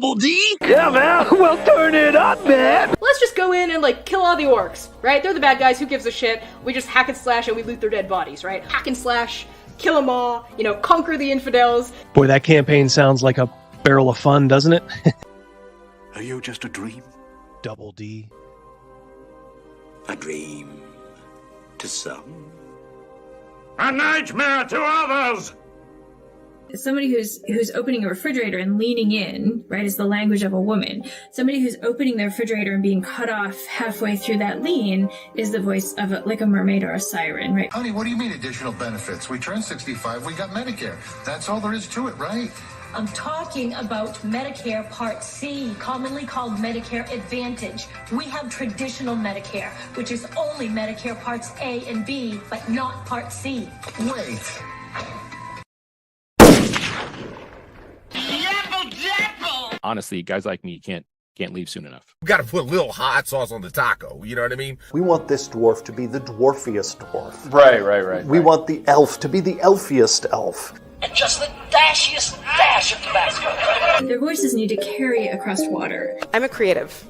Double D? Yeah, man. Well, turn it up, man. Let's just go in and, like, kill all the orcs, right? They're the bad guys. Who gives a shit? We just hack and slash and we loot their dead bodies, right? Hack and slash, kill them all, you know, conquer the infidels. Boy, that campaign sounds like a barrel of fun, doesn't it? Are you just a dream? Double D. A dream to some. A nightmare to others. Somebody who's opening a refrigerator and leaning in, right, is the language of a woman. Somebody who's opening the refrigerator and being cut off halfway through that lean is the voice of like a mermaid or a siren, right? Honey, what do you mean additional benefits? We turned 65, we got Medicare. That's all there is to it, right? I'm talking about Medicare Part C, commonly called Medicare Advantage. We have traditional Medicare, which is only Medicare Parts A and B, but not Part C. Wait. Honestly, guys like me can't leave soon enough. We gotta put a little hot sauce on the taco, you know what I mean? We want this dwarf to be the dwarfiest dwarf. Right. We want the elf to be the elfiest elf. And just the dashiest dash of Tabasco. Their voices need to carry across water. I'm a creative.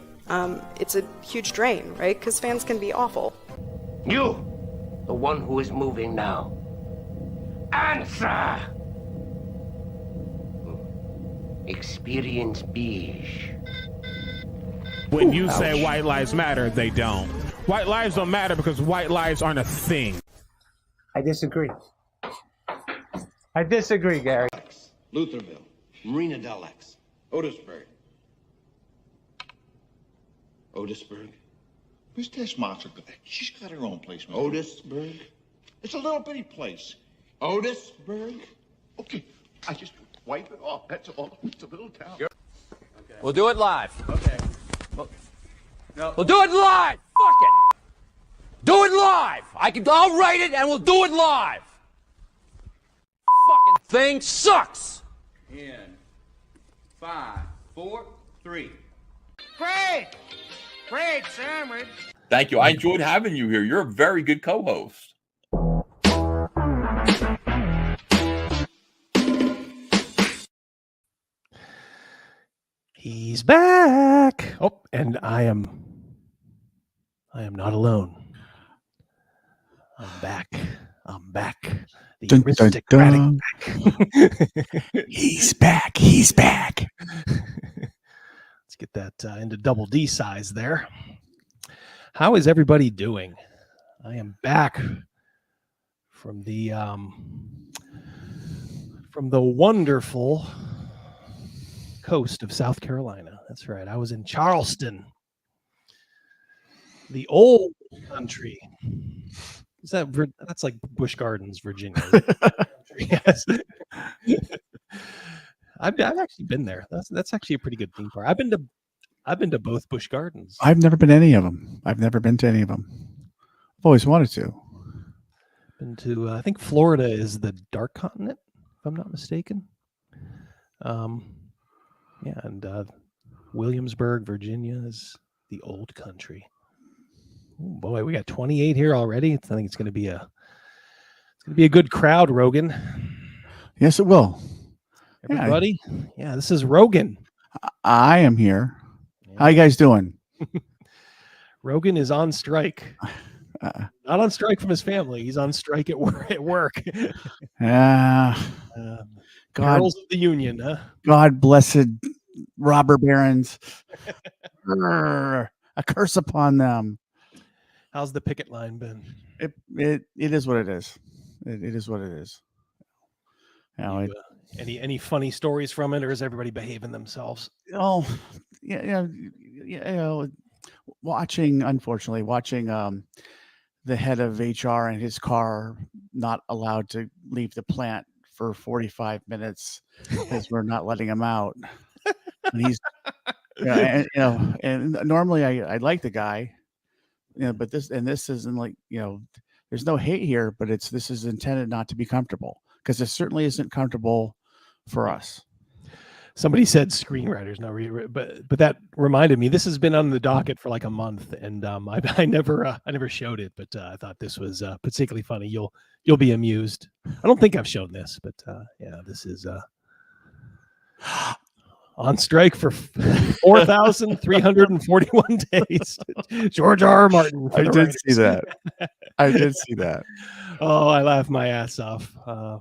It's a huge drain, right? Because fans can be awful. You, the one who is moving now. Answer! Experience beige. When you say white lives matter, they don't. White lives don't matter because white lives aren't a thing. I disagree. I disagree, Gary. Lutherville, Marina Del X, Otisburg. Otisburg? Who's this monster? She's got her own place, man. Otisburg? It's a little bitty place. Otisburg? Okay, I just wipe it off. That's all. It's a little town. Okay. We'll do it live. Okay. We'll do it live. Fuck it. Do it live. I'll write it and we'll do it live. Fucking thing sucks. In 5, 4, 3. Great sandwich. Thank you. I enjoyed having you here. You're a very good co-host. He's back. Oh, and I am not alone. I'm back. The Dun, aristocratic dun, back. He's back. He's back. Let's get that into double D size there. How is everybody doing? I am back from the wonderful coast of South Carolina. That's right. I was in Charleston, the old country. Is that's like Busch Gardens, Virginia? Yes. I've actually been there. That's actually a pretty good theme park. I've been to both Busch Gardens. I've never been to any of them. I've always wanted to. Been to I think Florida is the dark continent, if I'm not mistaken. Yeah, and Williamsburg, Virginia is the old country. Oh boy, we got 28 here already. I think it's going to be a good crowd, Rogan. Yes, it will. Everybody, yeah, this is Rogan. I am here. How you guys doing? Rogan is on strike. Not on strike from his family. He's on strike at work. Girls of the Union, huh? God blessed robber barons. A curse upon them. How's the picket line been? It is what it is. It is what it is. Any funny stories from it, or is everybody behaving themselves? Oh, yeah. Watching the head of HR and his car not allowed to leave the plant for 45 minutes because we're not letting him out. And he's, and normally I like the guy, but this isn't like, there's no hate here, but this is intended not to be comfortable, because it certainly isn't comfortable for us. Somebody said screenwriters, but that reminded me, this has been on the docket for like a month, and I never showed it, but I thought this was particularly funny. You'll be amused. I don't think I've shown this, but yeah, this is on strike for 4,341 days. George R. Martin. I did see that. I did see that. Oh, I laughed my ass off. I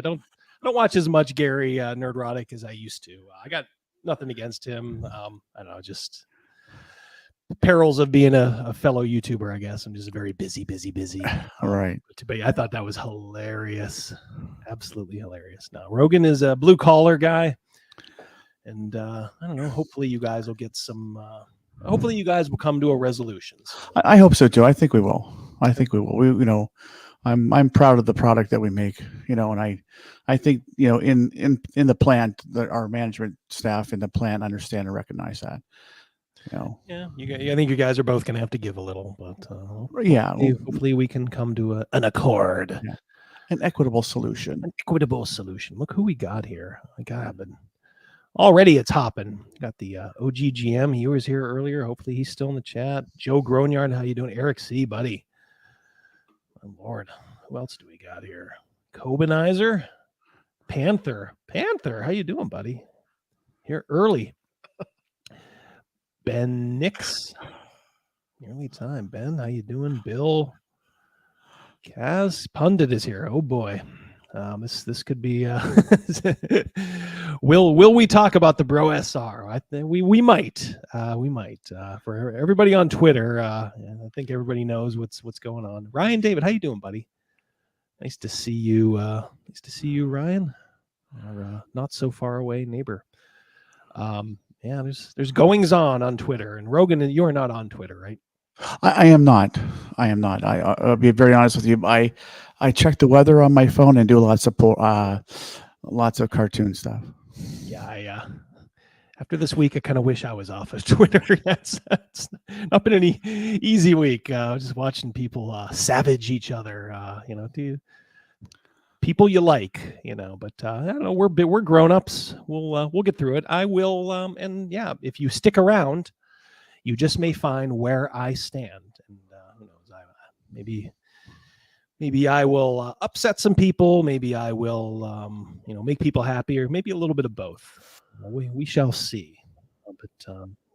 don't watch as much Gary Nerdrotic as I used to. I got nothing against him. I don't know, just perils of being a fellow YouTuber, I guess. I'm just very busy. All right. But I thought that was hilarious. Absolutely hilarious. Now, Rogan is a blue collar guy. And I don't know, hopefully you guys will get some, hopefully you guys will come to a resolution. I hope so too. I think we will. I'm proud of the product that we make, and I think, in the plant, our management staff in the plant understand and recognize that. Yeah, I think you guys are both going to have to give a little, but yeah, hopefully we can come to an accord, an equitable solution. Look who we got here. My God, but already it's hopping. Got the OGGM. He was here earlier. Hopefully he's still in the chat. Joe Groenyard, how you doing? Eric C, buddy. My Lord, who else do we got here? Cobanizer, Panther, how you doing, buddy? Here early. Ben Nix, early time. Ben, how you doing? Bill, Kaz, Pundit is here. Oh boy, this could be. Will we talk about the BroSR? I think we might. For everybody on Twitter, I think everybody knows what's going on. Ryan David, how you doing, buddy? Nice to see you. Ryan. Our not so far away neighbor. Yeah, there's goings on Twitter, and Rogan, you are not on Twitter, right? I am not. I'll be very honest with you. I check the weather on my phone and do lots of cartoon stuff. Yeah, after this week, I kind of wish I was off of Twitter. That's not been any easy week. Just watching people savage each other. People you like, but I don't know. We're grown-ups. We'll get through it. I will. And yeah, if you stick around, you just may find where I stand. And who knows? Maybe I will upset some people. Maybe I will, make people happy, or maybe a little bit of both. We shall see. But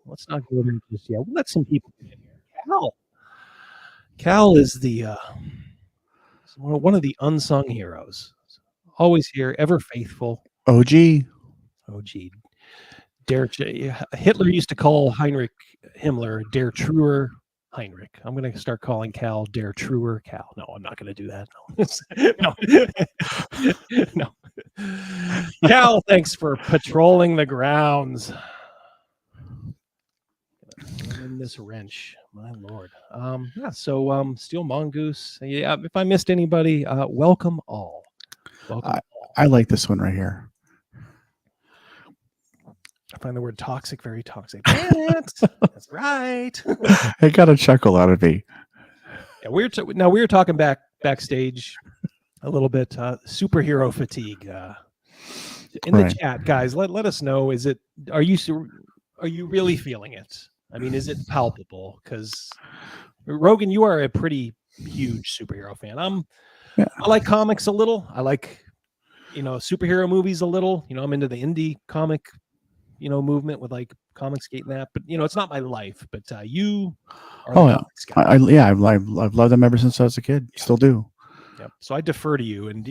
let's not go there just yet. We'll let some people get in here. Cal is the one of the unsung heroes. Always here, ever faithful. OG. Hitler used to call Heinrich Himmler Der Truer Heinrich. I'm going to start calling Cal Der Truer Cal. No, I'm not going to do that. No. Cal, thanks for patrolling the grounds. In this wrench, my Lord. So Steel Mongoose. Yeah, if I missed anybody, welcome all. I like this one right here. I find the word toxic very toxic. That's right. It got a chuckle out of me. Yeah, we were talking backstage a little bit. Superhero fatigue. In the chat, guys, let us know. Are you really feeling it? I mean, is it palpable? Because Rogan, you are a pretty huge superhero fan. I like comics a little. I like, superhero movies a little. I'm into the indie comic, movement with like Comicsgate and that. But it's not my life. But you are the comics guy. I've loved them ever since I was a kid. Yeah. Still do. Yep. So I defer to you, and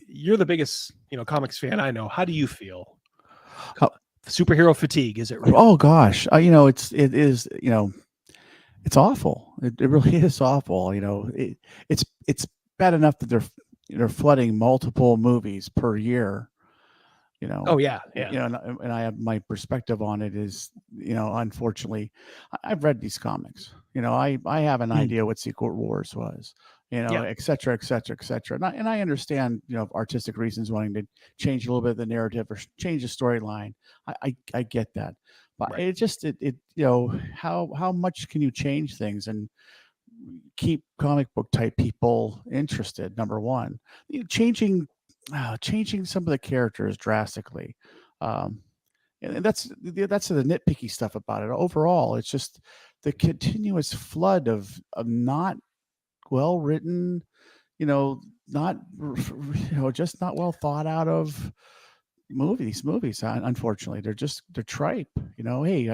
you're the biggest, comics fan I know. How do you feel? Superhero fatigue, is it real? Oh gosh, it is. It's awful. It really is awful. It's bad enough that they're flooding multiple movies per year. Oh yeah. And I have my perspective on it is, unfortunately, I've read these comics. I have an idea what Secret Wars was. Et cetera, et cetera, et cetera. And I understand, artistic reasons wanting to change a little bit of the narrative or change the storyline. I get that, but it just how much can you change things and keep comic book type people interested? Number one, changing some of the characters drastically, and that's the nitpicky stuff about it. Overall, it's just the continuous flood of not well written, just not well thought out of, these movies. Unfortunately, they're tripe. You know, hey,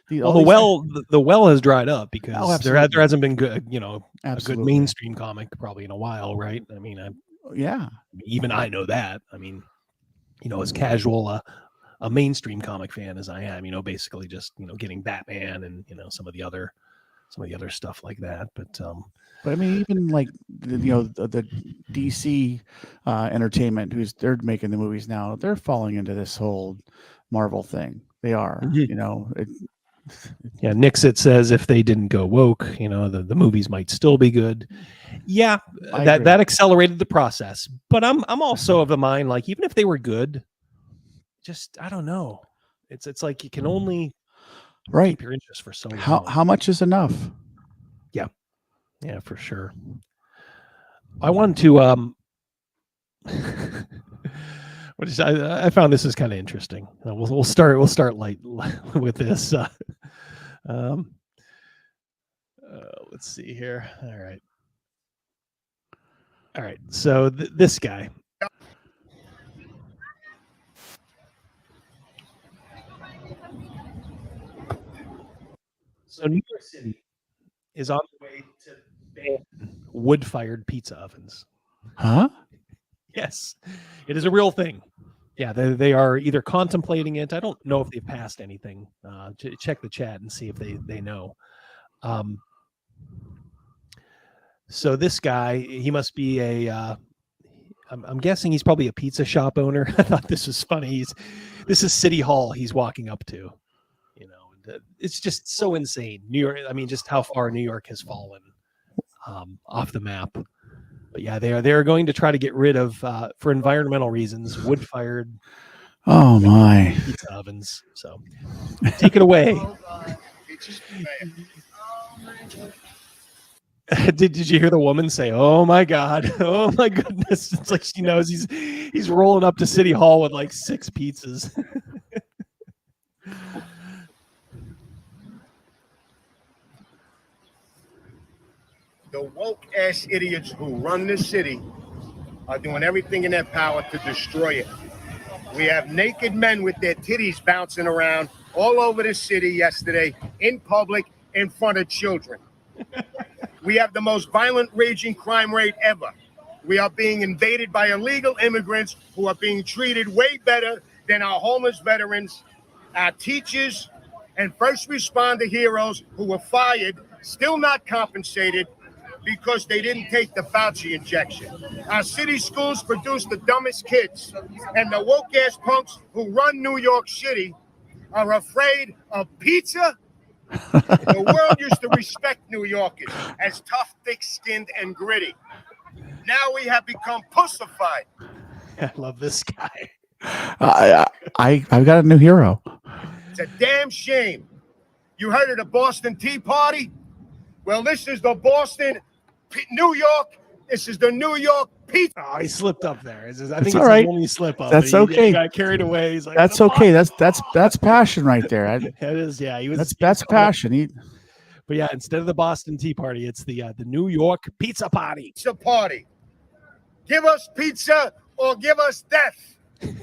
the well has dried up because there absolutely. hasn't been good, you know, a good Absolutely. mainstream comic probably in a while, right? I mean, even I know that. I mean, you know, as casual a mainstream comic fan as I am, you know, basically just, you know, getting Batman and, you know, some of the other stuff like that. But I mean, even like the DC Entertainment, they're making the movies now, they're falling into this whole Marvel thing. They are, you know. Yeah, Nixit says if they didn't go woke, you know, the movies might still be good. Yeah, that accelerated the process. But I'm also of the mind, like, even if they were good, just I don't know. It's like you can only keep your interest for so long. How much is enough? Yeah, for sure. I wanted to I found this is kind of interesting. We'll start light with this. Let's see here. All right. So this guy. So New York City is on the way to ban wood-fired pizza ovens. Huh? Yes, it is a real thing. Yeah, they are either contemplating it. I don't know if they've passed anything. Check the chat and see if they know. So this guy, he must be I'm guessing he's probably a pizza shop owner. I thought this was funny. This is City Hall he's walking up to. You know, it's just so insane. New York, I mean, just how far New York has fallen off the map. But yeah, they are going to try to get rid of, for environmental reasons, wood-fired pizza ovens. So take it away. Did you hear the woman say, "Oh my God, oh my goodness"? It's like she knows he's rolling up to City Hall with like 6 pizzas. The woke ass idiots who run this city are doing everything in their power to destroy it. We have naked men with their titties bouncing around all over the city yesterday, in public, in front of children. We have the most violent raging crime rate ever. We are being invaded by illegal immigrants who are being treated way better than our homeless veterans, our teachers, and first responder heroes who were fired, still not compensated, because they didn't take the Fauci injection. Our city schools produce the dumbest kids, and the woke-ass punks who run New York City are afraid of pizza. The world used to respect New Yorkers as tough, thick-skinned, and gritty. Now we have become pussified. I love this guy. I've got a new hero. It's a damn shame. You heard of the Boston Tea Party? Well, this is the New York. This is the New York pizza. Oh, he slipped up there. I think it's all right. Only slip up. That's okay. He got carried away. He's like, that's okay. That's passion right there. It is. Yeah, That's passion. But yeah, instead of the Boston Tea Party, it's the New York Pizza Party. Pizza party. Give us pizza or give us death. And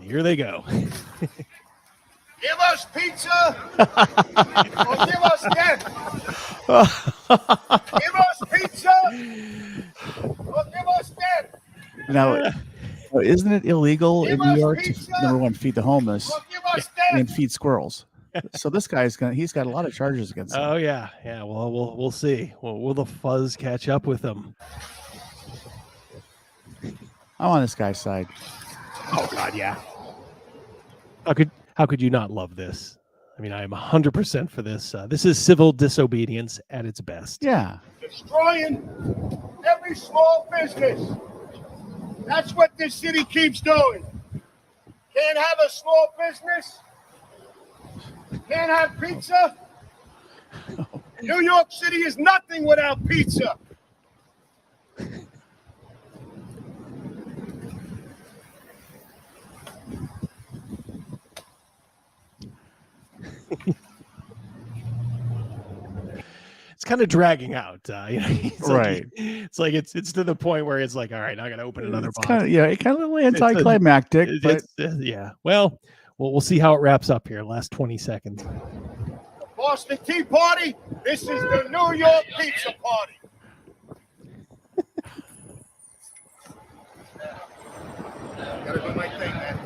here they go. Give us pizza or give us death. Give us pizza or give us death. Now, isn't it illegal in New York to, number one, feed the homeless and feed squirrels? So this guy's he's got a lot of charges against him. Oh yeah. Well, we'll see. Will the fuzz catch up with him? I'm on this guy's side. Oh God, yeah. How could you not love this? I mean, I am 100% for this. This is civil disobedience at its best. Yeah. Destroying every small business. That's what this city keeps doing. Can't have a small business. Can't have pizza. New York City is nothing without pizza. it's kind of dragging out. It's Right. It's to the point where it's like, all right, I got to open another It's box. kind of kind of anticlimactic, but yeah. Well, we'll see how it wraps up here. Last 20 seconds. Boston Tea Party. This is the New York Pizza Party. Gotta do my thing, man.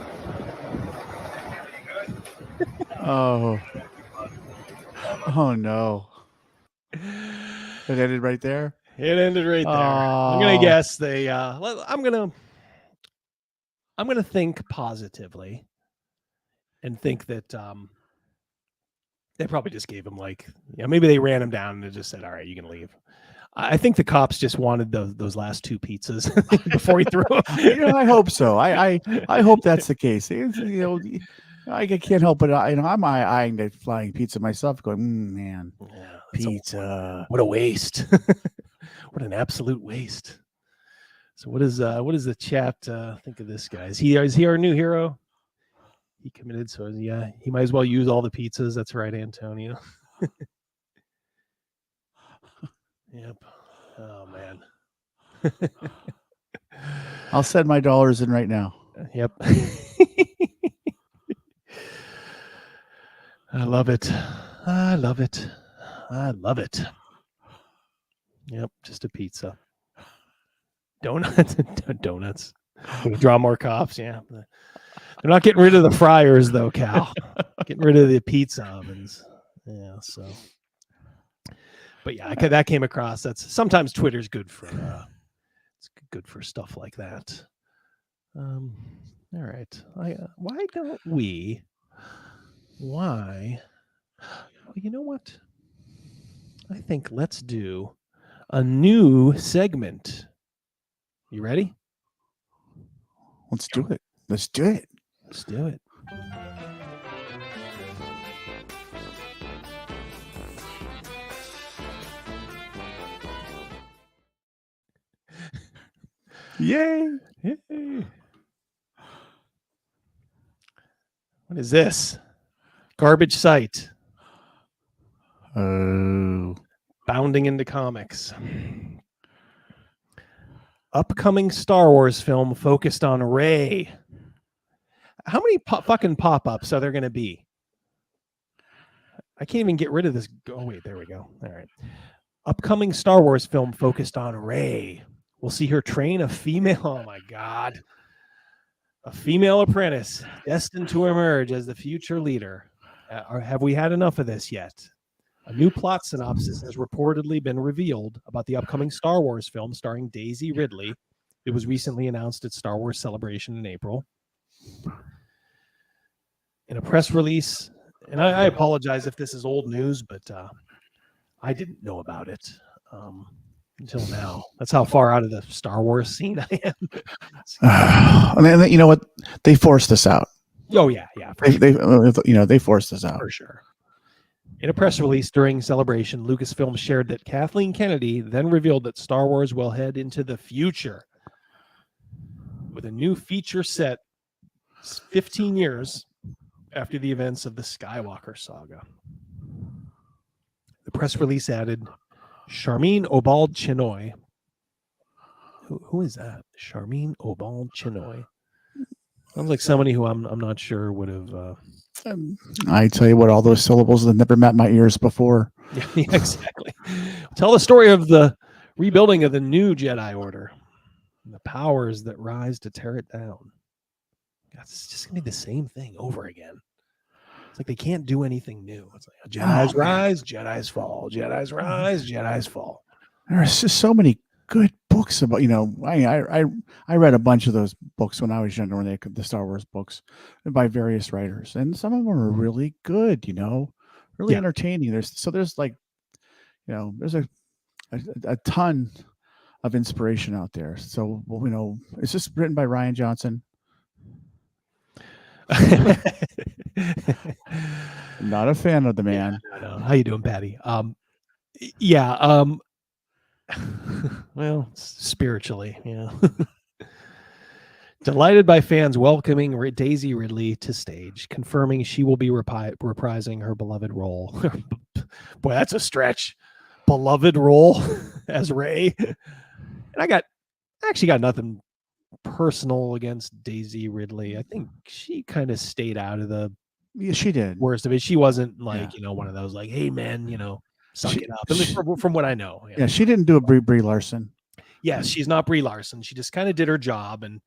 oh no. It ended right there. It ended right there. I'm gonna guess they. I'm gonna think positively, and think that they probably just gave him maybe they ran him down and just said, "All right, you can leave." I think the cops just wanted those last 2 pizzas before he threw them. I hope so. I hope that's the case. I can't help it. I'm eyeing the flying pizza myself, going, man, pizza. What a waste! What an absolute waste. So what does the chat think of this guy? Is he our new hero? He committed, so yeah, he might as well use all the pizzas. That's right, Antonio. Yep. Oh man. I'll send my dollars in right now. Yep. I love it. I love it. I love it. Yep, just a pizza. Donuts. Donuts. Draw more cops, yeah. They're not getting rid of the fryers though, Cal. Getting rid of the pizza ovens. Yeah, so but yeah, that came across. That's sometimes Twitter's good for it's good for stuff like that. All right. Why don't we? Why? Well, you know what? I think let's do a new segment. You ready? Let's do it. Let's do it. Let's do it. Yay! Yay! What is this? Garbage site. Oh. Bounding into comics. Upcoming Star Wars film focused on Rey. How many fucking pop-ups are there going to be? I can't even get rid of this. Oh, wait, there we go. All right. Upcoming Star Wars film focused on Rey. We'll see her train a female. Oh, my God. A female apprentice destined to emerge as the future leader. Have we had enough of this yet? A new plot synopsis has reportedly been revealed about the upcoming Star Wars film starring Daisy Ridley. It was recently announced at Star Wars Celebration in April. In a press release, and I apologize if this is old news, but I didn't know about it until now. That's how far out of the Star Wars scene I am. I mean, you know what? They forced us out. Oh, yeah. They forced us out. For sure. In a press release during Celebration, Lucasfilm shared that Kathleen Kennedy then revealed that Star Wars will head into the future with a new feature set 15 years after the events of the Skywalker saga. The press release added Charmin Obald Chinoy. Who is that? Charmin Obald Chinoy. Sounds like somebody who I'm not sure would have. I tell you what, all those syllables that never met my ears before. Yeah, exactly. Tell the story of the rebuilding of the new Jedi Order and the powers that rise to tear it down. God, it's just gonna be the same thing over again. It's like they can't do anything new. It's like Jedi's rise, Jedi's fall, Jedi's rise, Jedi's fall. There's just so many good books about, I read a bunch of those books when I was younger, when the Star Wars books by various writers, and some of them are really good, really entertaining. There's like, there's a ton of inspiration out there. So, it's just written by Ryan Johnson. Not a fan of the man. No. How you doing, Patty? Well, spiritually, Delighted by fans welcoming Daisy Ridley to stage, confirming she will be reprising her beloved role. Boy, that's a stretch. beloved role as Rey. And I actually got nothing personal against Daisy Ridley. I think she kind of stayed out of the she did worst of it. She wasn't like, one of those like, hey man, suck it up. At least from what I know. Yeah, she didn't do a Brie Larson. Yes, she's not Brie Larson. She just kind of did her job. And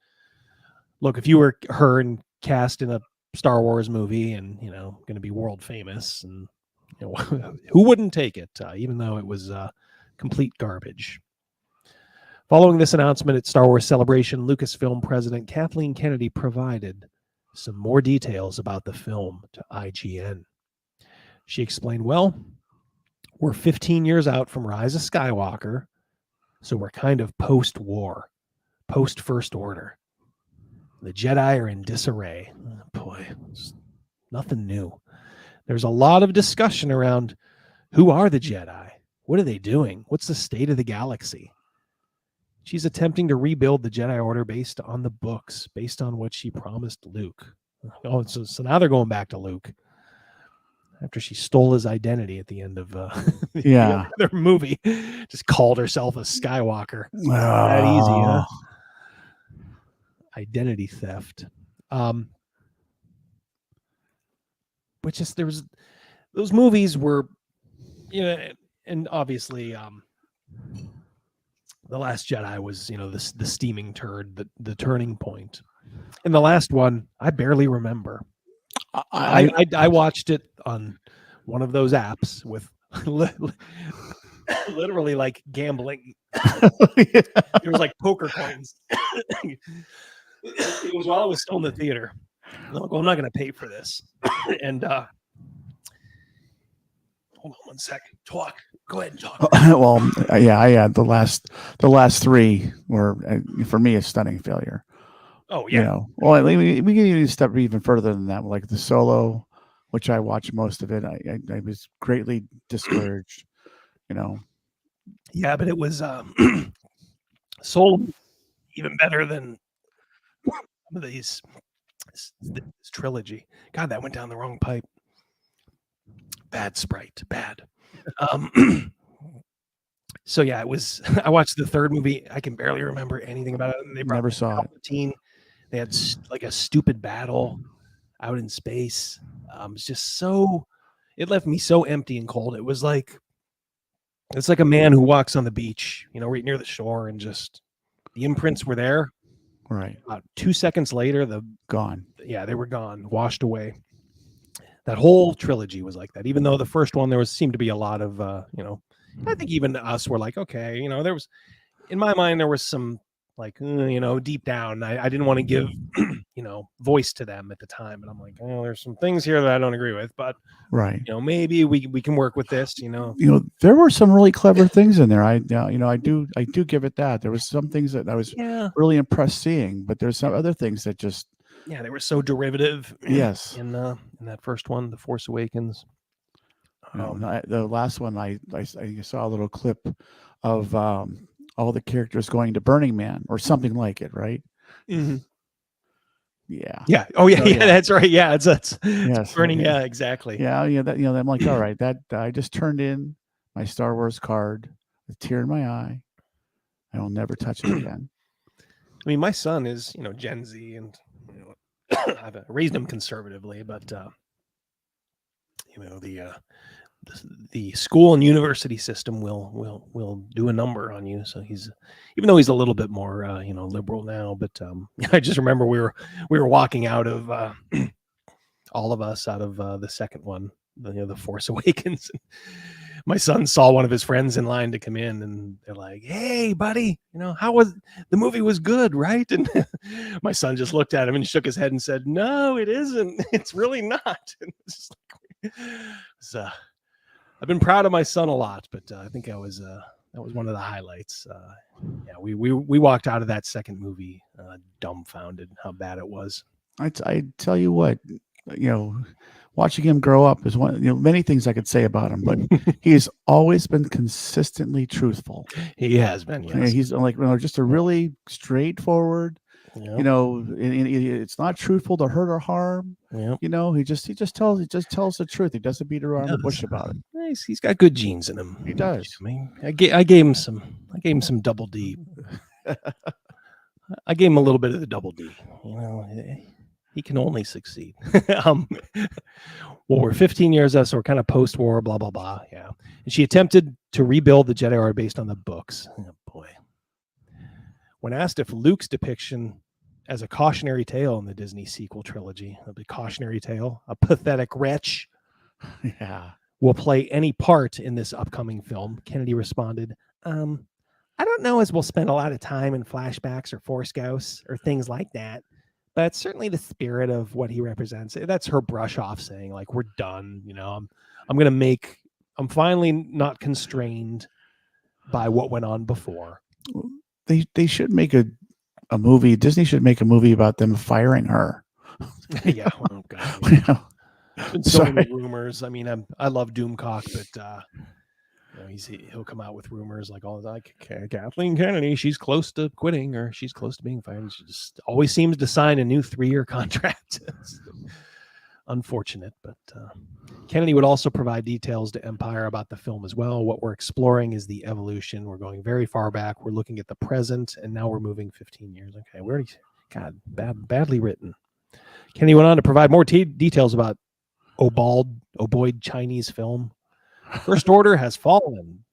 look, if you were her and cast in a Star Wars movie and, going to be world famous, and who wouldn't take it, even though it was complete garbage. Following this announcement at Star Wars Celebration, Lucasfilm president Kathleen Kennedy provided some more details about the film to IGN. She explained, well, we're 15 years out from Rise of Skywalker, so we're kind of post-war, post-First Order. The Jedi are in disarray. Oh, boy, nothing new. There's a lot of discussion around who are the Jedi? What are they doing? What's the state of the galaxy? She's attempting to rebuild the Jedi Order based on the books, based on what she promised Luke. Oh, so now they're going back to Luke after she stole his identity at the end of the other movie. Just called herself a Skywalker. That easy, huh? Identity theft. But just there was those movies were, and obviously The Last Jedi was, the steaming turd, the turning point. And the last one, I barely remember. I watched it on one of those apps with literally like gambling. It was like poker coins. It was while I was still in the theater. I'm like, well, I'm not going to pay for this. And hold on one second. Talk. Go ahead and talk. Well, yeah, I had the last three were for me a stunning failure. Oh yeah. Well, we can even step even further than that. Like the Solo, which I watched most of it, I was greatly discouraged. Yeah, but it was Solo even better than some of these. This trilogy. God, that went down the wrong pipe. Bad Sprite. Bad. So yeah, it was. I watched the third movie. I can barely remember anything about it. They never saw it. They had like a stupid battle out in space. It's just so. It left me so empty and cold. It was like. It's like a man who walks on the beach, right near the shore, and just the imprints were there. Right. About 2 seconds later, gone. Yeah, they were gone, washed away. That whole trilogy was like that. Even though the first one, there seemed to be a lot of, I think even us were like, okay, there was, in my mind, there was some like, deep down, I didn't want to give, voice to them at the time. And I'm like, oh, there's some things here that I don't agree with, but right. Maybe we can work with this, there were some really clever things in there. I do give it that. There was some things that I was really impressed seeing, but there's some other things that just, they were so derivative. Yes. In that first one, The Force Awakens. The last one, I saw a little clip of, all the characters going to Burning Man or something like it, right? Mm-hmm. Yeah. Yeah. Oh yeah. So, yeah. That's right. Yeah. It's yes, burning. Yeah. Exactly. Yeah. Yeah. That I'm like, all right. That I just turned in my Star Wars card, a tear in my eye. I will never touch it again. I mean, my son is Gen Z, and I've raised him conservatively, but the school and university system will do a number on you. So even though he's a little bit more liberal now, but I just remember we were walking out of all of us out of the second one, the Force Awakens. My son saw one of his friends in line to come in, and they're like, "Hey, buddy, how was the movie? Was good, right?" And my son just looked at him and shook his head and said, "No, it isn't. It's really not." And it's like, I've been proud of my son a lot, but I think that was one of the highlights. We walked out of that second movie dumbfounded how bad it was. I tell you what, watching him grow up is one. Many things I could say about him, but he's always been consistently truthful. He has been. Yes. He's like just a really straightforward. Yep. It's not truthful to hurt or harm. Yep. He just tells the truth. He doesn't beat around the bush about it. he's got good genes in him. He does. I mean, I gave him some double D. I gave him a little bit of the double D. You know, he can only succeed. Well, we're 15 years out, so we're kind of post-war, blah blah blah. Yeah, and she attempted to rebuild the Jedi Order based on the books. Oh boy. When asked if Luke's depiction as a cautionary tale in the Disney sequel trilogy, the cautionary tale, a pathetic wretch, will play any part in this upcoming film, Kennedy responded, I don't know as we'll spend a lot of time in flashbacks or Force Ghosts or things like that, but certainly the spirit of what he represents. That's her brush off saying, like, we're done. You know, I'm finally not constrained by what went on before. They should make a movie. Disney should make a movie about them firing her. Yeah. Oh God. You know, been so many rumors. I mean, I love Doomcock, but you know, he'll come out with rumors like all like Kathleen Kennedy, she's close to quitting or she's close to being fired. She just always seems to sign a new 3-year contract. Unfortunate, but Kennedy would also provide details to Empire about the film as well. What we're exploring is the evolution. We're going very far back. We're looking at the present, and now we're moving 15 years. Okay, we already, God, badly written. Kennedy went on to provide more details about Oboid Chinese film. First Order has fallen.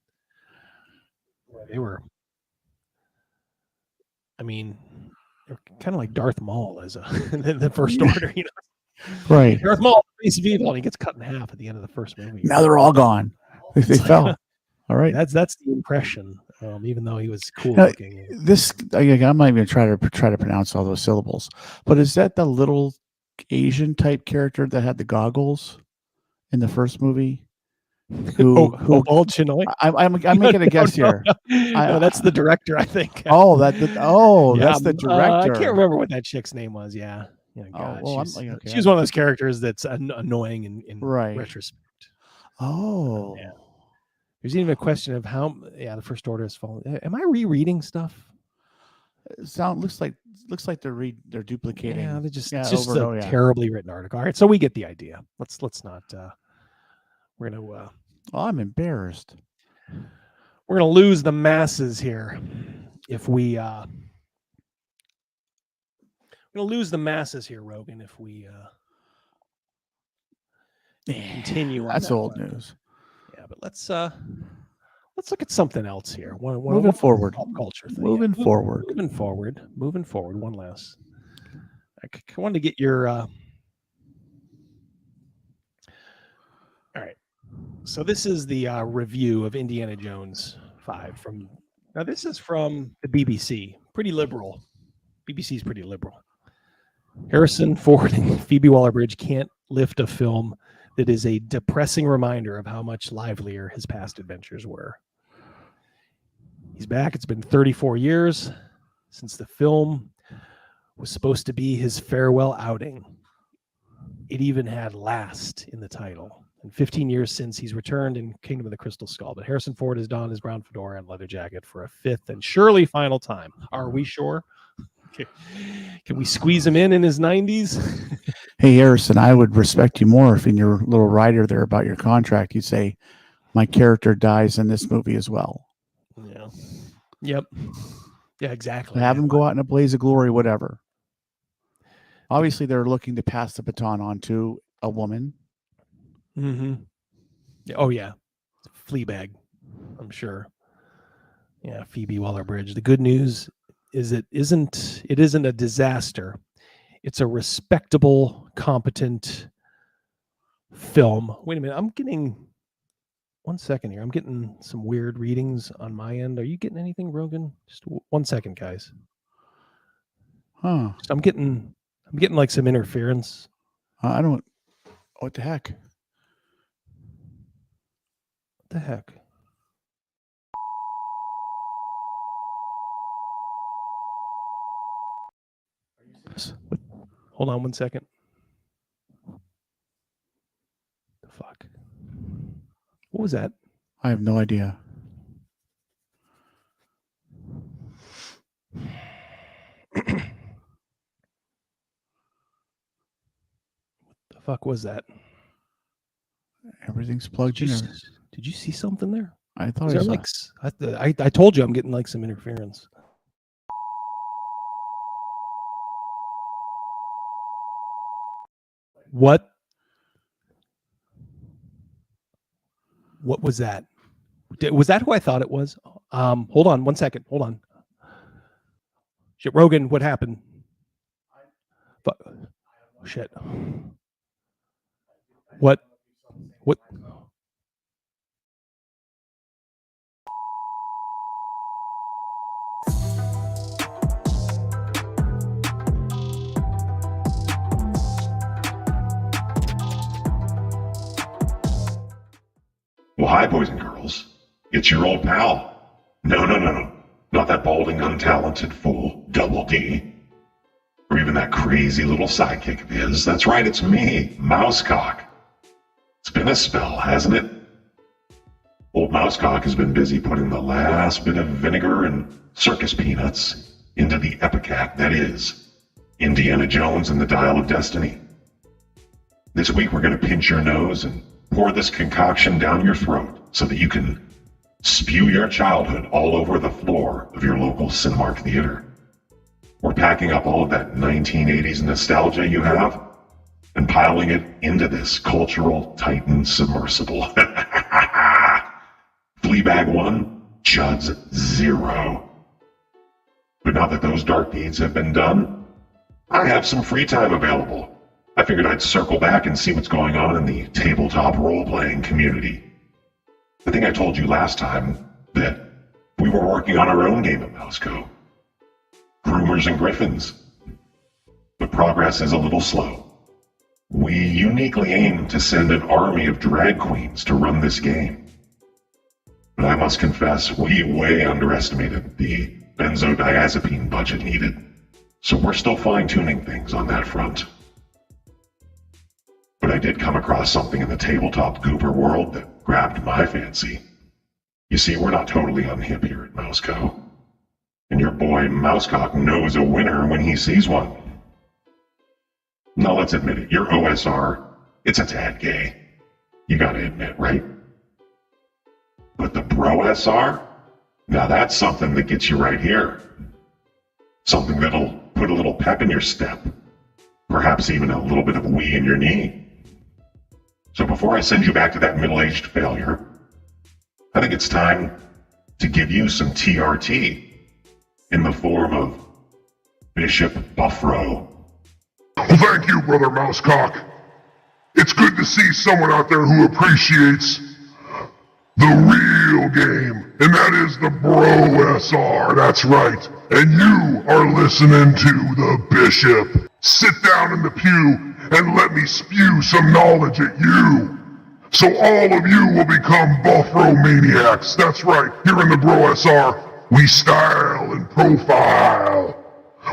They were, I mean, they're kind of like Darth Maul as the First Order, you know. Right. Darth Maul, face of evil, and he gets cut in half at the end of the first movie. Now they're all gone. They fell. All right. That's the impression. Even though he was cool looking. This again, I'm not even try to pronounce all those syllables. But is that the little Asian type character that had the goggles in the first movie? I'm making a guess here. No, that's the director, I think. That's the director. I can't remember what that chick's name was. Yeah. God, she's one of those characters that's annoying in retrospect. Oh, yeah. There's even a question of how. Yeah, the First Order has fallen. Am I rereading stuff? Looks like they're duplicating. Yeah, they're just a terribly written article. All right, so we get the idea. Let's not. We're gonna. I'm embarrassed. We're gonna lose the masses here if we. We're gonna lose the masses here, Rogan, if we continue. That's old news. Yeah, but let's look at something else here. Moving forward, pop culture thing. Moving forward. One last. I wanted to get your. All right. So this is the review of Indiana Jones 5 from. Now this is from the BBC. Pretty liberal. BBC's pretty liberal. Harrison Ford and Phoebe Waller-Bridge can't lift a film that is a depressing reminder of how much livelier his past adventures were. He's back. It's been 34 years since the film was supposed to be his farewell outing. It even had last in the title. And 15 years since he's returned in Kingdom of the Crystal Skull. But Harrison Ford has donned his brown fedora and leather jacket for a fifth and surely final time. Are we sure? Can we squeeze him in his 90s? Hey, Harrison, I would respect you more if in your little rider there about your contract, you say, my character dies in this movie as well. Yeah. Yep. Yeah, exactly. Have him go out in a blaze of glory, whatever. Obviously, they're looking to pass the baton on to a woman. Mm-hmm. Oh, yeah. Fleabag, I'm sure. Yeah, Phoebe Waller-Bridge. The good news is it isn't a disaster. It's a respectable, competent film. Wait a minute. I'm getting 1 second here. I'm getting some weird readings on my end. Are you getting anything, Rogan? Just 1 second, guys. Huh. I'm getting like some interference. I don't. What the heck? What the heck? Hold on 1 second. The fuck? What was that? I have no idea. The fuck was that? Everything's plugged in. Did you see something there? I thought Is I there saw. like I told you I'm getting like some interference. What was that? Was that who I thought it was? Hold on 1 second. Hold on. Shit, Rogan, what happened? Shit. What? Well, hi, boys and girls. It's your old pal. No. Not that balding, untalented fool, Double D. Or even that crazy little sidekick of his. That's right, it's me, Mousecock. It's been a spell, hasn't it? Old Mousecock has been busy putting the last bit of vinegar and circus peanuts into the epicat that is Indiana Jones and the Dial of Destiny. This week we're going to pinch your nose and pour this concoction down your throat so that you can spew your childhood all over the floor of your local Cinemark theater. We're packing up all of that 1980s nostalgia you have and piling it into this cultural Titan submersible. Fleabag 1, Chuds 0. But now that those dark deeds have been done, I have some free time available. I figured I'd circle back and see what's going on in the tabletop role-playing community. I think I told you last time that we were working on our own game at Mouseco. Groomers and Griffins. But progress is a little slow. We uniquely aim to send an army of drag queens to run this game. But I must confess, we way underestimated the benzodiazepine budget needed. So we're still fine-tuning things on that front. But I did come across something in the tabletop goober world that grabbed my fancy. You see, we're not totally unhip here at Mouseco. And your boy Mousecock knows a winner when he sees one. Now let's admit it, your OSR, it's a tad gay. You gotta admit, right? But the BroSR? Now that's something that gets you right here. Something that'll put a little pep in your step. Perhaps even a little bit of wee in your knee. So before I send you back to that middle-aged failure, I think it's time to give you some TRT in the form of Bishop Buffro. Well, thank you, Brother Mousecock. It's good to see someone out there who appreciates the real game, and that is the BroSR, that's right. And you are listening to the Bishop. Sit down in the pew and let me spew some knowledge at you. So all of you will become Buffro-maniacs. That's right, here in the BroSR, we style and profile.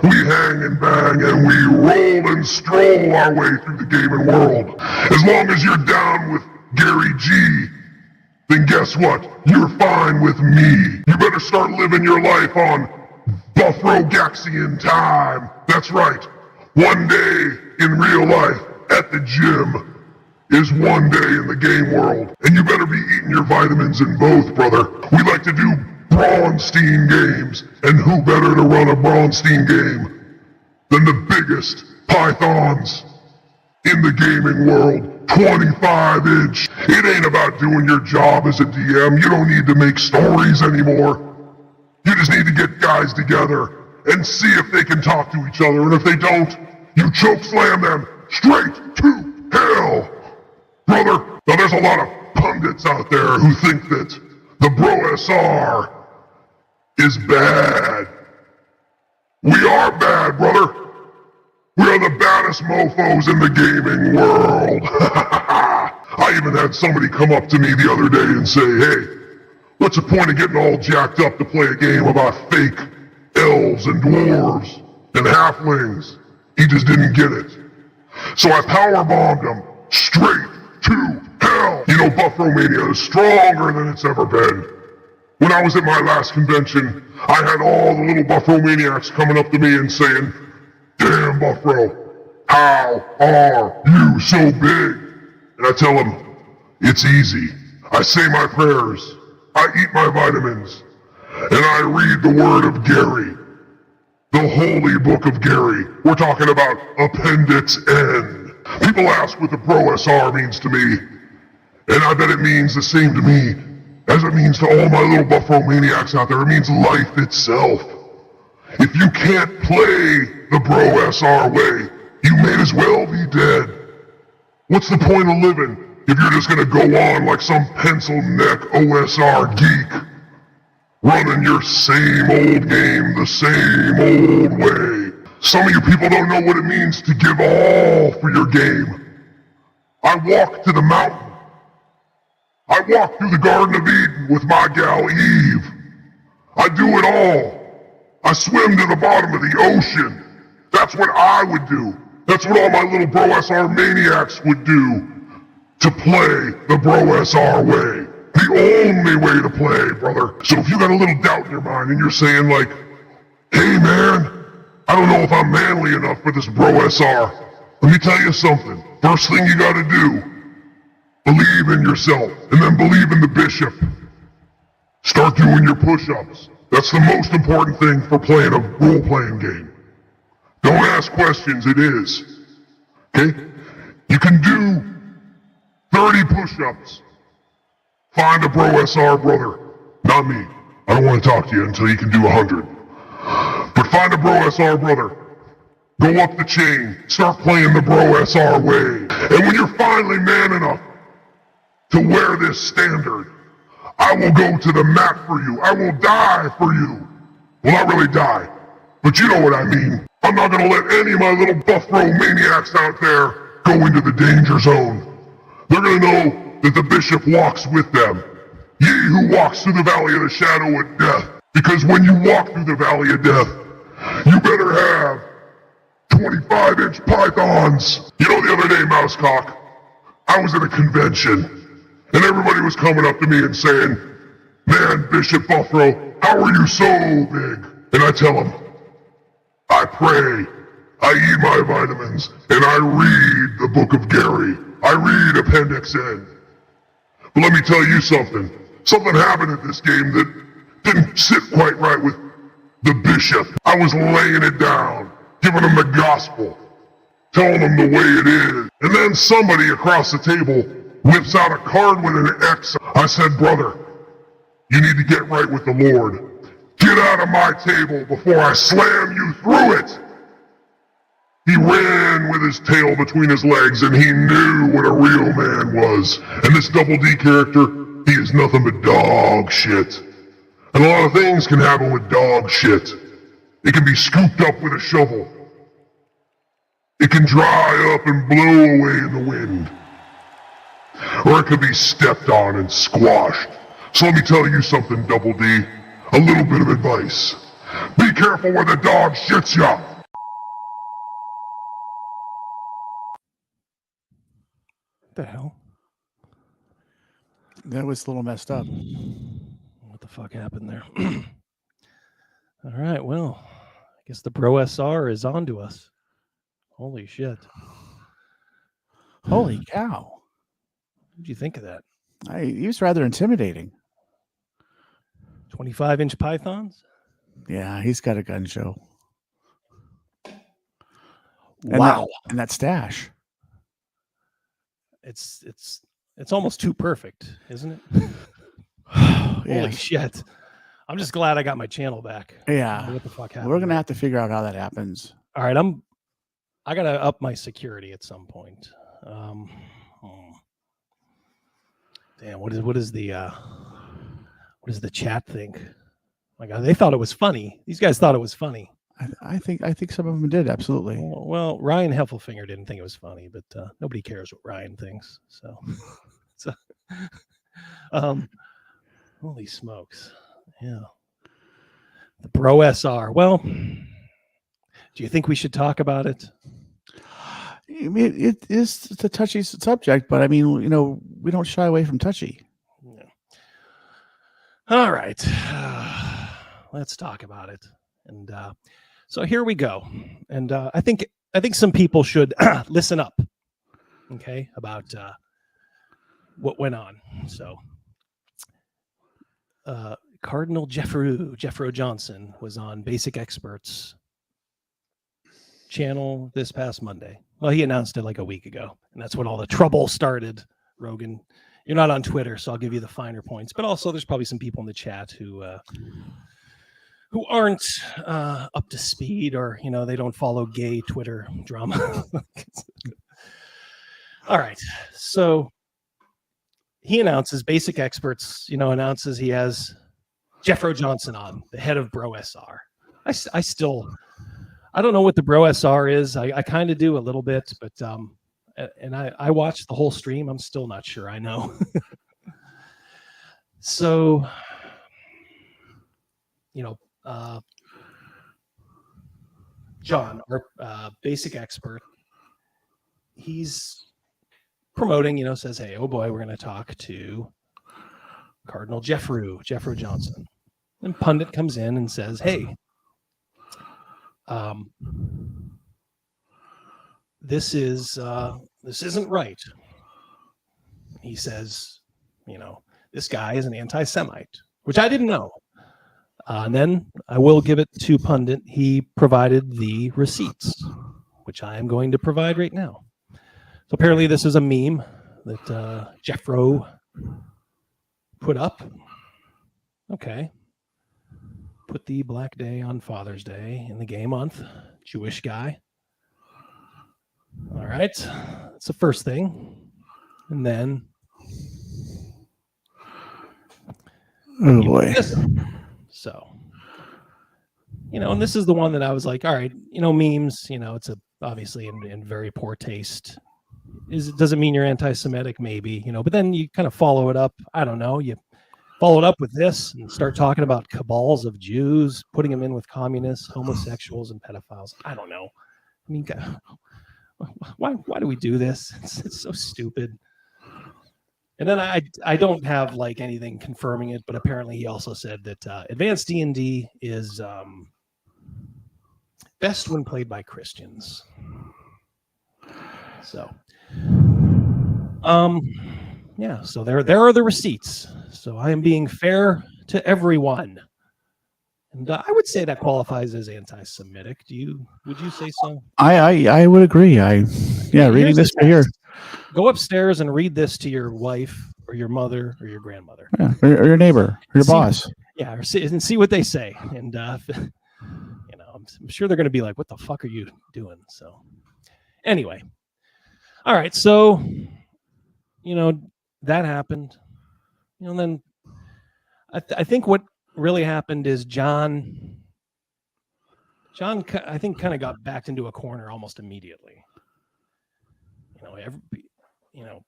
We hang and bang and we roll and stroll our way through the gaming world. As long as you're down with Gary G, then guess what? You're fine with me. You better start living your life on Buffro-Gaxian time. That's right. One day in real life at the gym is one day in the game world. And you better be eating your vitamins in both, brother. We like to do Braunstein games. And who better to run a Braunstein game than the biggest pythons in the gaming world? 25-inch. It ain't about doing your job as a DM. You don't need to make stories anymore. You just need to get guys together and see if they can talk to each other. And if they don't, you choke slam them straight to hell. Brother, now there's a lot of pundits out there who think that the BroSR is bad. We are bad, brother. We are the baddest mofos in the gaming world. I even had somebody come up to me the other day and say, hey, what's the point of getting all jacked up to play a game about fake elves and dwarves and halflings? He just didn't get it. So I powerbombed him straight to hell. You know, Buffromania is stronger than it's ever been. When I was at my last convention, I had all the little Buffromaniacs coming up to me and saying, damn, Buffro, how are you so big? And I tell them, it's easy. I say my prayers, I eat my vitamins, and I read the word of Gary. The holy book of Gary. We're talking about Appendix N. People ask what the BroSR means to me, and I bet it means the same to me as it means to all my little buffalo maniacs out there. It means life itself. If you can't play the BroSR way, you may as well be dead. What's the point of living if you're just gonna go on like some pencil neck OSR geek, running your same old game the same old way? Some of you people don't know what it means to give all for your game. I walk to the mountain. I walk through the Garden of Eden with my gal Eve. I do it all. I swim to the bottom of the ocean. That's what I would do. That's what all my little BroSR maniacs would do to play the BroSR way. The only way to play, brother. So if you got a little doubt in your mind and you're saying like, hey man, I don't know if I'm manly enough for this BroSR. Let me tell you something. First thing you gotta do, believe in yourself and then believe in the bishop. Start doing your push-ups. That's the most important thing for playing a role-playing game. Don't ask questions, it is. Okay? You can do 30 push-ups. Find a BroSR brother. Not me. I don't want to talk to you until you can do 100. But find a BroSR brother. Go up the chain. Start playing the BroSR way. And when you're finally man enough to wear this standard, I will go to the mat for you. I will die for you. Well, not really die, but you know what I mean. I'm not gonna let any of my little buffalo maniacs out there go into the danger zone. They're gonna know that the bishop walks with them. Ye who walks through the valley of the shadow of death. Because when you walk through the valley of death, you better have 25-inch pythons. You know, the other day, Mousecock, I was at a convention. And everybody was coming up to me and saying, man, Bishop Buffalo, how are you so big? And I tell them, I pray, I eat my vitamins, and I read the book of Gary. I read Appendix N. But let me tell you something. Something happened at this game that didn't sit quite right with the bishop. I was laying it down, giving him the gospel, telling him the way it is. And then somebody across the table whips out a card with an X. I said, brother, you need to get right with the Lord. Get out of my table before I slam you through it. He ran with his tail between his legs and he knew what a real man was. And this Double D character, he is nothing but dog shit. And a lot of things can happen with dog shit. It can be scooped up with a shovel. It can dry up and blow away in the wind. Or it could be stepped on and squashed. So let me tell you something, Double D. A little bit of advice. Be careful where the dog shits ya. What the hell? That was a little messed up. What the fuck happened there? All right, well, I guess the BroSR is on to us. Holy shit. Holy cow. What did you think of that? He was rather intimidating. 25-inch pythons? Yeah, he's got a gun show. Wow. And that stash. It's almost too perfect, isn't it? Holy Yes. shit. I'm just glad I got my channel back. Yeah. What the fuck happened? We're gonna have to figure out how that happens. All right, I gotta up my security at some point. Damn, what does the chat think? My God, they thought it was funny. These guys thought it was funny. I think some of them did, absolutely. Well, Ryan Heffelfinger didn't think it was funny, but nobody cares what Ryan thinks. So, holy smokes. Yeah. The BroSR. Well, do you think we should talk about it? I mean, it's a touchy subject, but I mean, you know, we don't shy away from touchy. Yeah. All right. Let's talk about it. And so here we go. And I think some people should listen up, okay, about what went on. So Cardinal Jeffro Johnson was on Basic Experts channel this past Monday. Well, he announced it like a week ago, and that's when all the trouble started. Rogan, you're not on Twitter, so I'll give you the finer points. But also, there's probably some people in the chat who aren't up to speed, or they don't follow gay Twitter drama. All right, so he announces Basic Experts. Announces he has Jeffro Johnson on, the head of BroSR. I don't know what the BroSR is. I kind of do a little bit, but and I watched the whole stream. I'm still not sure I know. So, John, our Basic Expert, he's promoting, says, hey, oh boy, we're going to talk to Cardinal Jeffro Johnson. And Pundit comes in and says, hey, this isn't right. He says, this guy is an anti-Semite, which I didn't know. And then I will give it to Pundit. He provided the receipts, which I am going to provide right now. So apparently this is a meme that Jeffro put up. Okay. Put the Black Day on Father's Day in the gay month. Jewish guy. All right. That's the first thing. And then. Oh, boy. So, and this is the one that I was like, all right, memes, it's obviously in very poor taste. Does it mean you're anti-Semitic? Maybe, but then you kind of follow it up. I don't know. You follow it up with this and start talking about cabals of Jews, putting them in with communists, homosexuals, and pedophiles. I don't know. I mean, why do we do this? It's so stupid. And then I don't have like anything confirming it, but apparently he also said that Advanced D&D is best when played by Christians. So, yeah. So there are the receipts. So I am being fair to everyone, and I would say that qualifies as anti-Semitic. Would you say so? I would agree. Reading this here. Go upstairs and read this to your wife or your mother or your grandmother, or your neighbor, or your boss. Yeah, and see what they say. And I'm sure they're going to be like, "What the fuck are you doing?" So, anyway, all right. So, that happened. And then I think what really happened is John, I think, kind of got backed into a corner almost immediately.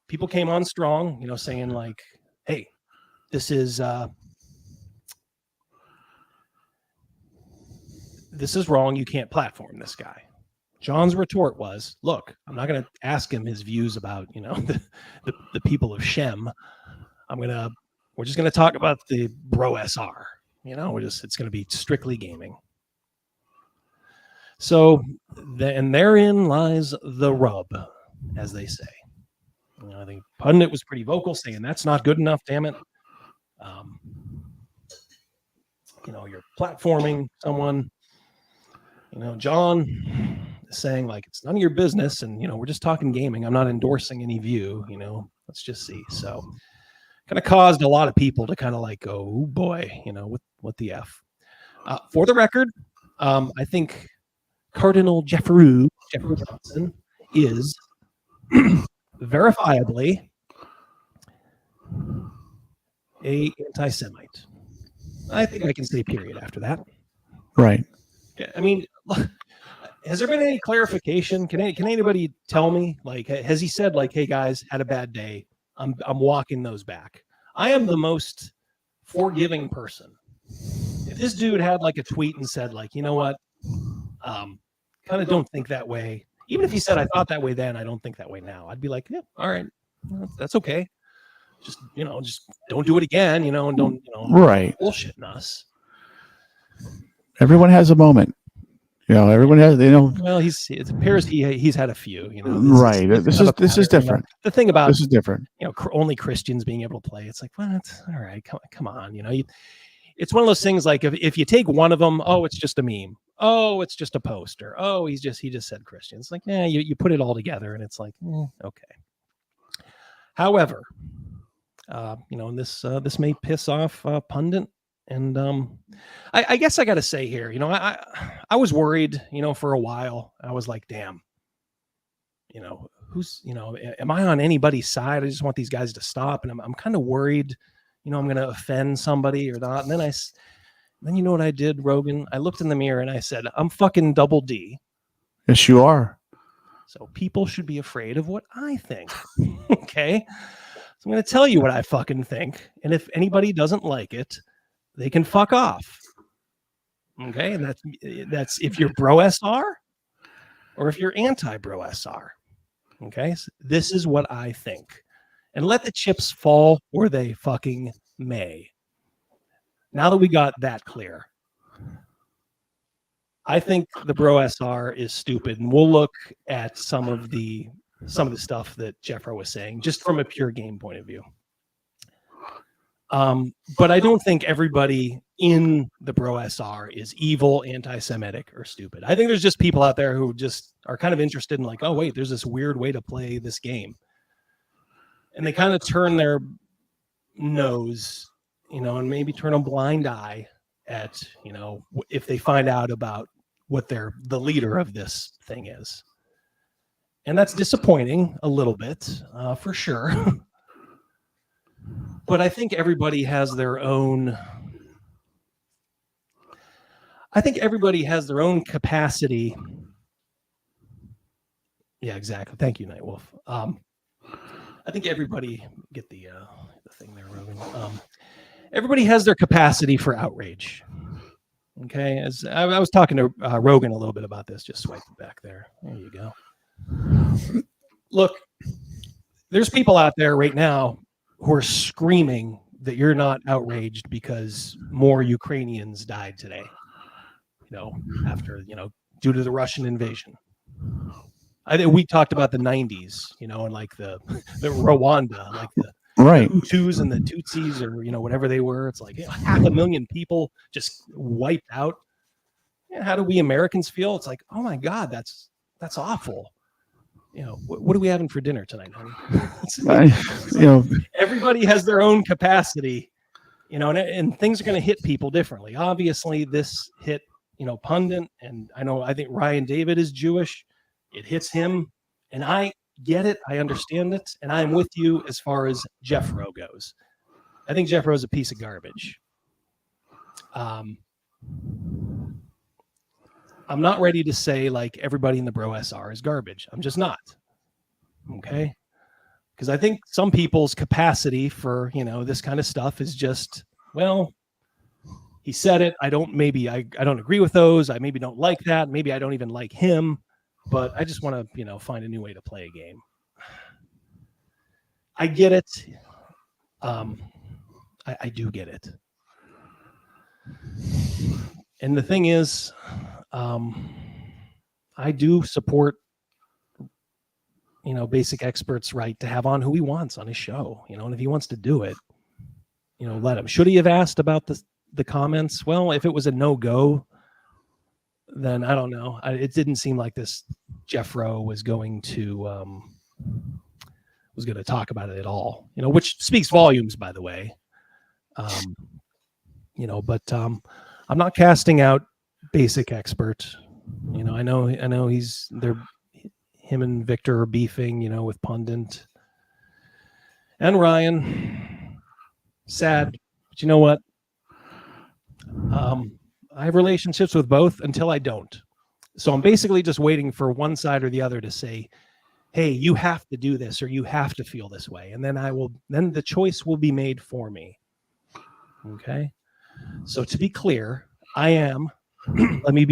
People came on strong, saying like, hey, this is wrong. You can't platform this guy. John's retort was, look, I'm not going to ask him his views about, the people of Shem. We're just going to talk about the BroSR. It's going to be strictly gaming. So, and therein lies the rub, as they say. I think Pundit was pretty vocal, saying that's not good enough. Damn it! You're platforming someone. John is saying like it's none of your business, and we're just talking gaming. I'm not endorsing any view. Let's just see. So, kind of caused a lot of people to kind of like go, oh boy, what the F. For the record, I think Cardinal Jeffro Johnson is verifiably a anti-Semite. I think I can say period after that. Right. I mean, has there been any clarification? Can anybody tell me? Like, has he said like, hey guys, had a bad day. I'm walking those back. I am the most forgiving person. If this dude had like a tweet and said like, you know what, kind of don't think that way. Even if he said I thought that way then, I don't think that way now. I'd be like, yeah, all right, that's okay. Just just don't do it again. And don't right bullshitting us. Everyone has a moment. Everyone has, Well, it appears he's had a few, right. This is different. The thing about this is different. Only Christians being able to play. It's like, well, it's all right. Come on. It's one of those things like if you take one of them, oh, it's just a meme. Oh, it's just a poster. Oh, he just said Christian. It's like, yeah, you put it all together and it's like, okay. However, and this may piss off Pundit. And I guess I got to say here, I was worried, for a while. I was like, damn, who's, am I on anybody's side? I just want these guys to stop. And I'm kind of worried, I'm going to offend somebody or not. And then you know what I did, Rogan? I looked in the mirror and I said, I'm fucking double D. Yes, you are. So people should be afraid of what I think. Okay. So I'm going to tell you what I fucking think. And if anybody doesn't like it, they can fuck off. Okay. And that's if you're BroSR or if you're anti-BroSR. Okay. So this is what I think. And let the chips fall where they fucking may. Now that we got that clear, I think the BroSR is stupid. And we'll look at some of the stuff that Jeffro was saying, just from a pure game point of view. But I don't think everybody in the BroSR is evil, anti-Semitic, or stupid. I think there's just people out there who just are kind of interested in like, oh, wait, there's this weird way to play this game. And they kind of turn their nose, and maybe turn a blind eye at, if they find out about what the leader of this thing is. And that's disappointing a little bit, for sure. But I think everybody has their own. I think everybody has their own capacity. Yeah, exactly. Thank you, Nightwolf. I think everybody get the thing there, Rogan. Everybody has their capacity for outrage. Okay, as I was talking to Rogan a little bit about this. Just swipe it back there. There you go. Look, there's people out there right now who are screaming that you're not outraged because more Ukrainians died today, after, due to the Russian invasion. I think we talked about the 90s, and like the Rwanda, like the Hutus and the Tutsis or, whatever they were. It's like 500,000 people just wiped out. Yeah, how do we Americans feel? It's like, oh my God, that's awful. What are we having for dinner tonight, honey? Everybody has their own capacity, and things are going to hit people differently. Obviously, this hit, Pundit, and I think Ryan David is Jewish. It hits him, and I get it. I understand it, and I'm with you as far as Jeffro goes. I think Jeffro is a piece of garbage. I'm not ready to say like everybody in the BroSR is garbage. I'm just not. Okay. Because I think some people's capacity for, this kind of stuff is just, well, he said it. I don't agree with those. I maybe don't like that. Maybe I don't even like him, but I just want to, find a new way to play a game. I get it. I do get it. And the thing is, I do support, Basic Expert's right to have on who he wants on his show, and if he wants to do it, let him. Should he have asked about the comments? Well, if it was a no-go, then I don't know. It didn't seem like this Jeffro was going to talk about it at all, which speaks volumes, by the way. But I'm not casting out Basic Expert. I know him and Victor are beefing, with Pundit and Ryan. Sad, but you know what? I have relationships with both until I don't. So I'm basically just waiting for one side or the other to say, hey, you have to do this or you have to feel this way. And then then the choice will be made for me. Okay. So to be clear, I am, let me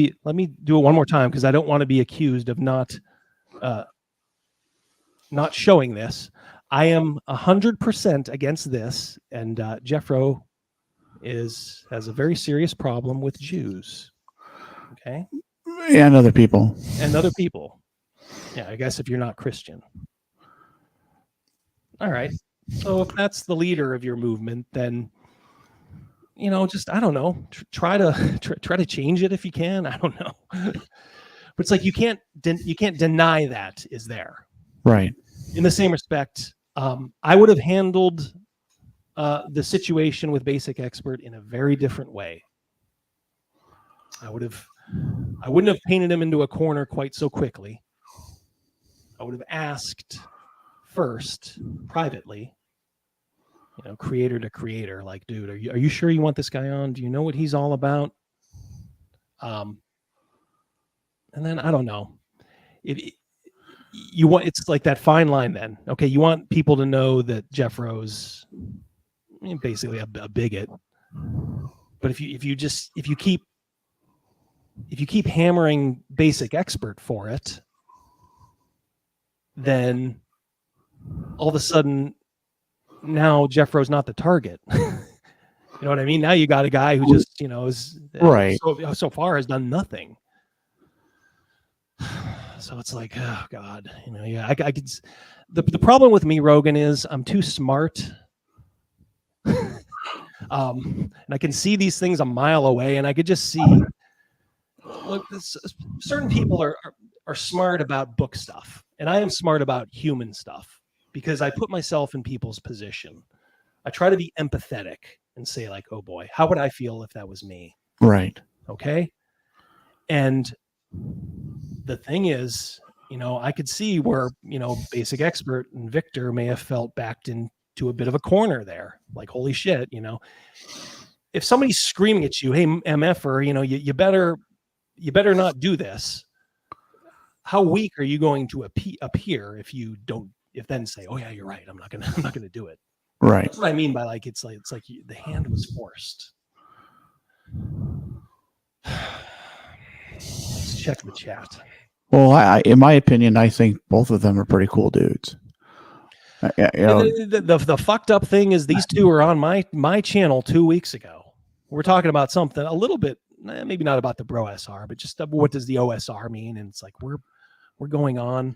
do it one more time, because I don't want to be accused of not showing this. I am 100% against this, and Jeffro has a very serious problem with Jews. Okay, And other people. And other people. Yeah, I guess if you're not Christian. All right. So if that's the leader of your movement, then just I don't know. Try to change it if you can. I don't know. But it's like you can't deny that is there. Right. In the same respect, I would have handled the situation with Basic Expert in a very different way. I wouldn't have painted him into a corner quite so quickly. I would have asked first, privately, creator to creator, like, dude, are you sure you want this guy on? Do you know what he's all about? And then I don't know. It's like that fine line then. Okay, you want people to know that Jeff Rose basically a bigot. But if you keep hammering Basic Expert for it, then all of a sudden now Jeff Rose not the target. You know what I mean? Now you got a guy who just is right. So far has done nothing. So it's like, oh God, I could. The problem with me, Rogan, is I'm too smart. And I can see these things a mile away, and I could just see. Look, certain people are smart about book stuff, and I am smart about human stuff because I put myself in people's position. I try to be empathetic and say, like, oh boy, how would I feel if that was me? Right. Okay. And the thing is, I could see where, Basic Expert and Victor may have felt backed into a bit of a corner there. Like, holy shit, if somebody's screaming at you, hey, MFer, you better not do this. How weak are you going to appear if you don't, if then say, oh yeah, you're right, I'm not gonna do it. Right. That's what I mean by like it's like the hand was forced. Let's check the chat. Well, in my opinion, I think both of them are pretty cool dudes. The fucked up thing is these two are on my channel 2 weeks ago. We're talking about something a little bit, maybe not about the BroSR, but just what does the OSR mean? And it's like we're going on,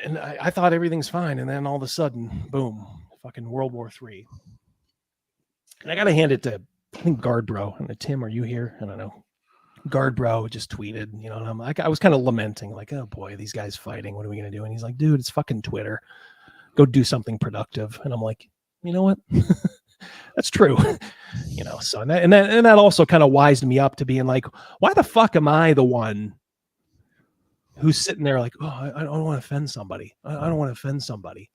and I thought everything's fine, and then all of a sudden, boom, fucking World War III. And I gotta hand it to, I think, Guard Bro. And Tim, are you here? I don't know. Guard Bro just tweeted, and I'm like, I was kind of lamenting, like, oh boy, these guys fighting. What are we gonna do? And he's like, dude, it's fucking Twitter. Go do something productive. And I'm like, you know what? That's true. So and that also kind of wised me up to being like, why the fuck am I the one who's sitting there like, oh, I don't want to offend somebody. I don't want to offend somebody.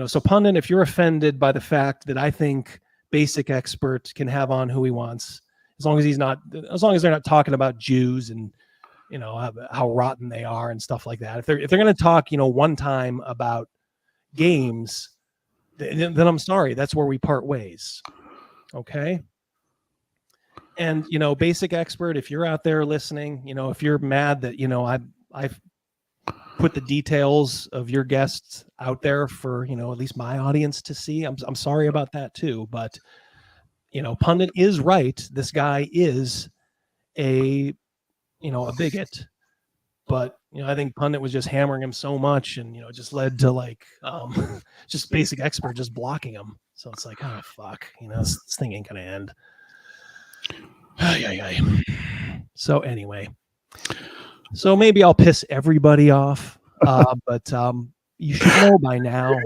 So Pundit, if you're offended by the fact that I think Basic Expert can have on who he wants, as long as they're not talking about Jews and how rotten they are and stuff like that. If they're going to talk, one time about games, then I'm sorry, that's where we part ways. Okay. And, Basic Expert, if you're out there listening, if you're mad that, I've put the details of your guests out there for, at least my audience to see, I'm sorry about that too. But, Pundit is right. This guy is a bigot, but, I think Pundit was just hammering him so much, and, it just led to like, just Basic Expert just blocking him. So it's like, oh, fuck, this thing ain't going to end. So anyway, maybe I'll piss everybody off, but you should know by now,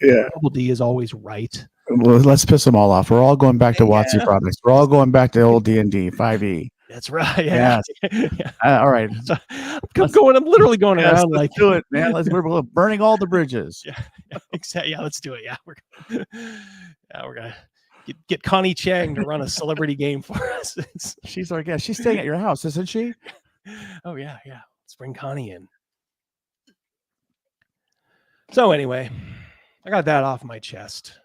Double D is always right. Well, let's piss them all off. We're all going back to WotC products. We're all going back to old D&D 5e. That's right. Yeah. All right. So, I'm literally going around like, do it, man. We're burning all the bridges. Yeah. Exactly. Yeah. Let's do it. Yeah. We're gonna get Connie Chang to run a celebrity game for us. She's like, yeah, she's staying at your house, isn't she? Oh yeah. Yeah. Let's bring Connie in. So anyway, I got that off my chest.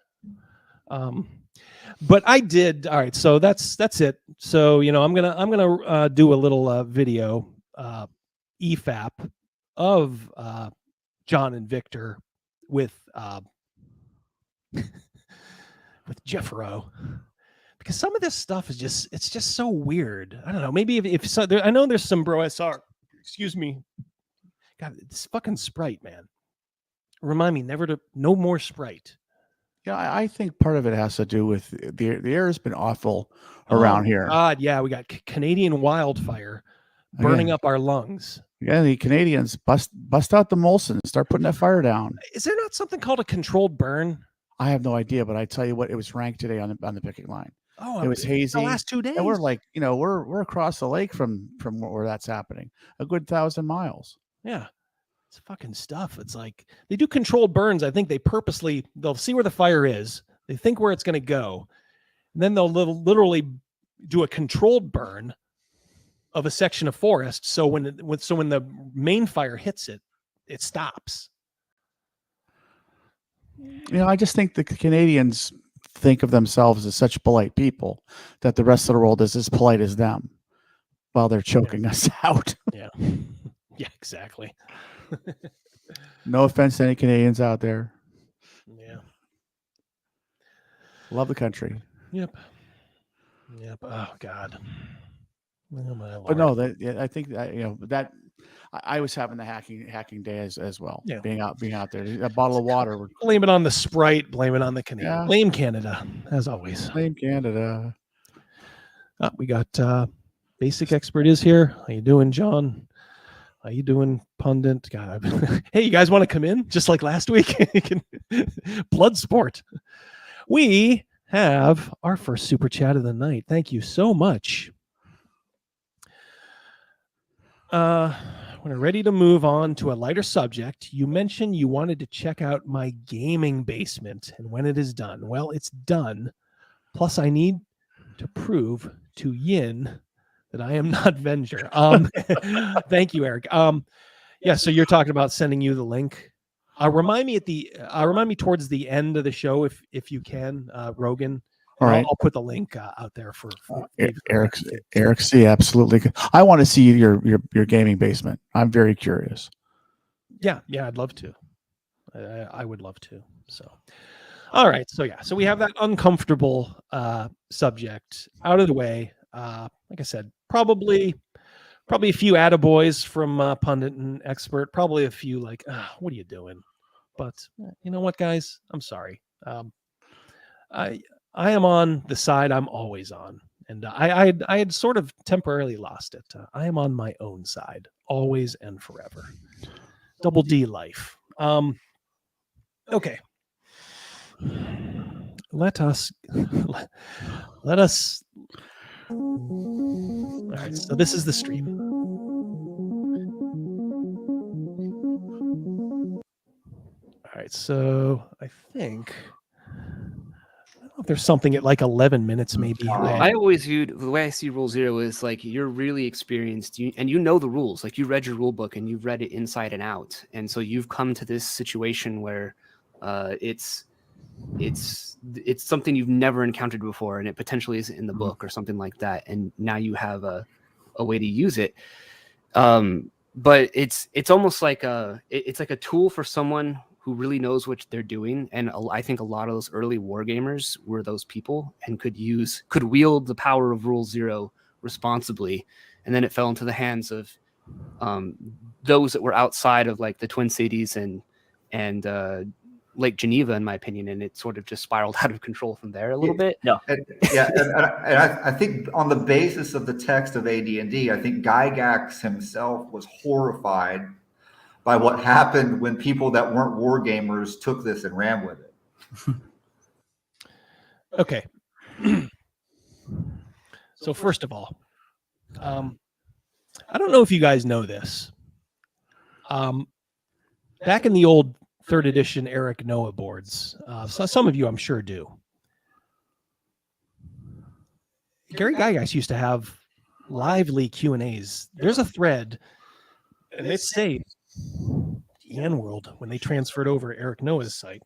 But I did. All right. So that's it. So, I'm going to do a little video EFAP of John and Victor with Jeff Rowe, because some of this stuff is it's just so weird. I don't know. Maybe if so, I know there's some BroSR. Excuse me. God, this fucking Sprite, man. Remind me no more Sprite. Yeah, I think part of it has to do with the air has been awful around here. God, yeah, we got Canadian wildfire burning up our lungs. Yeah, the Canadians bust out the Molson and start putting that fire down. Is there not something called a controlled burn? I have no idea, but I tell you what, it was ranked today on the picking line. Oh, it was hazy. The last 2 days, and we're like, we're across the lake from where that's happening, a good 1,000 miles. Yeah. It's fucking stuff. It's like they do controlled burns. I think they'll see where the fire is. They think where it's going to go. And then they'll literally do a controlled burn of a section of forest. So when the main fire hits it, it stops. I just think the Canadians think of themselves as such polite people that the rest of the world is as polite as them while they're choking us out. Yeah. Yeah, exactly. No offense to any Canadians out there. Yeah. Love the country. Yep. Oh God. Oh, my Lord. But no, I think that I was having the hacking day as well. Yeah. Being out there. A bottle of water. Blame it on the Sprite. Blame it on the Canadian. Yeah. Blame Canada, as always. Blame Canada. We got Basic Expert is here. How you doing, John? How you doing, Pundit? God, hey, you guys want to come in just like last week? Blood sport. We have our first super chat of the night. Thank you so much. When we're ready to move on to a lighter subject, you mentioned you wanted to check out my gaming basement and when it is done. Well, it's done. Plus, I need to prove to Yin that I am not Venger. Thank you, Eric. Yeah, so you're talking about sending you the link. Remind me towards the end of the show if you can, Rogan. All right. I'll put the link out there for Eric. See, absolutely. I want to see your gaming basement. I'm very curious. Yeah, I'd love to. I would love to. So, all right. So we have that uncomfortable subject out of the way. Like I said, probably a few attaboys from Pundit and Expert. Probably a few like, what are you doing? But you know what, guys? I'm sorry. I am on the side I'm always on, and I had sort of temporarily lost it. I am on my own side, always and forever. Double D life. Okay. Let us. All right, so this is the stream. All right, so I think I don't know if there's something at like 11 minutes maybe. I always viewed the way I see Rule Zero is like you're really experienced, and you know the rules. Like you read your rule book and you've read it inside and out, and so you've come to this situation where it's something you've never encountered before, and it potentially isn't in the book or something like that, and now you have a way to use it. But it's almost like it's like a tool for someone who really knows what they're doing, and I think a lot of those early wargamers were those people and could wield the power of Rule Zero responsibly, and then it fell into the hands of those that were outside of like the Twin Cities and Lake Geneva, in my opinion, and it sort of just spiraled out of control from there a little bit. No, and I think on the basis of the text of AD&D, I think Gygax himself was horrified by what happened when people that weren't war gamers took this and ran with it. Okay. So first of all, I don't know if you guys know this. Back in the old 3rd edition Eric Noah boards, so some of you I'm sure do. Gary Gygax used to have lively Q&As. There's a thread, and it saved the N-World when they transferred over Eric Noah's site.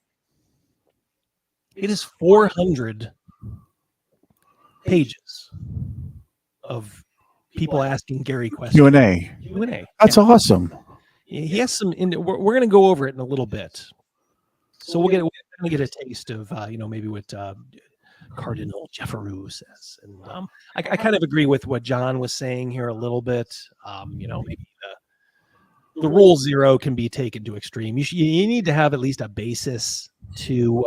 It is 400 pages of people asking Gary questions. Q&A. That's awesome. He has some. We're going to go over it in a little bit, so we're going to get a taste of maybe what Cardinal Jefferu says. And I kind of agree with what John was saying here a little bit. Maybe the rule 0 can be taken to extreme. You need to have at least a basis to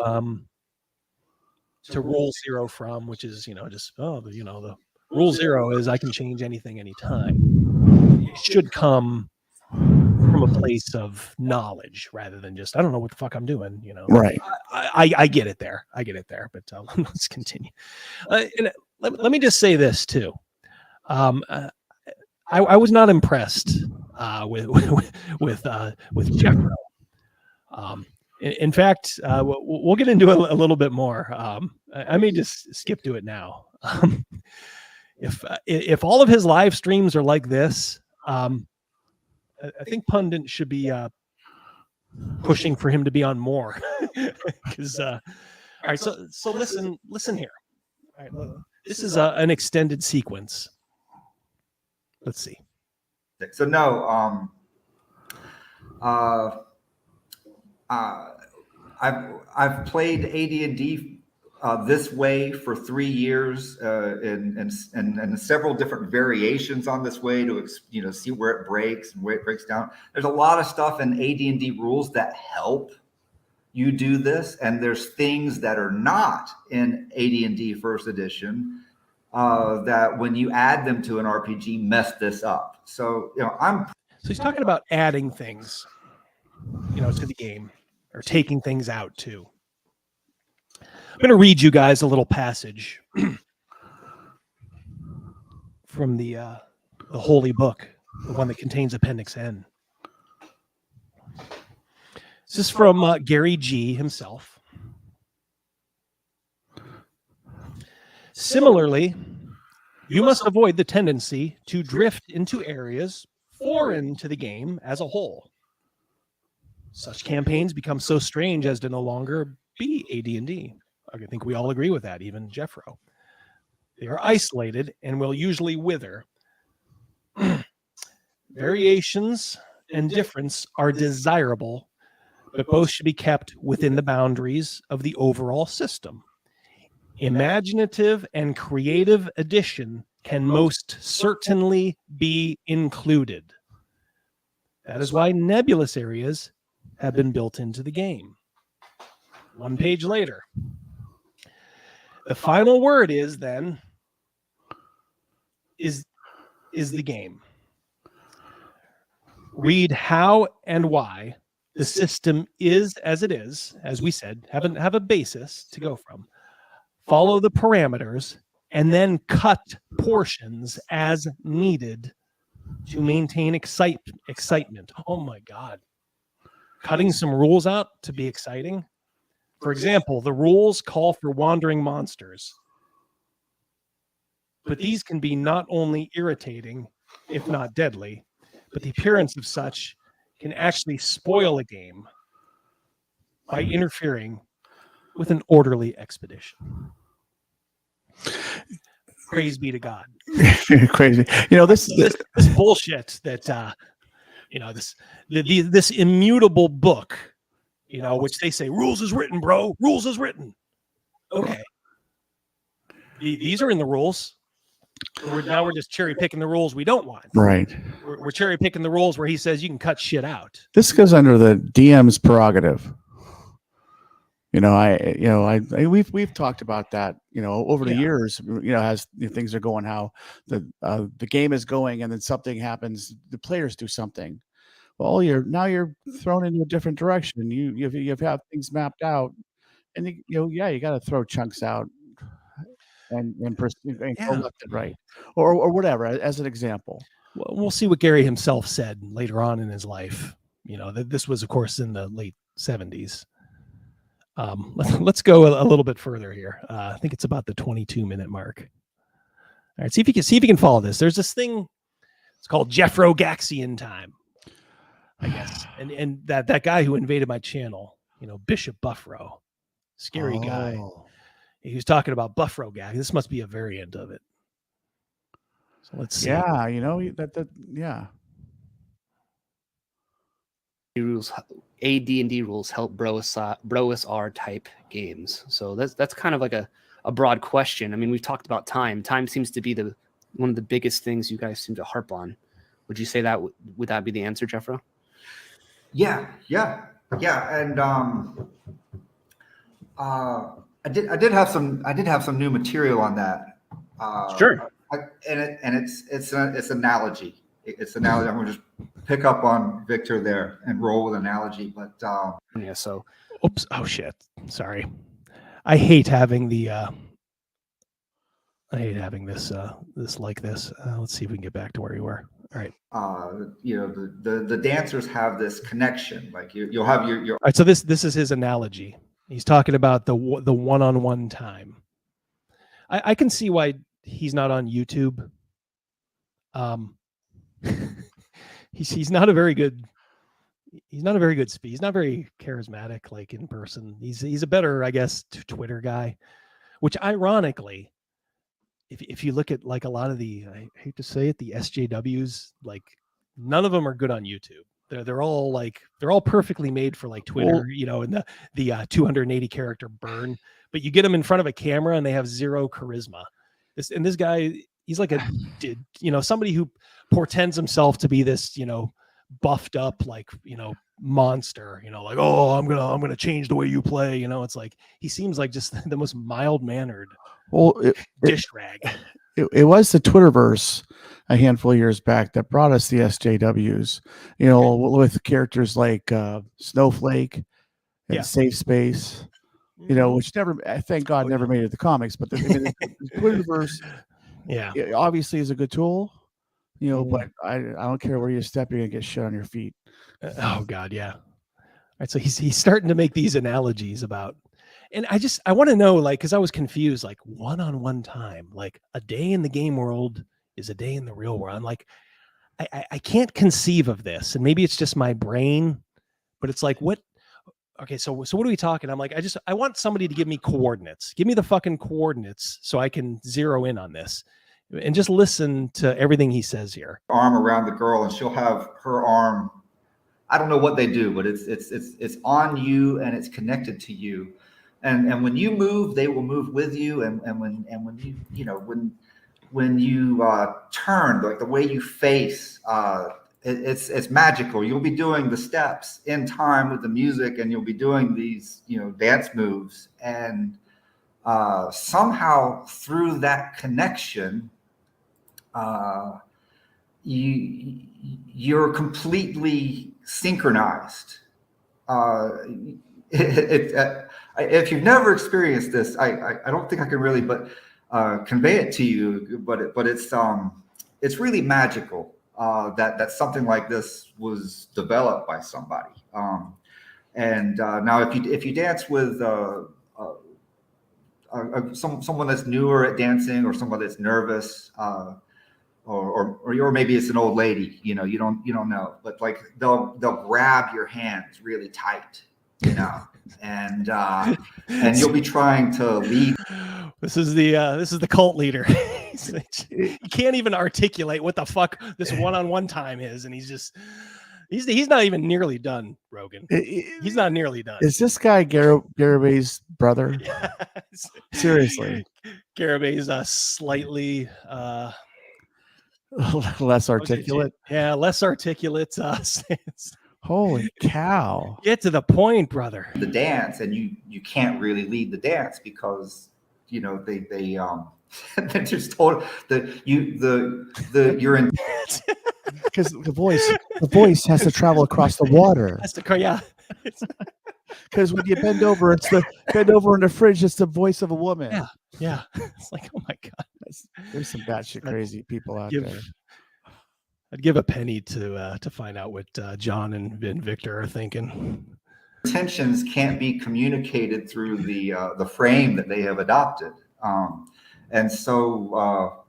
rule 0 from, which is, the rule 0 is I can change anything anytime. It should come from a place of knowledge rather than just, I don't know what the fuck I'm doing, Right. I get it there. But let's continue. And let me just say this too. I was not impressed with Jeffro. In fact, we'll get into it a little bit more. I may just skip to it now. If all of his live streams are like this, I think Pundit should be pushing for him to be on more. Because all right, so listen here. All right, this is an extended sequence. Let's see. So no, I've played AD&D this way for 3 years, and several different variations on this way to see where it breaks and where it breaks down. There's a lot of stuff in AD&D rules that help you do this, and there's things that are not in AD&D First Edition that when you add them to an RPG mess this up. So So he's talking about adding things, to the game, or taking things out too. I'm going to read you guys a little passage from the Holy Book, the one that contains Appendix N. This is from Gary G. himself. Similarly, you must avoid the tendency to drift into areas foreign to the game as a whole. Such campaigns become so strange as to no longer be AD&D. I think we all agree with that, even Jeffro. They are isolated and will usually wither. Variations and difference are desirable, but both should be kept within the boundaries of the overall system. Imaginative and creative addition can most certainly be included. That is why nebulous areas have been built into the game. One page later. The final word is then is the game. Read how and why the system is as it is, as we said, have a basis to go from. Follow the parameters and then cut portions as needed to maintain excitement. Oh my God. Cutting some rules out to be exciting. For example, the rules call for wandering monsters. But these can be not only irritating, if not deadly, but the appearance of such can actually spoil a game by interfering with an orderly expedition. Praise be to God. Crazy. This bullshit that this immutable book, which they say rules is written, bro. Rules is written. Okay. These are in the rules. Now we're just cherry picking the rules we don't want. Right. We're cherry picking the rules where he says you can cut shit out. This goes under the DM's prerogative. We've talked about that, over the years, as things are going, how the game is going, and then something happens, the players do something. Well, you're thrown into a different direction. You have things mapped out, and you got to throw chunks out and go left and right, or whatever, as an example. Well, we'll see what Gary himself said later on in his life. This was, of course, in the late 70s. Let's go a little bit further here. I think it's about the 22-minute mark. All right, see if you can follow this. There's this thing. It's called Jeffro-Gaxian time, I guess. And that guy who invaded my channel, Bishop Buffro, scary guy. He was talking about Buffro-Gax. This must be a variant of it. So let's see. Yeah, yeah. Rules, AD&D rules help BroSR type games. So that's kind of like a a broad question. I mean, we've talked about time. Time seems to be one of the biggest things you guys seem to harp on. Would you say that would that be the answer, Jeffro? Yeah. And I did have some new material on that. Sure. It's analogy. It's analogy. I'm going to just pick up on Victor there and roll with analogy. But yeah. So, oops. Oh shit. Sorry. I hate having the. I hate having this like this. Let's see if we can get back to where we were. All right. The dancers have this connection. Like you'll have your. All right. So this is his analogy. He's talking about the one-on-one time. I can see why he's not on YouTube. He's not a very good. He's not a very good speaker. He's not very charismatic, like in person. He's a better, I guess, Twitter guy. Which, ironically, if you look at like a lot of the, I hate to say it, the SJWs, like none of them are good on YouTube. They're all perfectly made for like Twitter, and the 280 character burn. But you get them in front of a camera and they have zero charisma. This guy, he's like somebody who portends himself to be this, buffed up like monster, like, oh, I'm gonna change the way you play. It's like he seems like just the most mild mannered dish rag. It was the Twitterverse a handful of years back that brought us the SJWs, with characters like Snowflake and Safe Space, which never, thank God, never made it to the comics. But the Twitterverse, it obviously is a good tool, but I don't care where you step, you're gonna get shit on your feet. Oh God, yeah. All right, so he's starting to make these analogies about. And I want to know, like, because I was confused, like one-on-one time, like a day in the game world is a day in the real world. I'm like, I can't conceive of this, and maybe it's just my brain, but it's like, what? Okay, so what are we talking? I'm like, I want somebody to give me coordinates. Give me the fucking coordinates so I can zero in on this, and just listen to everything he says here. Arm around the girl, and she'll have her arm. I don't know what they do, but it's on you and it's connected to you. And when you move, they will move with you. And when you turn, like the way you face, it's magical. You'll be doing the steps in time with the music, and you'll be doing these dance moves. And somehow through that connection, you're completely synchronized. If you've never experienced this, I don't think I can really convey it to you, but it's really magical that something like this was developed by somebody. Now if you dance with someone that's newer at dancing, or someone that's nervous, or maybe it's an old lady, you don't know, but like they'll grab your hands really tight, and you'll be trying to lead. This is the cult leader. He can't even articulate what the fuck this one-on-one time is, and he's not even nearly done, Rogan. He's not nearly done. Is this guy Garabay's brother? Yes. Seriously. Garabay's slightly less articulate. Yeah, less articulate. Holy cow. Get to the point, brother. The dance, and you can't really lead the dance because they just told you're in because the voice has to travel across the water. Because when you bend over in the fridge, it's the voice of a woman. Yeah. It's like, oh my God. There's some batshit crazy people out there. I'd give a penny to find out what John and Victor are thinking. Intentions can't be communicated through the frame that they have adopted, and so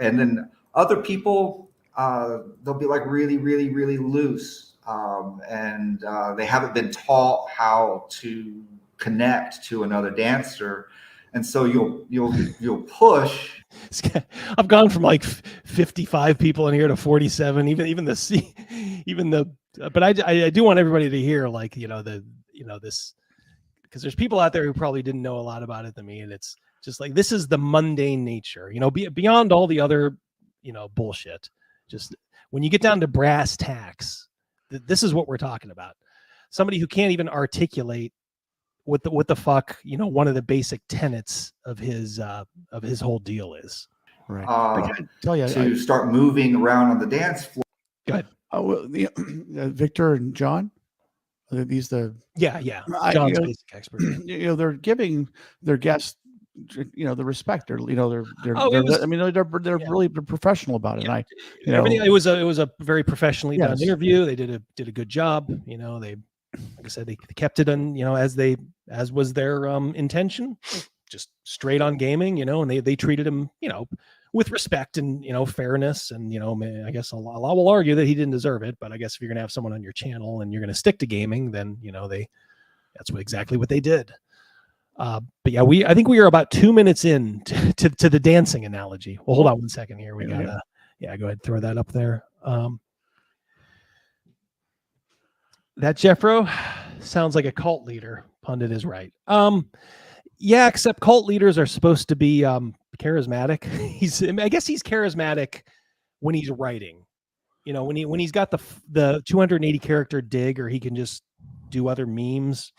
and then other people they'll be like really, really, really loose, and they haven't been taught how to connect to another dancer. And so you'll push. I've gone from like 55 people in here to 47. But I do want everybody to hear this, because there's people out there who probably didn't know a lot about it than me, and it's Just like this is the mundane nature, beyond all the other, bullshit. Just when you get down to brass tacks, this is what we're talking about. Somebody who can't even articulate what the fuck, one of the basic tenets of his whole deal is. Right. I gotta tell you, to start moving around on the dance floor. Go ahead. Victor and John, are these yeah. John's basic expert. They're giving their guests, the respect. They're really professional about it. Yeah. And Everything. It was a very professionally done interview. They did a good job. They, like I said, they kept it on, as was their intention, just straight on gaming, and they treated him, with respect and, fairness. And, I guess I will argue that he didn't deserve it. But I guess if you're going to have someone on your channel and you're going to stick to gaming, then, that's exactly what they did. But yeah, I think we are about 2 minutes in to the dancing analogy. Well, hold on 1 second here. We got go ahead, throw that up there. That Jeffro sounds like a cult leader. Pundit is right. Yeah, except cult leaders are supposed to be charismatic. I guess he's charismatic when he's writing. When he's got the 280 character dig, or he can just do other memes,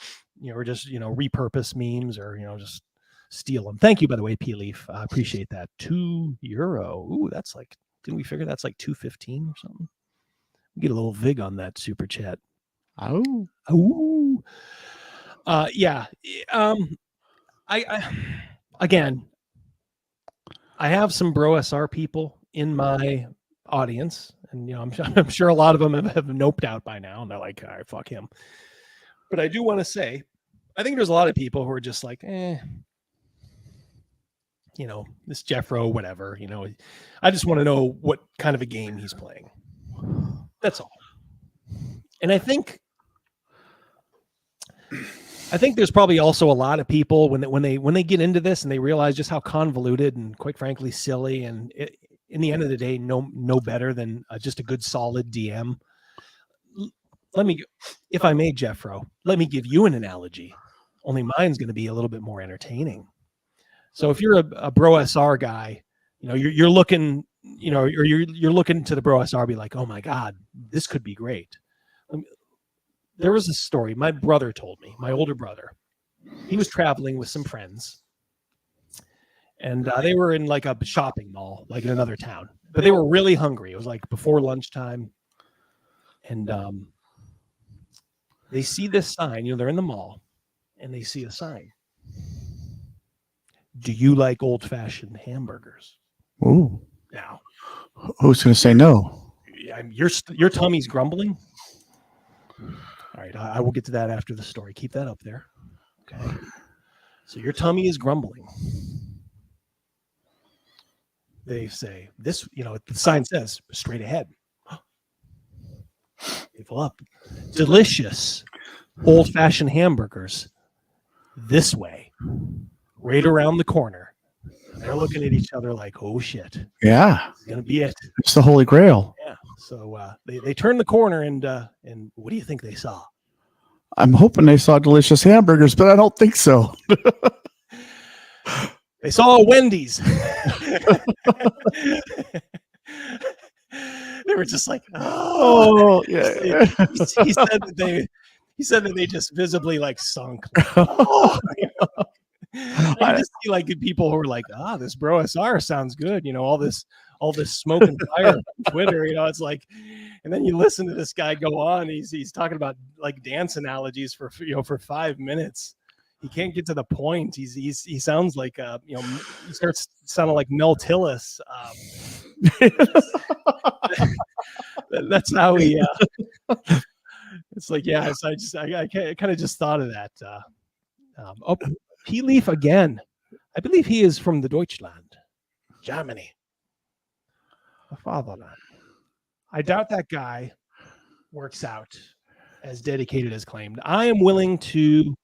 or just repurpose memes, or just steal them. Thank you, by the way, P Leaf. I appreciate that. €2. Ooh, that's like, didn't we figure that's like $2.15 or something? We get a little vig on that super chat. Oh. Yeah. I have some BroSR people in my audience, and I'm sure a lot of them have noped out by now, and they're like, all right, fuck him. But I do want to say, I think there's a lot of people who are just like, this Jeffro, whatever, I just want to know what kind of a game he's playing. That's all. And I think there's probably also a lot of people when they get into this and they realize just how convoluted and, quite frankly, silly, and in the end of the day, no better than just a good solid DM. If I may, Jeffro, let me give you an analogy. Only mine's going to be a little bit more entertaining. So if you're a BroSR guy, you're looking, or you're looking to the BroSR, be like, oh my God, this could be great. There was a story my brother told me, my older brother. He was traveling with some friends, and they were in like a shopping mall, like in another town, but they were really hungry. It was like before lunchtime, and they see this sign. They're in the mall, and they see a sign. Do you like old-fashioned hamburgers? Ooh. Now, who's going to say no? Your tummy's grumbling. All right, I will get to that after the story. Keep that up there. Okay. So your tummy is grumbling. They say this, the sign says straight ahead. They pull up. Delicious old-fashioned hamburgers this way, right around the corner. They're looking at each other like, oh shit. Yeah. It's going to be it. It's the Holy Grail. Yeah. So they turned the corner, and what do you think they saw? I'm hoping they saw delicious hamburgers, but I don't think so. They saw a Wendy's. They were just like, oh yeah. He said that they just visibly like sunk. Oh. I just see like people who are like, this BroSR sounds good. all this smoke and fire on Twitter. It's like, and then you listen to this guy go on. He's talking about like dance analogies for 5 minutes. He can't get to the point. He sounds like he starts sounding like Mel Tillis. That's how he. It's like, yeah. So I kind of just thought of that. P Leaf again. I believe he is from the Deutschland, Germany. The fatherland. I doubt that guy works out as dedicated as claimed. I am willing to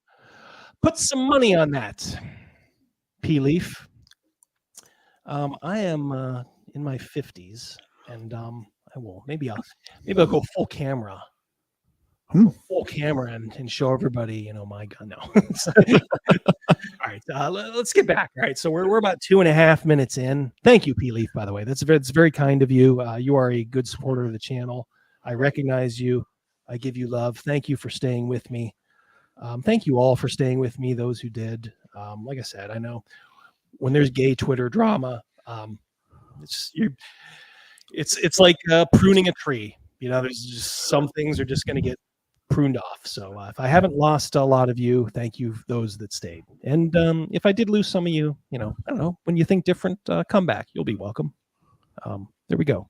put some money on that, P Leaf. I am in my 50s, and I will maybe I'll go full camera full camera and show everybody, my gun. No. All right, let's get back. All right, so we're about 2.5 minutes in. Thank you, P Leaf, by the way. That's very kind of you. You are a good supporter of the channel. I recognize you. I give you love. Thank you for staying with me. Thank you all for staying with me. Those who did. Like I said, I know when there's gay Twitter drama, it's like pruning a tree. There's just some things are just going to get pruned off. So if I haven't lost a lot of you, thank you those that stayed. And if I did lose some of you, I don't know, when you think different, come back. You'll be welcome. There we go.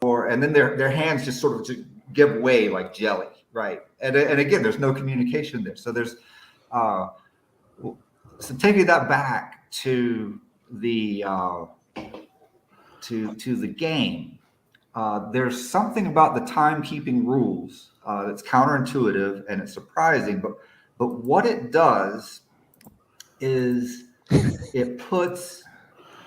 And then their hands just sort of give way like jelly, right? And again, there's no communication there. So there's so taking that back to the to the game. There's something about the timekeeping rules that's counterintuitive and it's surprising, but what it does is it puts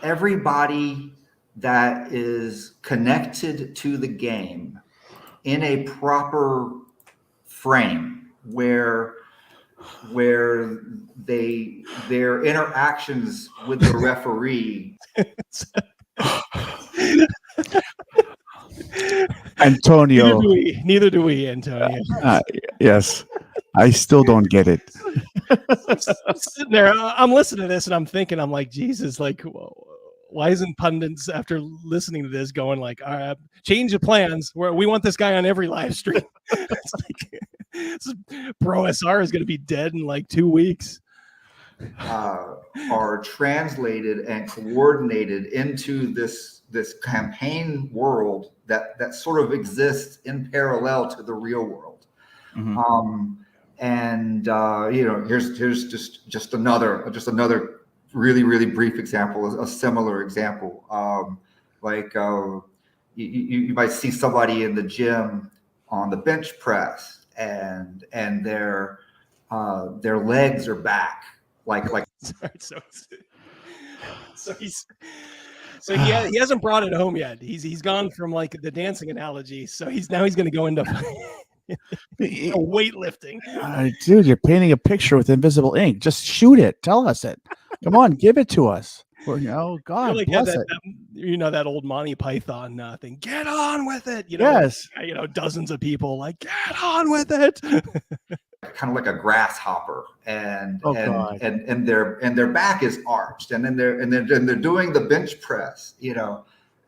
everybody that is connected to the game in a proper frame where their interactions with the referee Antonio. Neither do we, Antonio. Yes. I still don't get it. I'm sitting there, I'm listening to this and I'm thinking, I'm like, Jesus, like, why isn't pundits after listening to this going like, all right, change the plans? We want this guy on every live stream. It's like, BroSR is going to be dead in like 2 weeks. Are translated and coordinated into this campaign world that sort of exists in parallel to the real world. Mm-hmm. Here's just another really brief example, a similar example. You might see somebody in the gym on the bench press and their legs are back. So he hasn't brought it home yet. He's gone from like the dancing analogy. So he's going to go into weightlifting. Dude, you're painting a picture with invisible ink. Just shoot it. Tell us it. Come on, give it to us. God like bless that, it. That old Monty Python thing. Get on with it. Yes. Dozens of people like get on with it. Kind of like a grasshopper, and their back is arched, and then they're doing the bench press,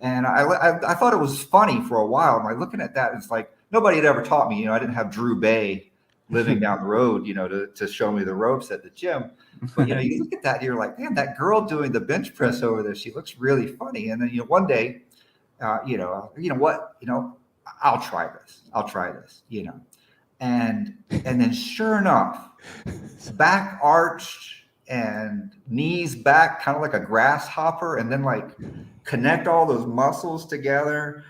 And I thought it was funny for a while. And looking at that, it's like nobody had ever taught me. I didn't have Drew Bay living down the road, to show me the ropes at the gym. But you look at that, and you're like, man, that girl doing the bench press over there, she looks really funny. And then one day, you know what, I'll try this, And then sure enough, back arched and knees back, kind of like a grasshopper, and then like connect all those muscles together.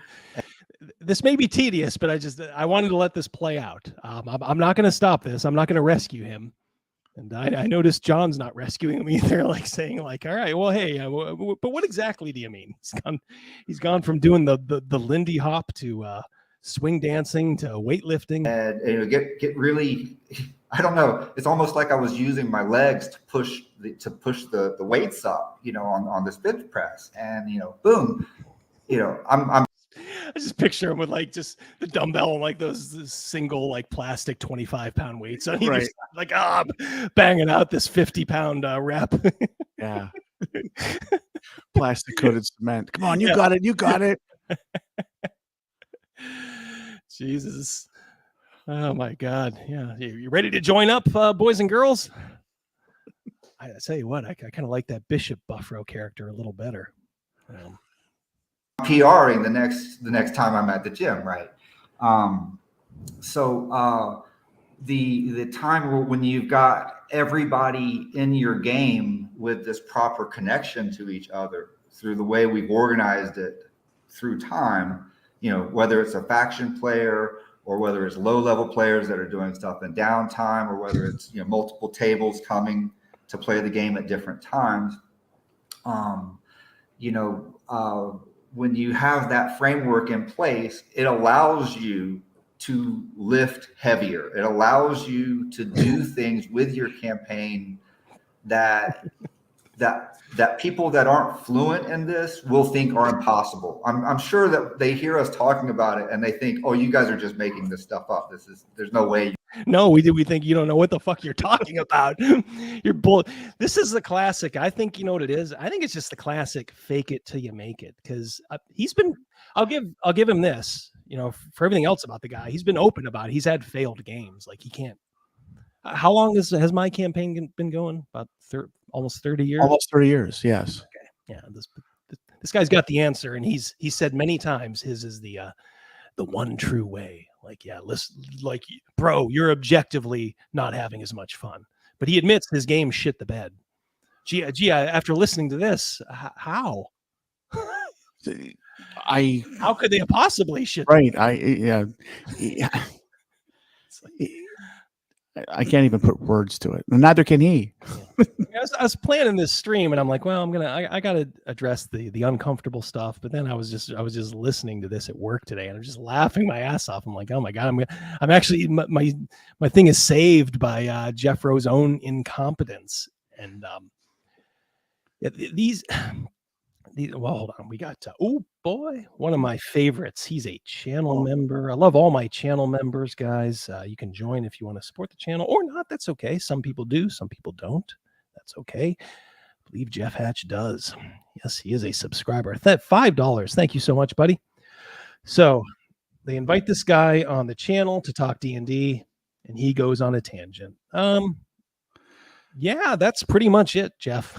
This may be tedious, but I wanted to let this play out. I'm not going to stop this. I'm not going to rescue him. And I noticed John's not rescuing him either, like saying like, all right, well, hey, but what exactly do you mean? He's gone from doing the Lindy Hop to swing dancing to weightlifting, and get really, I don't know. It's almost like I was using my legs to push the weights up, on this bench press, and boom, I'm. I just picture him with like just the dumbbell and like those single like plastic 25-pound weights. So he's right. Like banging out this 50-pound rep. Yeah, plastic coated cement. Come on, you got it. You got it. Jesus. Oh my God. Yeah. You ready to join up, boys and girls? I tell you what, I kind of like that Bishop Buffro character a little better. PRing the next time I'm at the gym, right? So the time when you've got everybody in your game with this proper connection to each other through the way we've organized it through time, whether it's a faction player or whether it's low-level players that are doing stuff in downtime, or whether it's multiple tables coming to play the game at different times, when you have that framework in place, it allows you to lift heavier. It allows you to do things with your campaign that people that aren't fluent in this will think are impossible. I'm sure that they hear us talking about it and they think, oh, you guys are just making this stuff up. There's no way. No, we think you don't know what the fuck you're talking about. You're bull. This is the classic. I think you know what it is. I think it's just the classic fake it till you make it, because he's been. I'll give him this. You know, for everything else about the guy, he's been open about it. He's had failed games. Like he can't. How long has my campaign been going? About almost 30 years. Almost 30 years. Yes. Okay. Yeah. This guy's got the answer, and he said many times his is the one true way. Like, yeah, listen, like, bro, you're objectively not having as much fun. But he admits his game shit the bed. Gee, after listening to this, how? How could they possibly shit? Right. I can't even put words to it. Neither can he. I was planning this stream, and I'm like, well, I gotta address the uncomfortable stuff. But then I was just listening to this at work today, and I'm just laughing my ass off. I'm like, oh my god, I'm actually my thing is saved by Jeff Rowe's own incompetence. And these well, hold on, we got oh boy, one of my favorites. He's a channel member. I love all my channel members, guys. You can join if you want to support the channel or not. That's okay. Some people do, some people don't. That's okay. I believe Jeff Hatch does. Yes, he is a subscriber. $5. Thank you so much, buddy. So they invite this guy on the channel to talk D&D, and he goes on a tangent. Yeah, that's pretty much it, Jeff.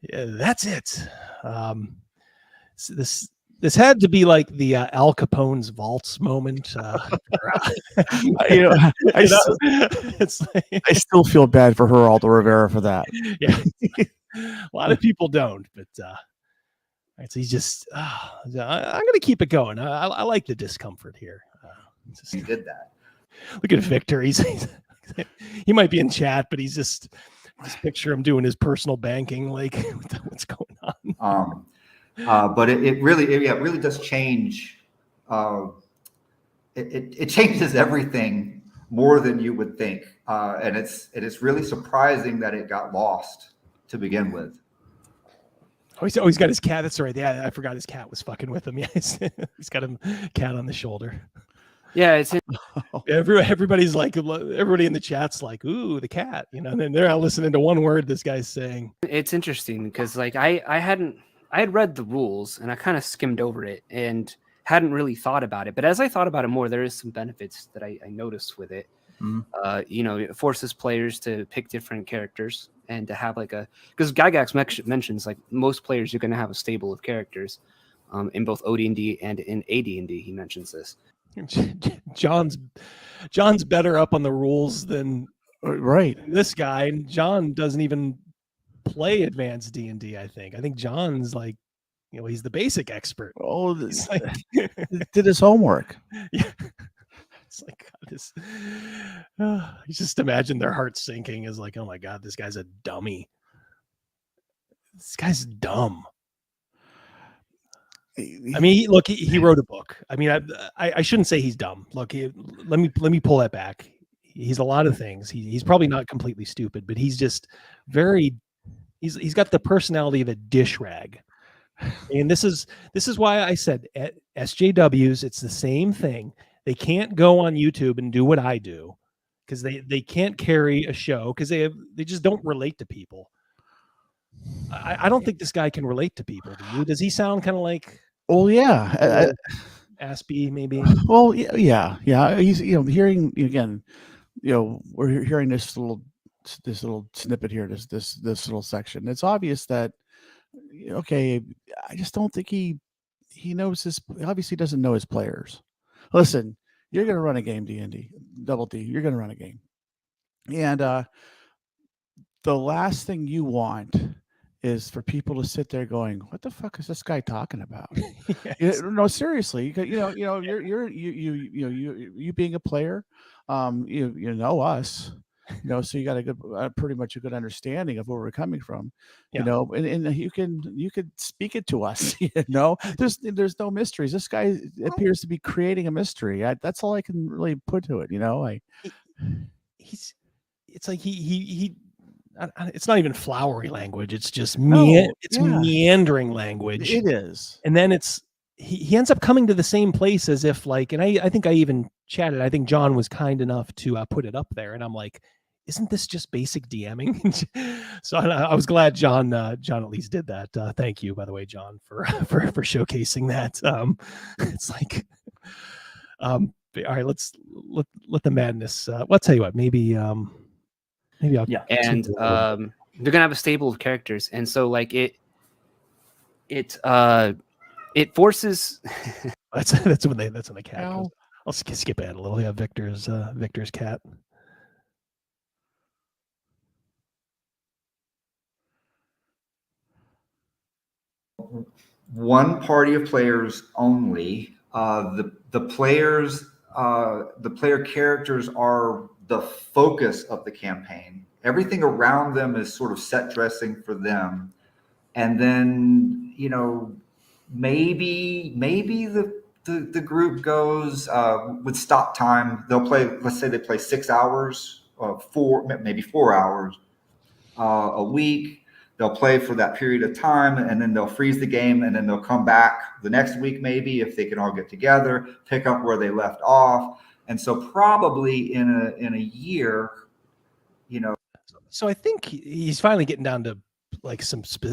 Yeah, that's it. This had to be like the Al Capone's Vaults moment. I still feel bad for Geraldo Rivera for that. Yeah, a lot of people don't, but right, so he's just. I'm going to keep it going. I like the discomfort here. He did that. Look at Victor. He might be in chat, but he's just picture him doing his personal banking. Like, what's going on? But it really does change. It changes everything more than you would think, and it's really surprising that it got lost to begin with. Oh, he's got his cat. That's right. Yeah, I forgot his cat was fucking with him. Yeah, he's got a cat on the shoulder. Yeah, it's everybody's like, everybody in the chat's like, ooh, the cat, you know, and then they're out listening to one word this guy's saying. It's interesting because like I had read the rules and I kind of skimmed over it and hadn't really thought about it. But as I thought about it more, there is some benefits that I noticed with it. You know, it forces players to pick different characters and to have like because Gygax mentions like most players you're going to have a stable of characters in both OD&D and in AD&D. He mentions this. John's better up on the rules than this guy. And John doesn't even play advanced D&D. I think John's like, you know, he's the basic expert. Oh, like, did his homework. Yeah. It's like this. You just imagine their hearts sinking as like, oh my god, this guy's a dummy. This guy's dumb. I mean, look, he wrote a book. I mean, I shouldn't say he's dumb. Look, let me pull that back. He's a lot of things. He's probably not completely stupid, but he's just he's got the personality of a dish rag. And this is why I said at SJWs, it's the same thing. They can't go on YouTube and do what I do because they can't carry a show because they just don't relate to people. I don't think this guy can relate to people. Do you? Does he sound kind of like? Oh yeah, Aspie maybe. Well, yeah. He's hearing again. We're hearing this little snippet here. This little section. It's obvious that okay. I just don't think he knows his. Obviously, doesn't know his players. Listen, you're going to run a game, D&D, Double D. You're going to run a game, and the last thing you want is for people to sit there going, "What the fuck is this guy talking about?" Yes. No, seriously. You being a player, you know us. So you got a good, pretty much a good understanding of where we're coming from, Yeah. and you could speak it to us. There's no mysteries. This guy appears to be creating a mystery. That's all I can really put to it. It's like he it's not even flowery language. It's just it's meandering language. It is. And then he ends up coming to the same place as if like, and I think I even chatted, I think John was kind enough to put it up there. And I'm like, isn't this just basic DMing? So I was glad John at least did that. Thank you, by the way, John, for showcasing that. It's like, all right, let the madness, let's tell you what, maybe I'll. Yeah. And they're gonna have a stable of characters, and so like it forces. that's when the cat goes. I'll skip ahead a little. Yeah, Victor's cat. One party of players only. The player characters are the focus of the campaign. Everything around them is sort of set dressing for them. And then, maybe the group goes with stop time. They'll play, let's say they play 6 hours, 4 hours a week. They'll play for that period of time, and then they'll freeze the game, and then they'll come back the next week, maybe, if they can all get together, pick up where they left off. And so probably in a year, So I think he's finally getting down to like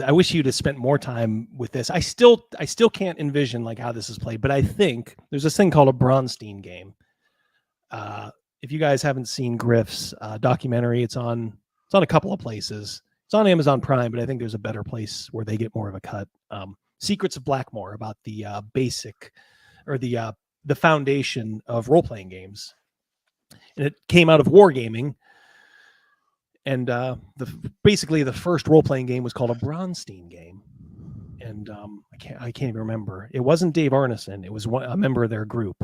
I wish you'd have spent more time with this. I still can't envision like how this is played, but I think there's this thing called a Bronstein game. If you guys haven't seen Griff's documentary, it's on a couple of places. It's on Amazon Prime, but I think there's a better place where they get more of a cut. Secrets of Blackmore, about the basic or the foundation of role-playing games. And it came out of wargaming. And basically the first role-playing game was called a Bronstein game. And I can't even remember. It wasn't Dave Arneson. It was a member of their group.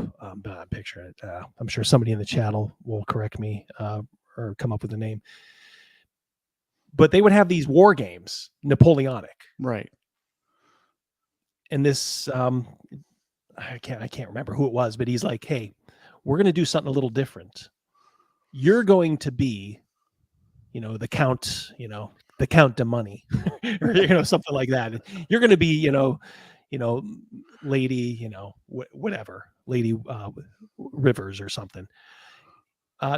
Picture it. I'm sure somebody in the chat will correct me or come up with a name. But they would have these war games, Napoleonic, right? And this, I can't remember who it was, but he's like, "Hey, we're going to do something a little different. You're going to be, the Count, the Count de Money, or something like that. You're going to be, Lady, whatever, Lady Rivers or something."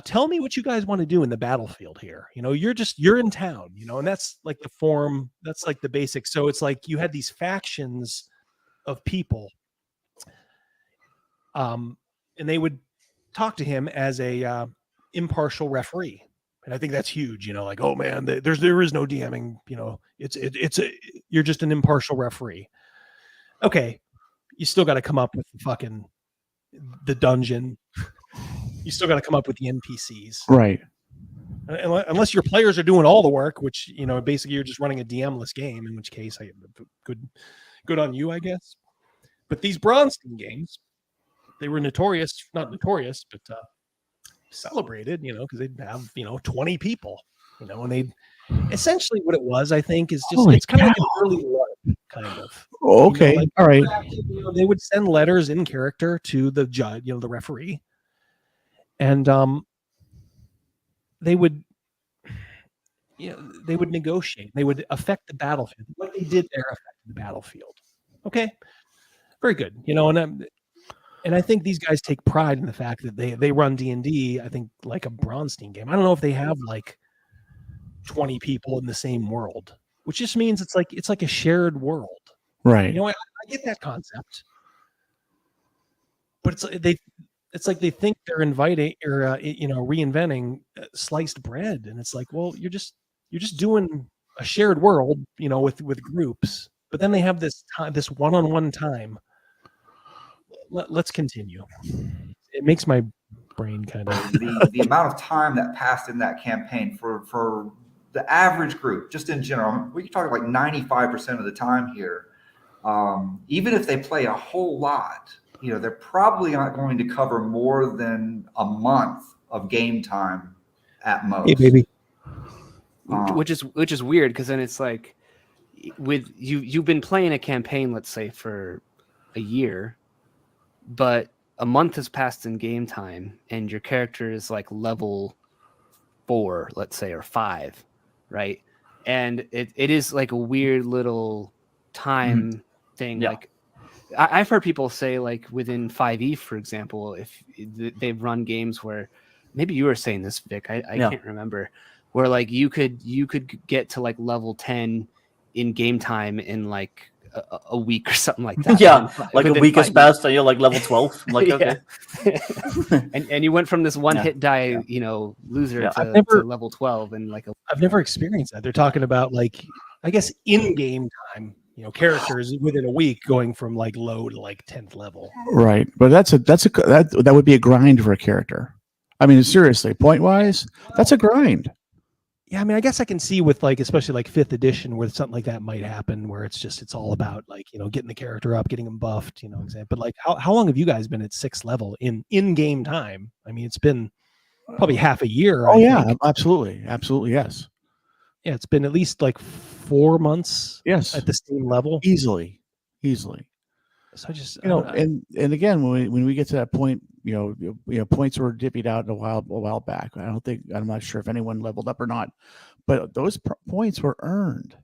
Tell me what you guys want to do in the battlefield here. You're in town, and that's like the form, that's like the basic. So it's like you had these factions of people, and they would talk to him as a impartial referee. And I think that's huge, like, oh man, there is no DMing, you're just an impartial referee. Okay. You still got to come up with the dungeon. You still got to come up with the NPCs, right? Unless your players are doing all the work, which basically you're just running a DM-less game. In which case, good on you, I guess. But these Bronstein games, they were not notorious, but celebrated, because they'd have 20 people, and they essentially what it was, I think, is just it's kind of like an early LARP, kind of. Oh, okay, all right. They would send letters in character to the judge, the referee. And they would negotiate. They would affect the battlefield. What they did there affected the battlefield. Okay, very good. And I think these guys take pride in the fact that they run D&D. I think like a Bronstein game. I don't know if they have like 20 people in the same world, which just means it's like a shared world, right? I get that concept, but it's like they think they're inviting or reinventing sliced bread, and it's like, well, you're just doing a shared world, with groups. But then they have this one-on-one time. Let's continue. It makes my brain kind of the amount of time that passed in that campaign for the average group, just in general. We can talk like 95% of the time here. Even if they play a whole lot. They're probably not going to cover more than a month of game time at most. Hey, baby. Which is weird, because then it's like, with you've been playing a campaign, let's say, for a year, but a month has passed in game time, and your character is like level 4, let's say, or 5, right? And it is like a weird little time thing. Yeah. Like I've heard people say, like within 5e, for example, if they've run games where, maybe you were saying this, Vic, I can't remember, where like you could get to like level 10 in game time in like a week or something like that. Yeah, like a week has passed and you're like level 12. I'm like, okay. and you went from this one hit die, loser to level 12 and like I've never experienced that. They're talking about, like, I guess in game time, characters within a week going from like low to like 10th level. Right, but that would be a grind for a character. I mean, seriously, point wise, that's a grind. Yeah, I mean, I guess I can see with like, especially like 5th edition, where something like that might happen, where it's all about like, getting the character up, getting them buffed, But like, how long have you guys been at 6th level in game time? I mean, it's been probably half a year. Oh, I think. Absolutely, yes. Yeah, it's been at least like 4 months. Yes, at the same level, easily. So I just and again, when we get to that point, points were divvied out a while back. I'm not sure if anyone leveled up or not, but those points were earned.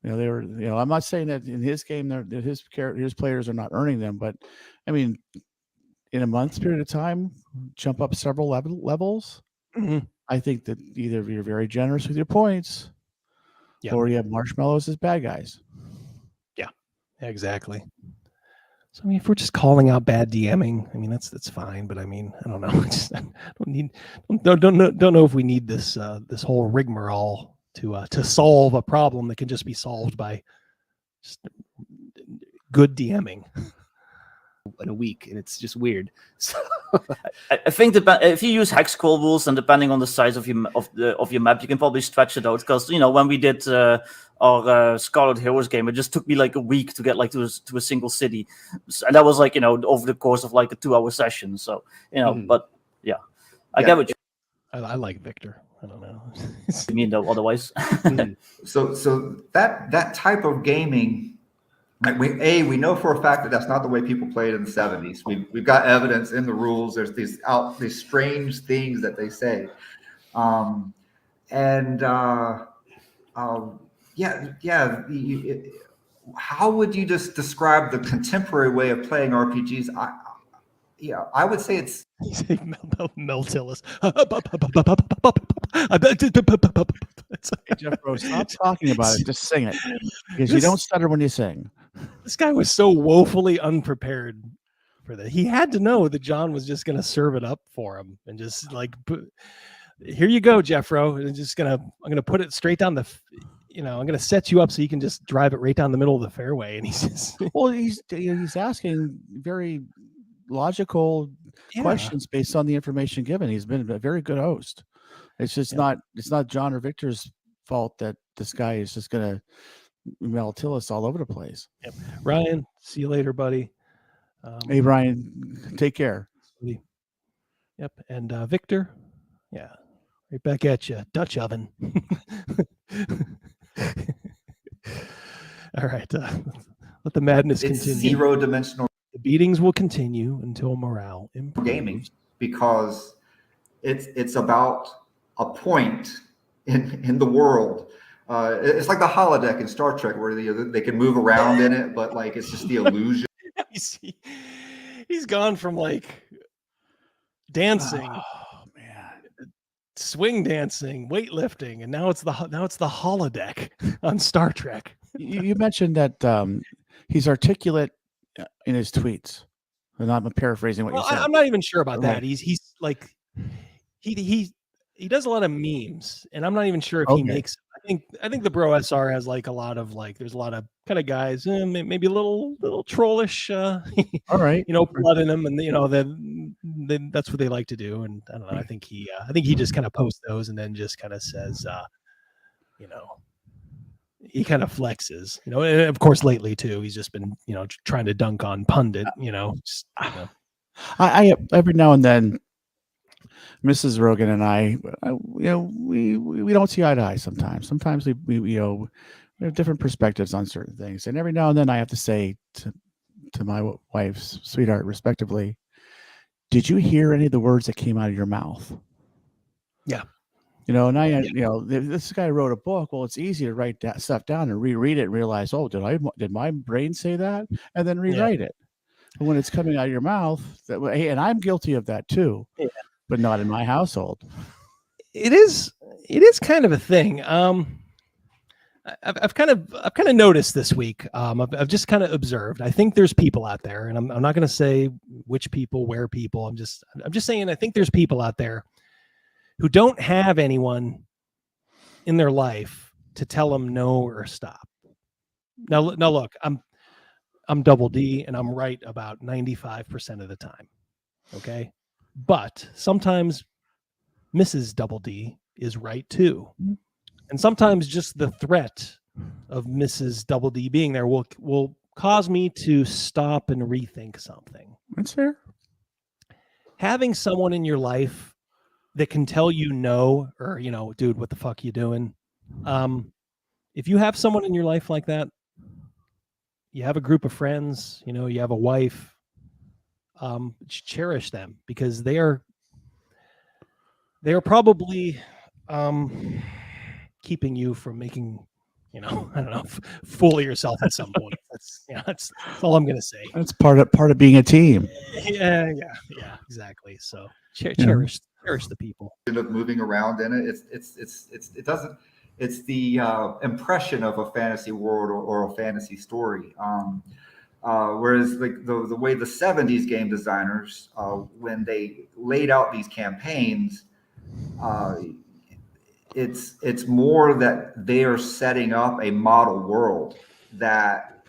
They were. I'm not saying that in his game, his players are not earning them, but I mean, in a month's period of time, jump up several levels. Mm-hmm. I think that either you're very generous with your points, or you have marshmallows as bad guys. Yeah, exactly. So I mean, if we're just calling out bad DMing, I mean that's fine. But I mean, I don't know. Don't know if we need this this whole rigmarole to solve a problem that can just be solved by just good DMing in a week, and it's just weird. So I think if you use hex crawl rules, and depending on the size of your map, you can probably stretch it out. Because when we did our Scarlet Heroes game, it just took me like a week to get like to a single city, and that was like over the course of like a 2-hour session. So but yeah, I get what you. I like Victor. I don't know. You mean though otherwise? So that type of gaming. Like we know for a fact that that's not the way people played in the 70s. We've got evidence in the rules. There's these strange things that they say, how would you just describe the contemporary way of playing RPGs? I would say it's Meltilus. Hey, Jeff Bro, stop talking about it. Just sing it, because you don't stutter when you sing. This guy was so woefully unprepared for that. He had to know that John was just going to serve it up for him and just like, here you go, Jeffro. And I'm gonna put it straight down the. I'm going to set you up so you can just drive it right down the middle of the fairway. And he's just he's asking very logical questions based on the information given. He's been a very good host. It's just not John or Victor's fault that this guy is just gonna Meltilus all over the place. Yep. Ryan, see you later, buddy. Hey Ryan, take care. Yep. And Victor, right back at you, Dutch oven. All right, let the madness continue. Zero-dimensional. The beatings will continue until morale improves. Gaming, because it's about a point in the world. It's like the holodeck in Star Trek, where they can move around in it, but like it's just the illusion. You see, he's gone from like dancing, swing dancing, weightlifting, and now it's the holodeck on Star Trek. You mentioned that he's articulate in his tweets. And I'm paraphrasing what you said. I'm not even sure about that. He's like he does a lot of memes, and I'm not even sure if he makes. I think the BroSR has like a lot of like. There's a lot of kind of guys, maybe a little trollish. All right, blood in them, and that's what they like to do. And I don't know. I think he just kind of posts those, and then just kind of says, he kind of flexes, and of course lately too, he's just been, trying to dunk on pundit, I every now and then Mrs. Rogan and I, we don't see eye to eye sometimes. Sometimes we have different perspectives on certain things, and every now and then I have to say to my wife's sweetheart, respectively, did you hear any of the words that came out of your mouth? Yeah. And this guy wrote a book. Well, it's easy to write that stuff down and reread it and realize, oh, did my brain say that? And then rewrite it. But when it's coming out of your mouth, and I'm guilty of that too, but not in my household. It is kind of a thing. I've kind of noticed this week. I've just kind of observed. I think there's people out there, and I'm not going to say which people, where people. I'm just saying I think there's people out there who don't have anyone in their life to tell them no or stop. Now look, I'm Double D, and I'm right about 95% of the time. Okay, but sometimes Mrs. Double D is right too. And sometimes just the threat of Mrs. Double D being there will cause me to stop and rethink something. That's fair. Having someone in your life that can tell you no, or, dude, what the fuck you doing? If you have someone in your life like that, you have a group of friends, you have a wife, cherish them, because they are probably keeping you from making, I don't know, fool of yourself at some point. That's all I'm gonna say. That's part of being a team. Yeah, exactly. So cherish the people. End up moving around in it. It's the impression of a fantasy world or a fantasy story. Whereas like the way the 70s game designers, when they laid out these campaigns, it's more that they are setting up a model world that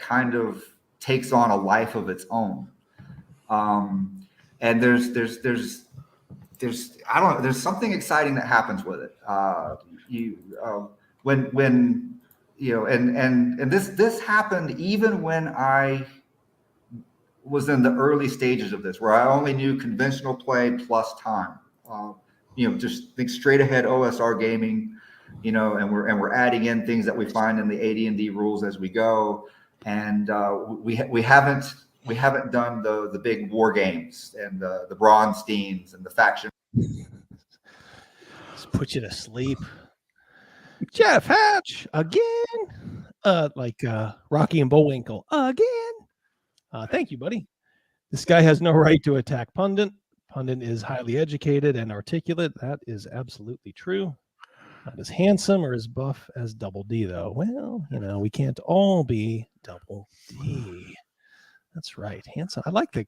kind of takes on a life of its own. And there's I don't know, there's something exciting that happens with it. And this happened even when I was in the early stages of this, where I only knew conventional play plus time. Just think straight ahead OSR gaming, and we're adding in things that we find in the AD&D rules as we go. And we haven't done the big war games and the Braunsteins and the faction. Just put you to sleep. Jeff Hatch again, like Rocky and Bullwinkle again. Thank you, buddy. This guy has no right to attack Pundit. Pundit is highly educated and articulate. That is absolutely true. Not as handsome or as buff as Double D, though. Well, we can't all be Double D. That's right. Handsome. I like the...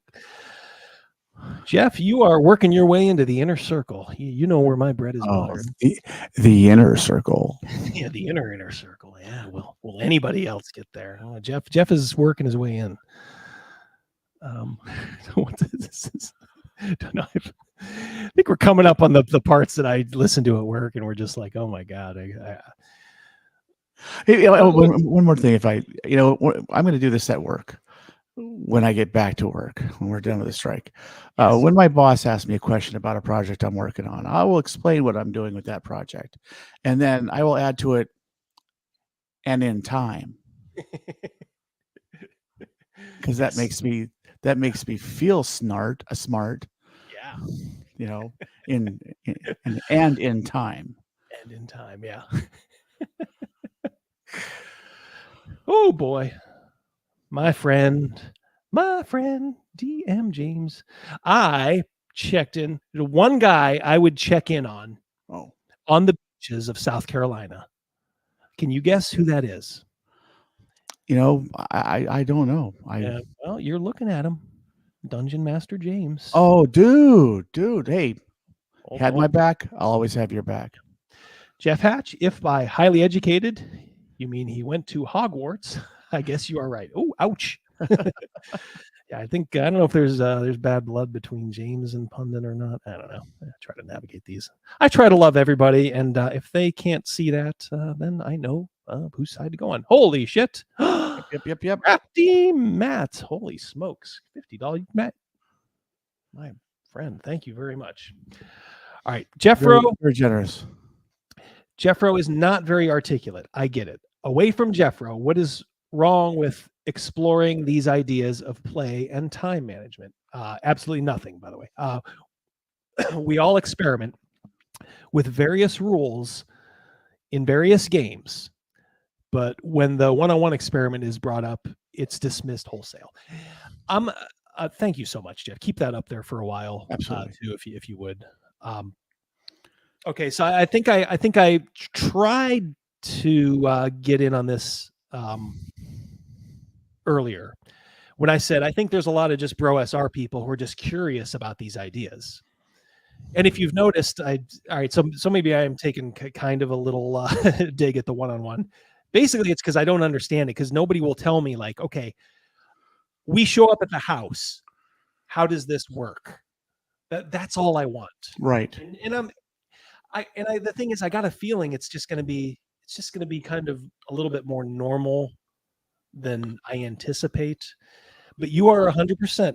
Jeff, you are working your way into the inner circle. You know where my bread is buttered. The inner circle. Yeah, the inner circle. Yeah. Will anybody else get there? Jeff is working his way in. What this is? Don't know. I think we're coming up on the parts that I listen to at work, and we're just like, oh my god. One more thing, if I'm going to do this at work. When I get back to work, when we're done with the strike, when my boss asks me a question about a project I'm working on, I will explain what I'm doing with that project, and then I will add to it, and in time, because that makes me feel smart. Yeah. In time. And in time, yeah. Oh boy. My friend DM James. I checked in. One guy I would check in on the beaches of South Carolina. Can you guess who that is? I don't know. Well, you're looking at him. Dungeon Master James. Oh, dude. Hey, had my back. I'll always have your back. Jeff Hatch, if by highly educated, you mean he went to Hogwarts, I guess you are right. Oh, ouch. Yeah, I don't know if there's bad blood between James and Pundit or not. I don't know. I try to navigate these. I try to love everybody, and if they can't see that, then I know whose side to go on. Holy shit. Yep. Crafty Matt. Holy smokes. $50 Matt. My friend. Thank you very much. All right, Jeffro. Very generous. Jeffro is not very articulate. I get it. Away from Jeffro, what is wrong with exploring these ideas of play and time management? Absolutely nothing, by the way. We all experiment with various rules in various games, but when the one-on-one experiment is brought up, it's dismissed wholesale. Thank you so much, Jeff. Keep that up there for a while, too, if you would. Okay, so I think I tried to get in on this earlier when I said I think there's a lot of just BroSR people who are just curious about these ideas. And if you've noticed, all right, so maybe I am taking kind of a little dig at the one-on-one. Basically, it's because I don't understand it, because nobody will tell me, like, okay, we show up at the house. How does this work? That's all I want. Right. And the thing is, I got a feeling it's just going to be kind of a little bit more normal than I anticipate. But you are 100%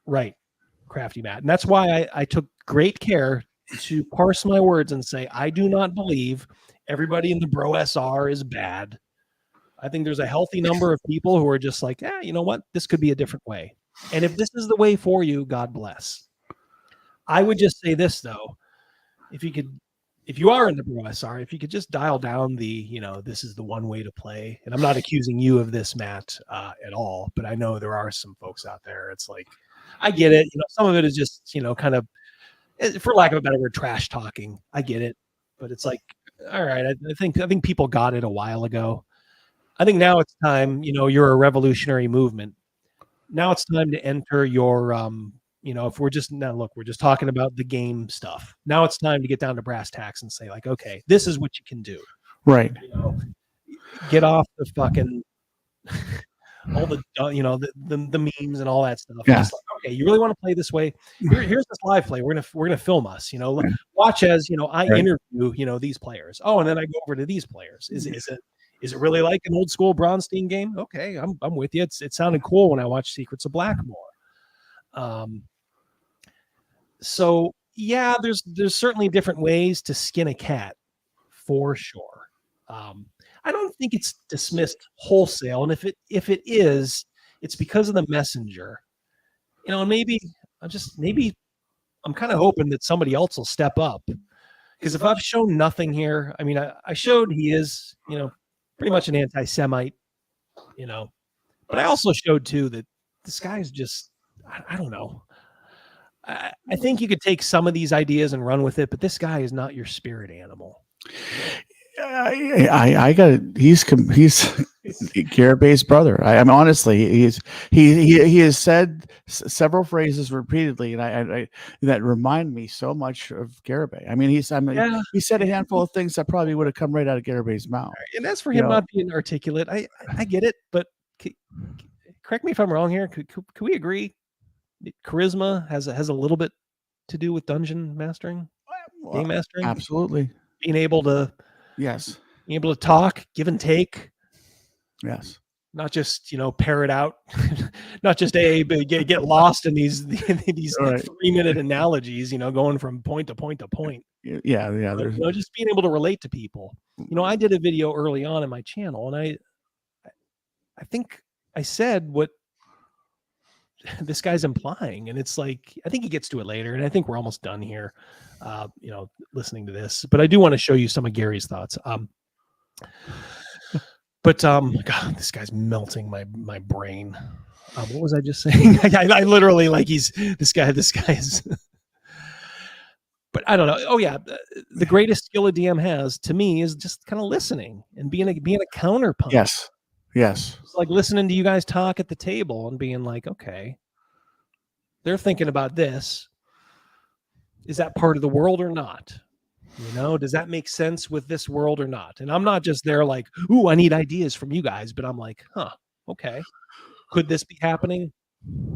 right, Crafty Matt. And that's why I took great care to parse my words and say, I do not believe everybody in the BroSR is bad. I think there's a healthy number of people who are just like, you know what? This could be a different way. And if this is the way for you, God bless. I would just say this, though. If you are in the BroSR, if you could just dial down this is the one way to play. And I'm not accusing you of this, Matt, at all, but I know there are some folks out there. It's like, I get it. Some of it is just, kind of, for lack of a better word, trash talking. I get it. But it's like, all right, I think people got it a while ago. I think now it's time, you're a revolutionary movement. Now it's time to enter your, if we're just talking about the game stuff. Now it's time to get down to brass tacks and say, like, okay, this is what you can do. Right. Get off the fucking all the memes and all that stuff. Yeah. Like, okay, you really want to play this way? Here's this live play. We're gonna film us. Watch as I interview these players. Oh, and then I go over to these players. Is it really like an old school Bronstein game? Okay, I'm with you. It sounded cool when I watched Secrets of Blackmore. So yeah, there's certainly different ways to skin a cat, for sure. I don't think it's dismissed wholesale, and if it is, it's because of the messenger. And maybe I'm kind of hoping that somebody else will step up, because if I've shown nothing here, I mean, I showed he is pretty much an anti-Semite, but I also showed too that this guy's just I don't know. I think you could take some of these ideas and run with it, but this guy is not your spirit animal. I got it. He's Garabay's brother. I'm honestly, he has said several phrases repeatedly, and I that remind me so much of Garabay. I mean, he said a handful of things that probably would have come right out of Garabay's mouth. And that's for him not being articulate. I get it, but correct me if I'm wrong here. Could we agree that charisma has a little bit to do with dungeon mastering, game mastering? Absolutely. Being able to talk, give and take. Yes. Not just parrot out, not just get lost in these 3-minute analogies, think from point to point to point. Yeah. Just being able to relate to people. I did a video early on in my channel, and I think I said what this guy's implying, and it's like, I think he gets to it later, and I think we're almost done here, listening to this, but I do want to show you some of Gary's thoughts. God, this guy's melting my brain. What was I just saying? I literally, like, this guy is, but I don't know. Oh yeah. The greatest skill a DM has, to me, is just kind of listening and being a counterpunch. Yes. It's like listening to you guys talk at the table and being like, okay, they're thinking about this. Is that part of the world or not? Does that make sense with this world or not? And I'm not just there like, ooh, I need ideas from you guys, but I'm like, okay. Could this be happening?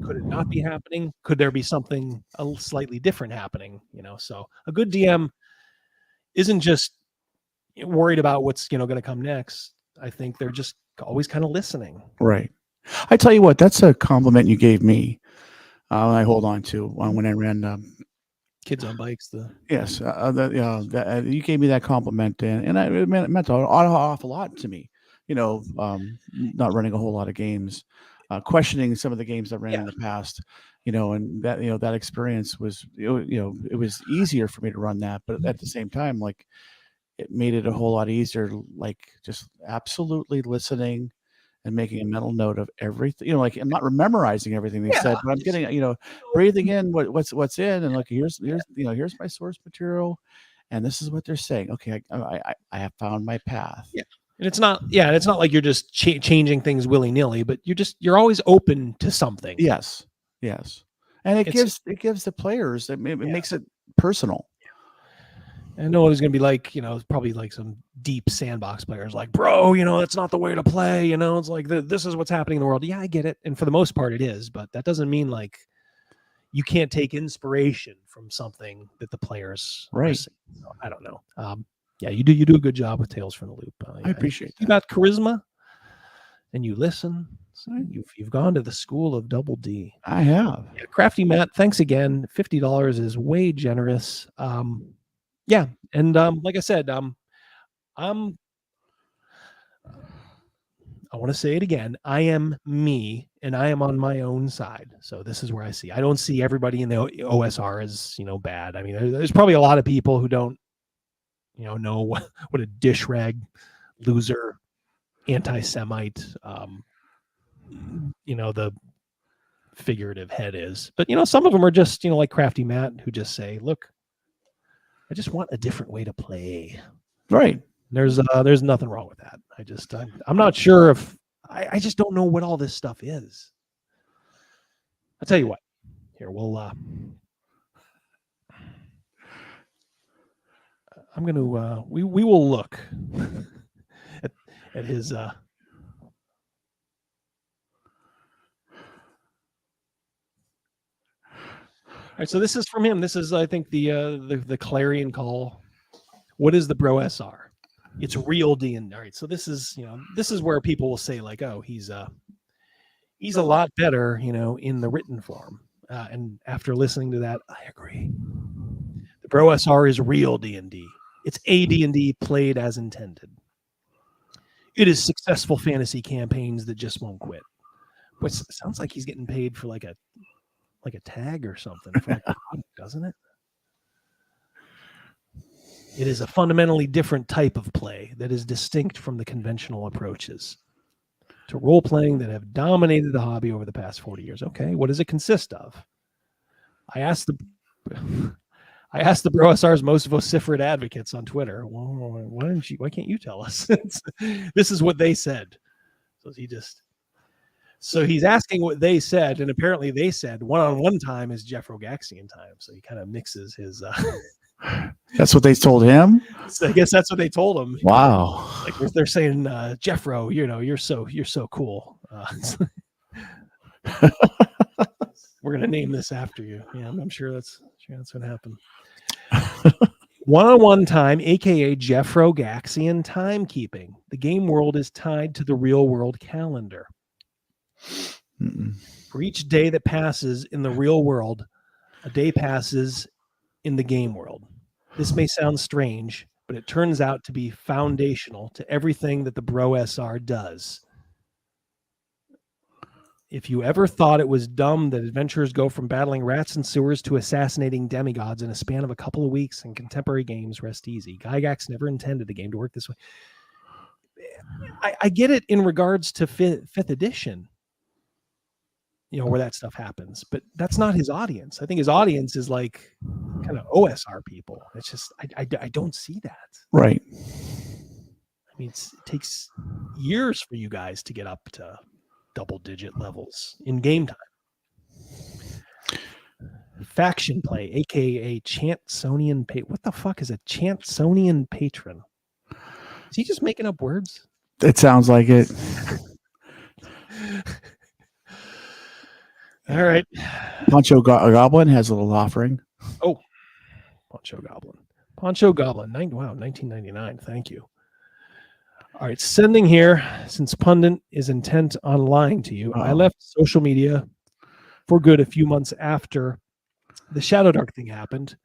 Could it not be happening? Could there be something slightly different happening? So a good DM isn't just worried about what's, going to come next. I think they're just always kind of listening. Right. I tell you what, that's a compliment you gave me. I hold on to when I ran Kids on Bikes. Yes, you gave me that compliment, and it meant an awful lot to me. Not running a whole lot of games, questioning some of the games I ran in the past. And that experience was it was easier for me to run that, but at the same time, like it made it a whole lot easier, like just absolutely listening and making a mental note of everything. Like I'm not memorizing everything they said, but I'm getting, breathing in what's in, and like here's my source material, and this is what they're saying. Okay, I have found my path. Yeah, and it's not like you're just changing things willy nilly, but you're always open to something. Yes, and it gives the players. It makes it personal. I know it was going to be like, probably like some deep sandbox players like, bro, that's not the way to play. It's like, this is what's happening in the world. Yeah, I get it. And for the most part it is, but that doesn't mean like you can't take inspiration from something that the players are saying. I don't know. Yeah, you do a good job with Tales from the Loop. I appreciate that. You got charisma and you listen. So you've gone to the school of Double D. I have. Yeah, Crafty Matt, thanks again. $50 is way generous. Yeah, and like I said, I want to say it again. I am me, and I am on my own side. So this is where I see. I don't see everybody in the OSR as bad. I mean, there's probably a lot of people who don't, know what a dish rag, loser, anti-Semite, the figurative head is. But some of them are just like Crafty Matt, who just say, look, I just want a different way to play. Right. There's nothing wrong with that. I'm not sure if I just don't know what all this stuff is. I'll tell you what. Here, we'll I'm going to we will look at his All right, so this is from him. This is, I think, the clarion call. What is the BroSR? It's real D&D. All right, so this is where people will say like, oh, he's a lot better, in the written form. And after listening to that, I agree. The BroSR is real D&D. It's AD&D played as intended. It is successful fantasy campaigns that just won't quit. But it sounds like he's getting paid for like a tag or something, doesn't it? It is a fundamentally different type of play that is distinct from the conventional approaches to role-playing that have dominated the hobby over the past 40 years. Okay, what does it consist of? I asked the BroSR's most vociferate advocates on Twitter, well, why can't you tell us? This is what they said. So he's asking what they said, and apparently they said one-on-one time is Jeff Rogaxian time. So he kind of mixes his. That's what they told him. So I guess that's what they told him. Wow. Like they're saying, Jeffro, you're so cool. We're gonna name this after you. Yeah, I'm sure that's what happened. One-on-one time, aka Jeff Rogaxian timekeeping. The game world is tied to the real world calendar. For each day that passes in the real world, a day passes in the game world. This may sound strange, but it turns out to be foundational to everything that the BroSR does. If you ever thought it was dumb that adventurers go from battling rats and sewers to assassinating demigods in a span of a couple of weeks in contemporary games, rest easy. Gygax never intended the game to work this way. I get it in regards to fifth edition, where that stuff happens, but that's not his audience. I think his audience is like kind of OSR people. It's just, I don't see that. Right. I mean, it takes years for you guys to get up to double-digit levels in game time. Faction play, aka Chansonian what the fuck is a Chansonian patron? Is he just making up words? It sounds like it. All right. Poncho Goblin has a little offering. Oh, Poncho Goblin. 1999. Thank you. All right, sending here, since Pundit is intent on lying to you, I left social media for good a few months after the Shadow Dark thing happened,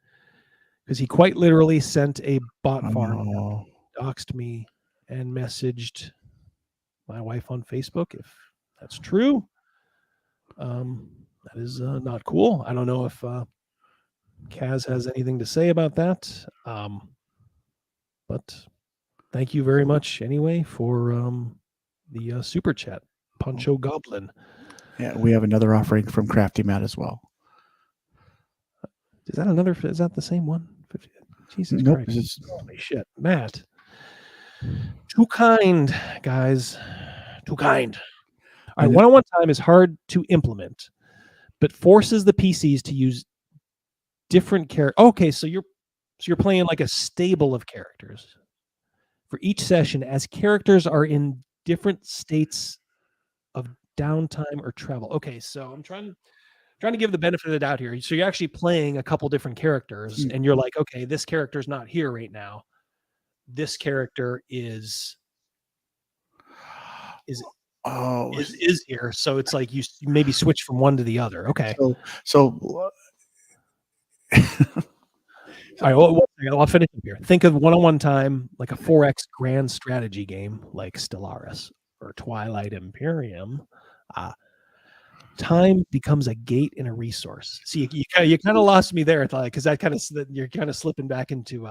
because he quite literally sent a bot farm, doxed me, and messaged my wife on Facebook. If that's true, that is not cool. I don't know if Kaz has anything to say about that, but thank you very much anyway for the super chat, Poncho Goblin. Yeah, we have another offering from Crafty Matt as well. Is that the same one? Jesus Nope, Christ. Holy shit. Matt. Too kind, guys. Too kind. All right, one-on-one time is hard to implement, but forces the PCs to use different characters. Okay, so you're playing like a stable of characters for each session, as characters are in different states of downtime or travel. Okay, so I'm trying to give the benefit of the doubt here. So you're actually playing a couple different characters, and you're like, okay, this character's not here right now. This character is here. So it's like you maybe switch from one to the other. Okay. So all right, I'll finish up here. Think of one-on-one time like a 4X grand strategy game like Stellaris or Twilight Imperium. Time becomes a gate and a resource. See, you kind of lost me there, because that you're kind of slipping back into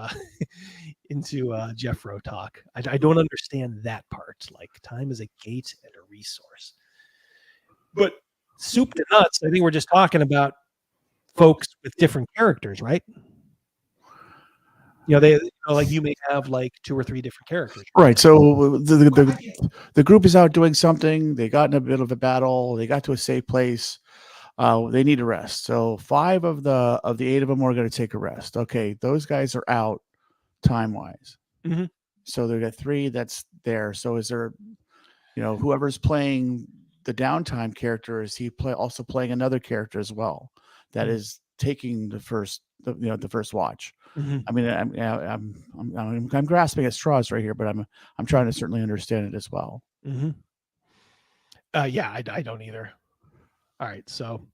Jeffro talk. I don't understand that part. Like, time is a gate and a resource. But soup to nuts, I think we're just talking about folks with different characters, right? Like you may have like 2 or 3 different characters. Right. So the group is out doing something. They got in a bit of a battle. They got to a safe place. They need a rest. So 5 of the 8 of them are going to take a rest. Okay, those guys are out time wise. Mm-hmm. So they got 3 that's there. So is there, whoever's playing the downtime character, is he also playing another character as well that is taking the first watch? Mm-hmm. I mean, I'm grasping at straws right here, but I'm trying to certainly understand it as well. Mm-hmm. Yeah, I don't either. All right, so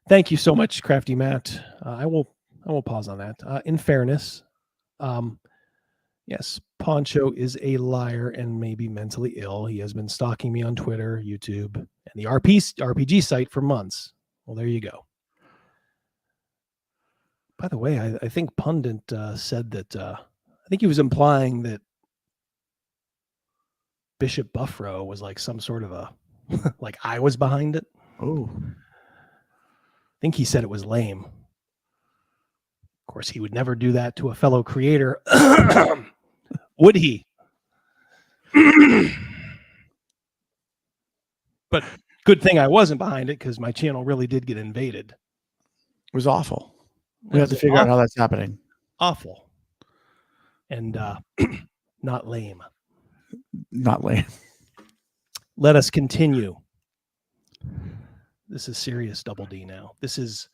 thank you so much, Crafty Matt. I will pause on that. In fairness, yes, Poncho is a liar and maybe mentally ill. He has been stalking me on Twitter, YouTube, and the RPG site for months. Well, there you go. By the way, I think Pundit said that I think he was implying that Bishop Buffro was like some sort of a like I was behind it. Oh, I think he said it was lame. Of course, he would never do that to a fellow creator, would he? But good thing I wasn't behind it, because my channel really did get invaded. It was awful. We have to figure out how that's happening. Awful. And not lame. Not lame. Let us continue. This is serious Double D now. This is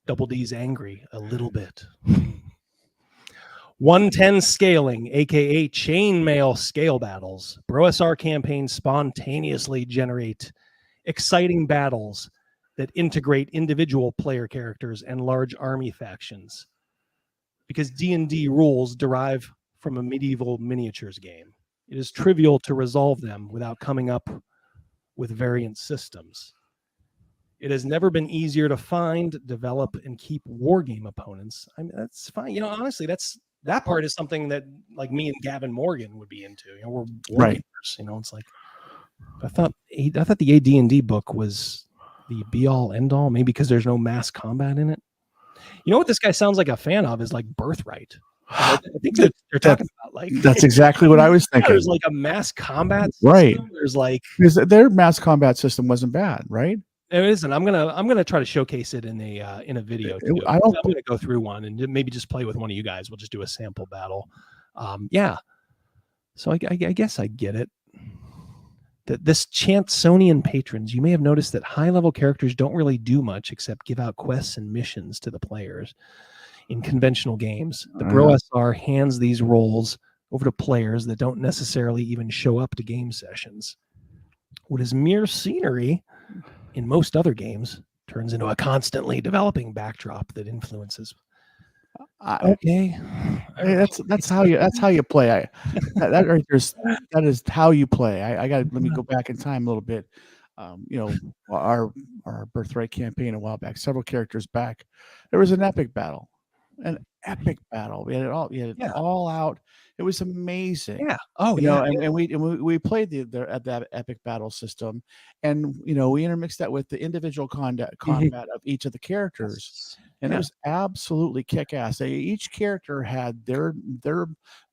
Double D's angry a little bit. 110 scaling, aka chainmail scale battles. BroSR campaigns spontaneously generate exciting battles that integrate individual player characters and large army factions, because D&D rules derive from a medieval miniatures game. It is trivial to resolve them without coming up with variant systems. It has never been easier to find, develop, and keep wargame opponents. I mean, that's fine. Honestly, that part is something that like me and Gavin Morgan would be into. We're wargamers. Right. It's like I thought the AD&D book was the be all end all, maybe because there's no mass combat in it. You know what this guy sounds like a fan of is like Birthright. I think they're talking about like that's exactly what I was thinking. There's like a mass combat system. Right. There's like their mass combat system wasn't bad, right? It isn't. I'm gonna try to showcase it in a video. I'm gonna go through one and maybe just play with one of you guys. We'll just do a sample battle. Yeah. So I guess I get it. That this Chansonian patrons, you may have noticed that high-level characters don't really do much except give out quests and missions to the players. In conventional games, the BroSR hands these roles over to players that don't necessarily even show up to game sessions. What is mere scenery in most other games turns into a constantly developing backdrop that influences. Okay, that's how you play. That right there's that is how you play. I got let me go back in time a little bit. Our Birthright campaign a while back, several characters back, there was an epic battle. An epic battle. We had it all out. It was amazing. Yeah. Oh, and we played that epic battle system, and we intermixed that with the individual combat of each of the characters, and it was absolutely kick-ass. Each character had their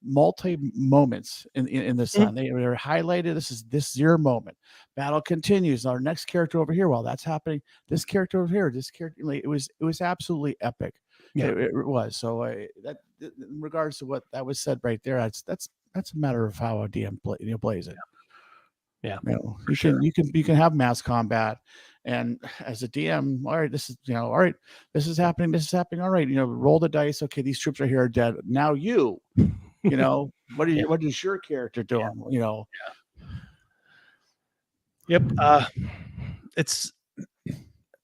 multi moments in the sun. They were highlighted. This is your moment. Battle continues. Our next character over here. While that's happening, this character over here. This character. It was absolutely epic. Yeah, it was. So that in regards to what that was said right there, that's a matter of how a DM plays it. Yeah, you can have mass combat, and as a DM, all right, this is all right, this is happening. All right, roll the dice. Okay, these troops right here are dead. Now what is your character doing? Yep. It's.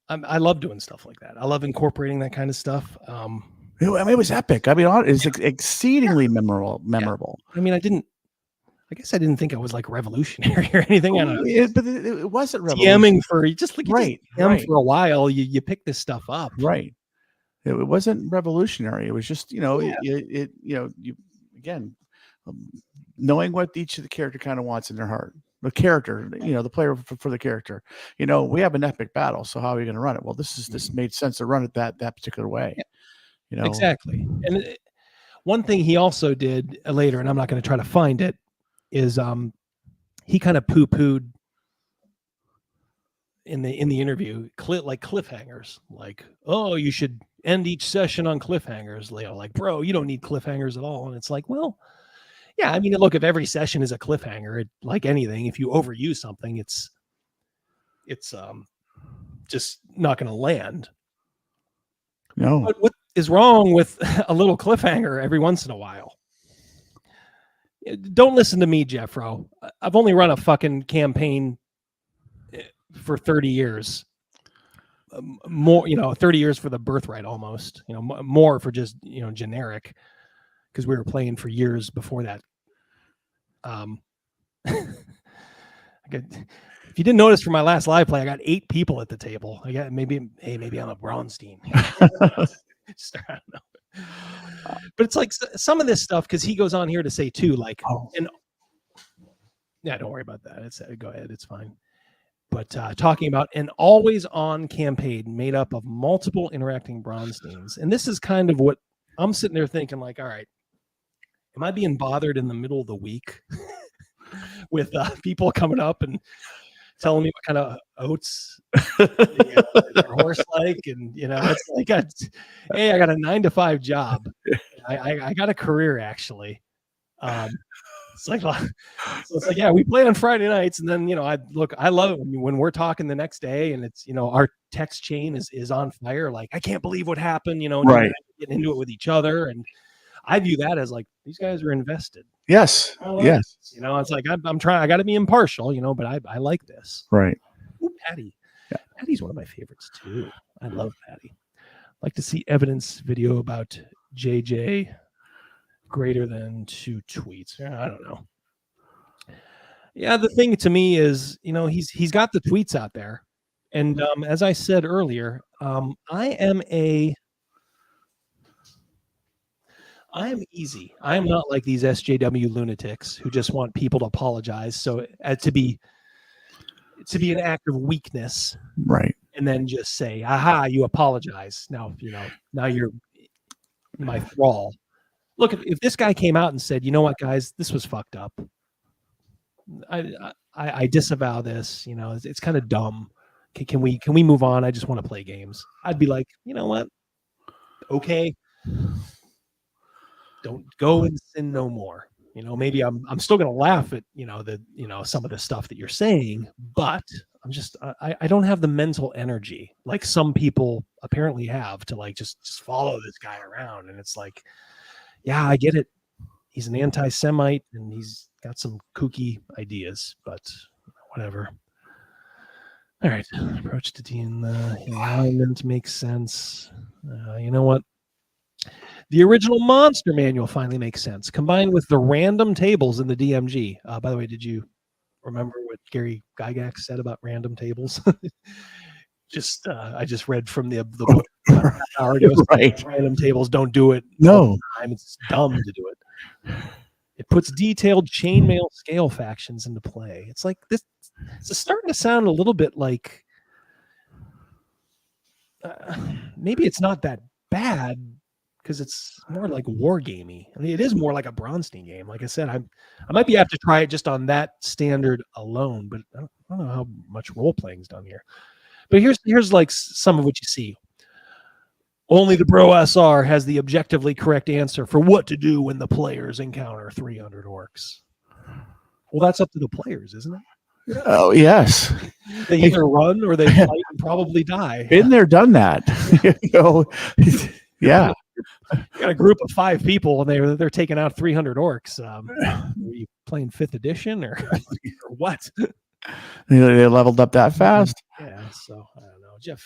I love doing stuff like that. I love incorporating that kind of stuff. It was epic. I mean, it's exceedingly memorable. Yeah. I mean, I guess I didn't think I was like revolutionary or anything. I don't know. But it wasn't revolutionary. DMing for just like right. For a while, you pick this stuff up. Right. It wasn't revolutionary. It was just knowing what each of the character kind of wants in their heart. The character, the player for the character. We have an epic battle, so how are we going to run it? Well, this made sense to run it that particular way. Exactly. And one thing he also did later, and I'm not going to try to find it, is he kind of poo-pooed in the interview, like cliffhangers, like, oh, you should end each session on cliffhangers. Like, bro, you don't need cliffhangers at all. And it's like, well. Yeah, I mean, look, if every session is a cliffhanger, like anything, if you overuse something, it's just not going to land. No. But what is wrong with a little cliffhanger every once in a while? Don't listen to me, Jeffro. I've only run a fucking campaign for 30 years. More, 30 years for the Birthright almost. More for just, generic. Because we were playing for years before that. If you didn't notice from my last live play, I got 8 people at the table. I got maybe I'm a Bronstein. I don't know. But it's like some of this stuff, because he goes on here to say too, like, don't worry about that. Go ahead, it's fine. But talking about an always-on campaign made up of multiple interacting Bronsteins, and this is kind of what I'm sitting there thinking, like, all right. Am I being bothered in the middle of the week with people coming up and telling me what kind of oats their horse like? And, it's like, hey, I got a 9-to-5 job. I got a career, actually. It's like, yeah, we play on Friday nights. And then, I love it when we're talking the next day and it's, our text chain is on fire. Like, I can't believe what happened, right. Getting into it with each other. And I view that as like, these guys are invested. Yes. Yes. It's like, I'm trying, I got to be impartial, but I like this. Right. Ooh, Patty. Yeah. Patty's one of my favorites too. I love Patty. Like to see evidence video about JJ greater than 2 tweets. I don't know. Yeah. The thing to me is, he's got the tweets out there. And as I said earlier, I am easy. I am not like these SJW lunatics who just want people to apologize. So to be an act of weakness, right? And then just say, "Aha, you apologize." Now now you're my thrall. Look, if this guy came out and said, "You know what, guys, this was fucked up. I disavow this. It's kind of dumb. Can we move on? I just want to play games." I'd be like, you know what? Okay. Don't go and sin no more. Maybe I'm still gonna laugh at some of the stuff that you're saying, but I'm just I don't have the mental energy like some people apparently have to like just follow this guy around. And it's like, yeah, I get it. He's an anti-Semite and he's got some kooky ideas, but whatever. All right. Approach to D in the alignment makes sense. You know what? The original monster manual finally makes sense, combined with the random tables in the DMG. By the way, did you remember what Gary Gygax said about random tables? I just read from the book about an hour ago. Right. Random tables don't do it. No. All the time. It's dumb to do it. It puts detailed chainmail scale factions into play. It's like this. It's starting to sound a little bit like maybe it's not that bad because it's more like war gamey. I mean, it is more like a Bronstein game. Like I said, I might be apt to try it just on that standard alone, but I don't know how much role playing is done here. But here's like some of what you see. Only the BroSR has the objectively correct answer for what to do when the players encounter 300 orcs. Well, that's up to the players, isn't it? Oh, yes. They either run or they fight and probably die. Been there, done that. Yeah. You got a group of 5 people and they're taking out 300 orcs. Are you playing 5th edition or what? They leveled up that fast? Yeah, so I don't know. Jeff,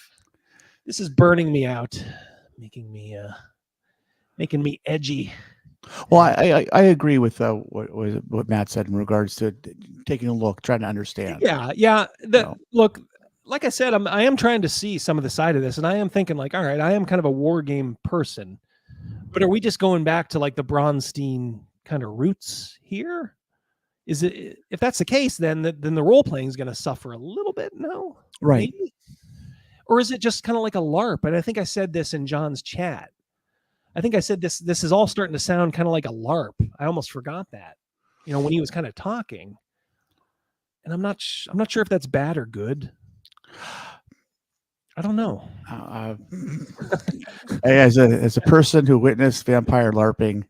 this is burning me out, making me edgy. Well, I agree with what Matt said in regards to taking a look, trying to understand. Yeah. Look, like I said, I am trying to see some of the side of this, and I am thinking like, all right, I am kind of a war game person, but are we just going back to like the Bronstein kind of roots here? Is it, if that's the case, then the role playing is going to suffer a little bit? No, right? Maybe? Or is it just kind of like a LARP? And I think I said this in John's chat. I think I said this is all starting to sound kind of like a LARP. I almost forgot that, when he was kind of talking. And I'm not sure if that's bad or good. I don't know. As a person who witnessed vampire LARPing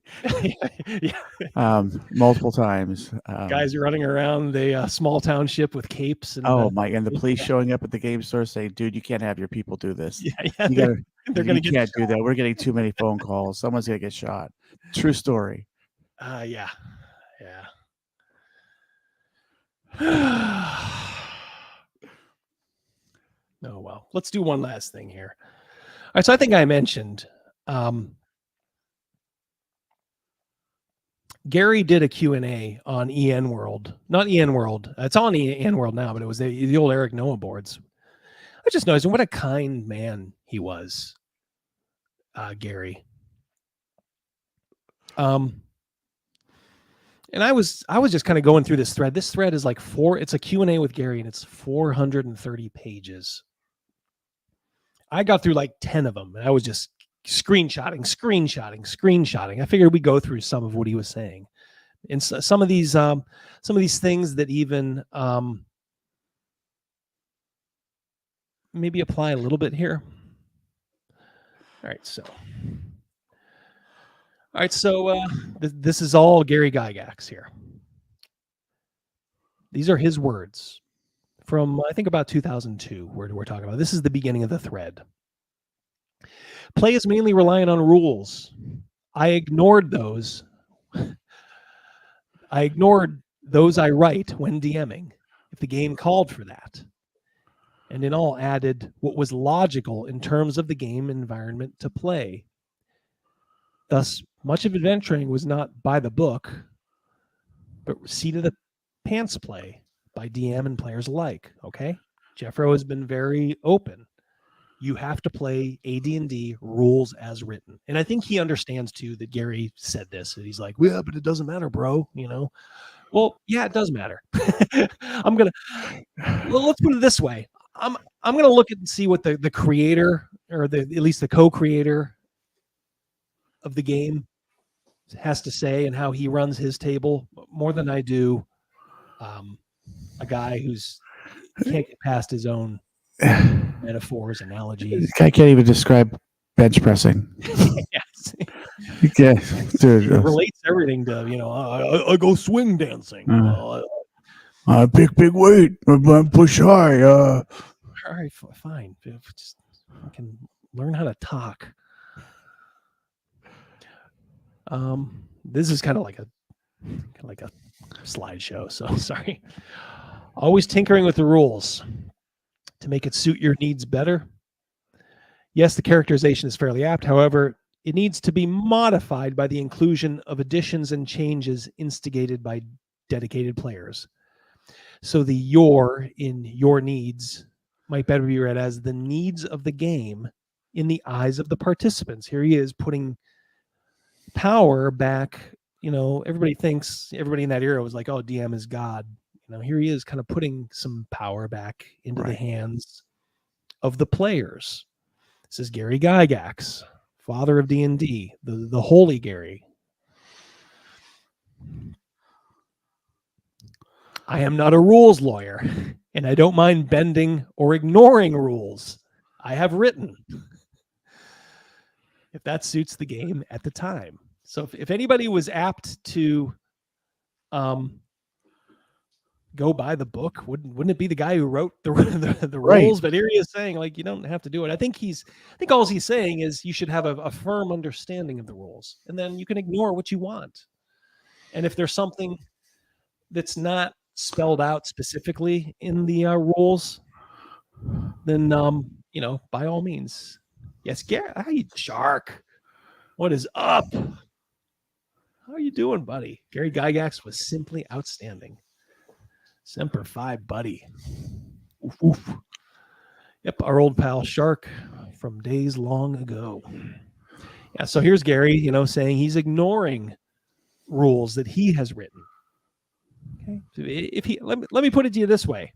multiple times, guys are running around the small township with capes. And, and the police showing up at the game store saying, "Dude, you can't have your people do this. They're going to can't do that. We're getting too many phone calls. Someone's going to get shot." True story. Yeah. Oh, well, let's do one last thing here. All right, so I think I mentioned Gary did a Q&A on EN World. Not EN World. It's on EN World now, but it was the old Eric Noah boards. I just noticed what a kind man he was, Gary. And I was just kind of going through this thread. This thread is like it's a Q&A with Gary, and it's 430 pages. I got through like 10 of them, and I was just screenshotting. I figured we'd go through some of what he was saying. And some of these things that even maybe apply a little bit here. All right, so this is all Gary Gygax here. These are his words from, I think, about 2002, we're talking about. This is the beginning of the thread. Play is mainly reliant on rules. I ignored those I write when DMing, if the game called for that. And in all added what was logical in terms of the game environment to play. Thus, much of adventuring was not by the book, but seat of the pants play by DM and players alike. Okay, Jeffro has been very open. You have to play AD&D rules as written, and I think he understands too that Gary said this. And he's like, "Yeah, but it doesn't matter, bro." Well, yeah, it does matter. Let's put it this way. I'm gonna look at and see what the creator, or at least the co-creator of the game, has to say and how he runs his table more than I do a guy who's can't get past his own metaphors, analogies. This guy can't even describe bench pressing. Yes. Yeah, dude. He relates everything to, I go swing dancing. Big weight, push high. All right, fine. Just fucking learn how to talk. This is kind of like a slideshow, so sorry. Always tinkering with the rules. to make it suit your needs better. Yes, the characterization is fairly apt. However, it needs to be modified by the inclusion of additions and changes instigated by dedicated players. So the your in your needs might better be read as the needs of the game in the eyes of the participants. Here he is putting power back. Everybody in that era was like, oh, DM is God. Here he is kind of putting some power back into the hands of the players. This is Gary Gygax, father of D&D, the holy Gary. I am not a rules lawyer, and I don't mind bending or ignoring rules. I have written. If that suits the game at the time. So if anybody was apt to go by the book, wouldn't it be the guy who wrote the rules? But here he is saying, like, you don't have to do it. I think all he's saying is you should have a firm understanding of the rules, and then you can ignore what you want. And if there's something that's not spelled out specifically in the rules, then by all means. Yes, Gary. Hi, Shark. What is up? How are you doing, buddy? Gary Gygax was simply outstanding. Semper Fi, buddy. Oof, oof. Yep, our old pal Shark from days long ago. Yeah, so here's Gary, saying he's ignoring rules that he has written. Okay, so let me put it to you this way.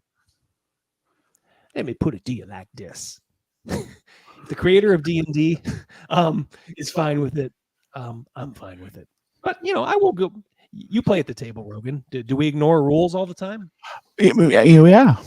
Let me put it to you like this. If the creator of D&D is fine with it, I'm fine with it. But I will go. You play at the table, Rogan. Do we ignore rules all the time? Yeah.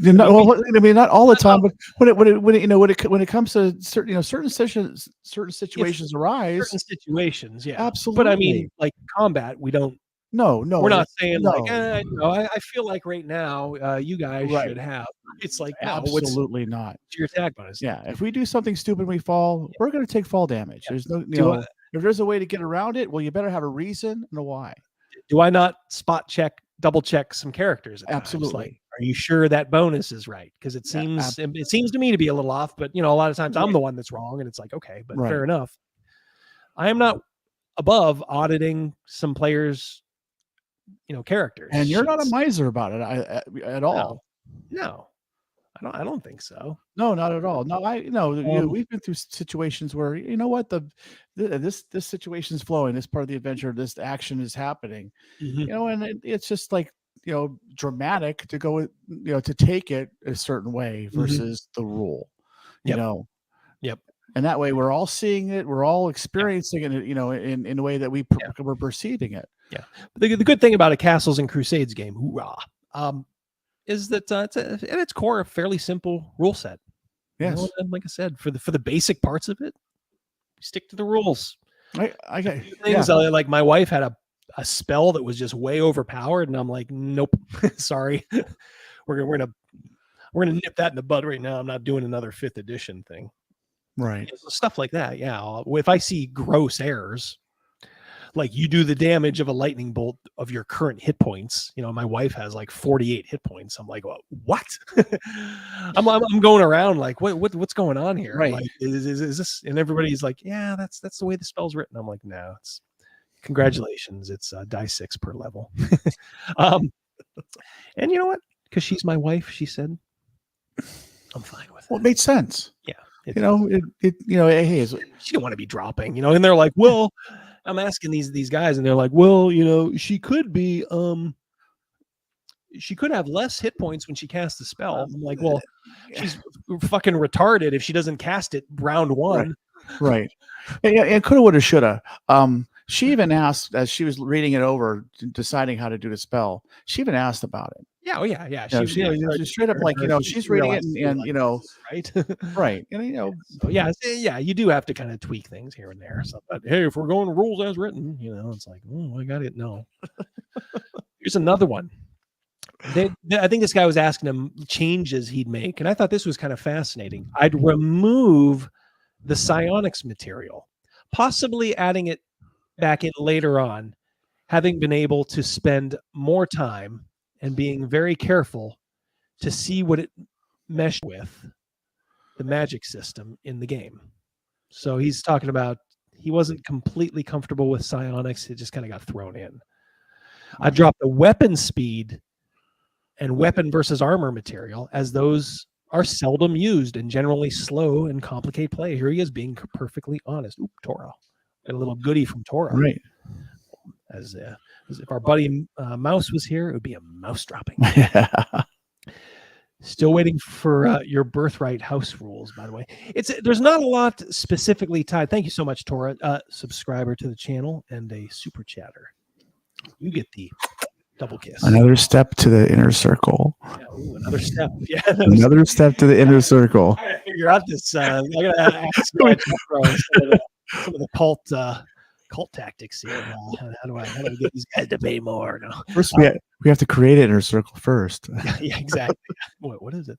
Not all the time, but when it comes to certain situations arise. Certain situations, yeah, absolutely. But I mean, like combat, we don't. No, we're not saying I feel like right now you guys should have. It's like absolutely not. It's your attack bonus. Yeah, if we do something stupid, we fall. We're going to take fall damage. There's no. If there's a way to get around it, well, you better have a reason and a why. Do I not double check some characters? Absolutely. Like, are you sure that bonus is right? Because it seems to me to be a little off. But a lot of times I'm the one that's wrong, and it's like, okay, but fair enough. I am not above auditing some players, characters. And you're not a miser about it at all. No. I don't think so. No, not at all. No, we've been through situations where this situation is flowing, this part of the adventure, this action is happening, and it's just like dramatic to go, to take it a certain way versus the rule, Yep. And that way we're all seeing it, we're all experiencing it, in a way that we're perceiving it. Yeah. But the good thing about a Castles and Crusades game, hoorah, is that it's at its core a fairly simple rule set. Yes, and like I said, for the basic parts of it, stick to the rules. I get things like my wife had a spell that was just way overpowered, and I'm like, nope, sorry, we're gonna nip that in the bud right now. I'm not doing another 5th edition thing. Right, so stuff like that. Yeah, if I see gross errors. Like you do the damage of a lightning bolt of your current hit points. My wife has like 48 hit points. I'm like, well, what? I'm going around like, what's going on here? Right. Like, is this? And everybody's like, yeah, that's the way the spell's written. I'm like, no, it's congratulations. It's die 6 per level. And you know what? Because she's my wife, she said, I'm fine with it. Well, it made sense. Yeah. Hey, she didn't want to be dropping, and they're like, well. I'm asking these guys, and they're like, well, she could be, she could have less hit points when she casts the spell. I'm like, well, she's fucking retarded if she doesn't cast it round 1. Right. And coulda, woulda, shoulda. She even asked, as she was reading it over, deciding how to do the spell, she even asked about it. Yeah, oh yeah. She straight up like, she's reading it and right. Right. And yeah, you do have to kind of tweak things here and there. So, but hey, if we're going rules as written, it's like, I got it. No. Here's another one. I think this guy was asking him changes he'd make, and I thought this was kind of fascinating. I'd remove the psionics material, possibly adding it back in later on, having been able to spend more time and being very careful to see what it mesh with the magic system in the game. So he's talking about he wasn't completely comfortable with psionics. It just kind of got thrown in. I dropped the weapon speed and weapon versus armor material, as those are seldom used and generally slow and complicate play. Here he is being perfectly honest. Oop, Toro. Got a little goodie from Toro. Right. As if our buddy Mouse was here, it would be a mouse dropping. Still waiting for your birthright house rules, by the way. There's not a lot specifically tied. Thank you so much, Tora. Subscriber to the channel and a super chatter. You get the double kiss. Another step to the inner circle. Yeah, ooh, another step. Yeah, Another step to the inner circle. I gotta figure out this. I gotta ask some of the cult tactics here. How do I get these guys to pay more? No. First, we have to create an inner circle first. Yeah, exactly. What is it?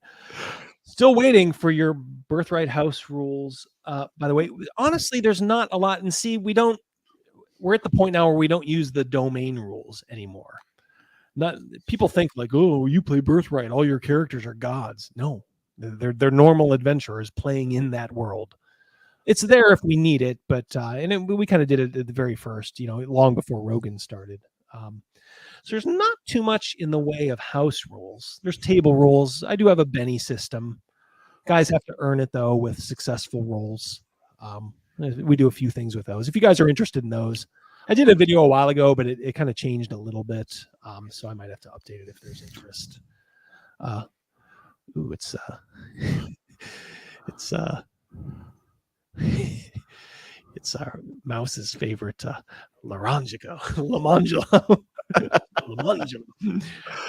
Still waiting for your birthright house rules. By the way, honestly, there's not a lot. And see, we're at the point now where we don't use the domain rules anymore. Not people think like, oh, you play birthright, all your characters are gods. No, they're normal adventurers playing in that world. It's there if we need it, but we kind of did it at the very first, long before Rogan started. So there's not too much in the way of house rules. There's table rules. I do have a Benny system. Guys have to earn it though with successful rolls. We do a few things with those. If you guys are interested in those, I did a video a while ago, but it kind of changed a little bit. So I might have to update it if there's interest. It's our Mouse's favorite Larangelo. Lamangelo.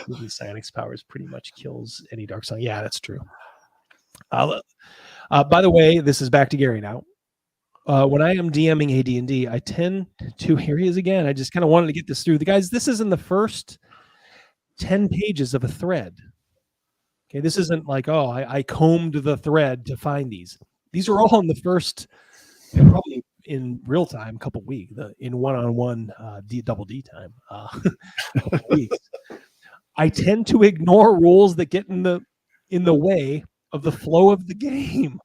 Moving Psionics powers pretty much kills any dark song. Yeah, that's true. By the way, this is back to Gary now. When I am DMing AD&D, I tend to, here he is again. I just kind of wanted to get this through. The guys, this is in the first 10 pages of a thread. Okay, this isn't like, oh, I combed the thread to find these. These are all in the first, probably in real time, couple weeks, in one-on-one double D time, couple weeks. I tend to ignore rules that get in the way of the flow of the game.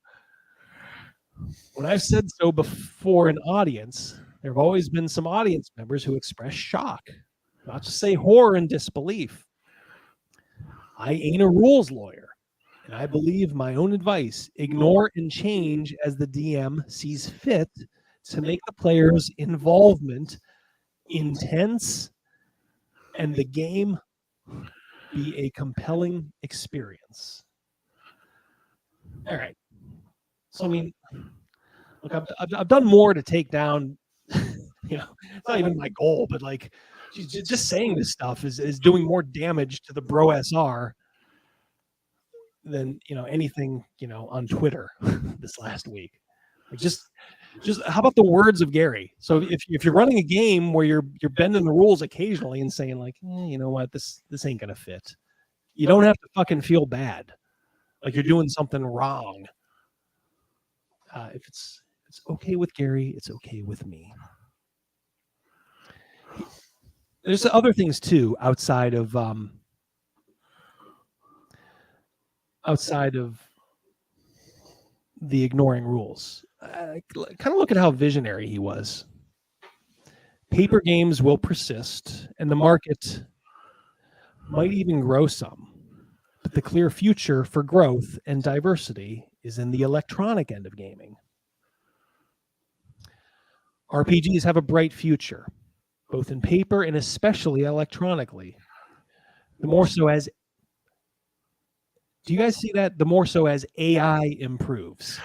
When I've said so before an audience, there have always been some audience members who express shock, not to say horror and disbelief. I ain't a rules lawyer, and I believe my own advice: ignore and change as the DM sees fit to make the player's involvement intense and the game be a compelling experience. All right. So, I mean, look, I've done more to take down, it's not even my goal, but like just saying this stuff is doing more damage to the BroSR than, anything, on Twitter this last week. Like just how about the words of Gary? So if you're running a game where you're bending the rules occasionally and saying like, you know what, this ain't going to fit. You don't have to fucking feel bad. Like you're doing something wrong. If it's okay with Gary, it's okay with me. There's other things too outside of the ignoring rules. Kind of look at how visionary he was. Paper games will persist, and the market might even grow some. But the clear future for growth and diversity is in the electronic end of gaming. RPGs have a bright future, both in paper and especially electronically. The more so as, do you guys see that? The more so as AI improves.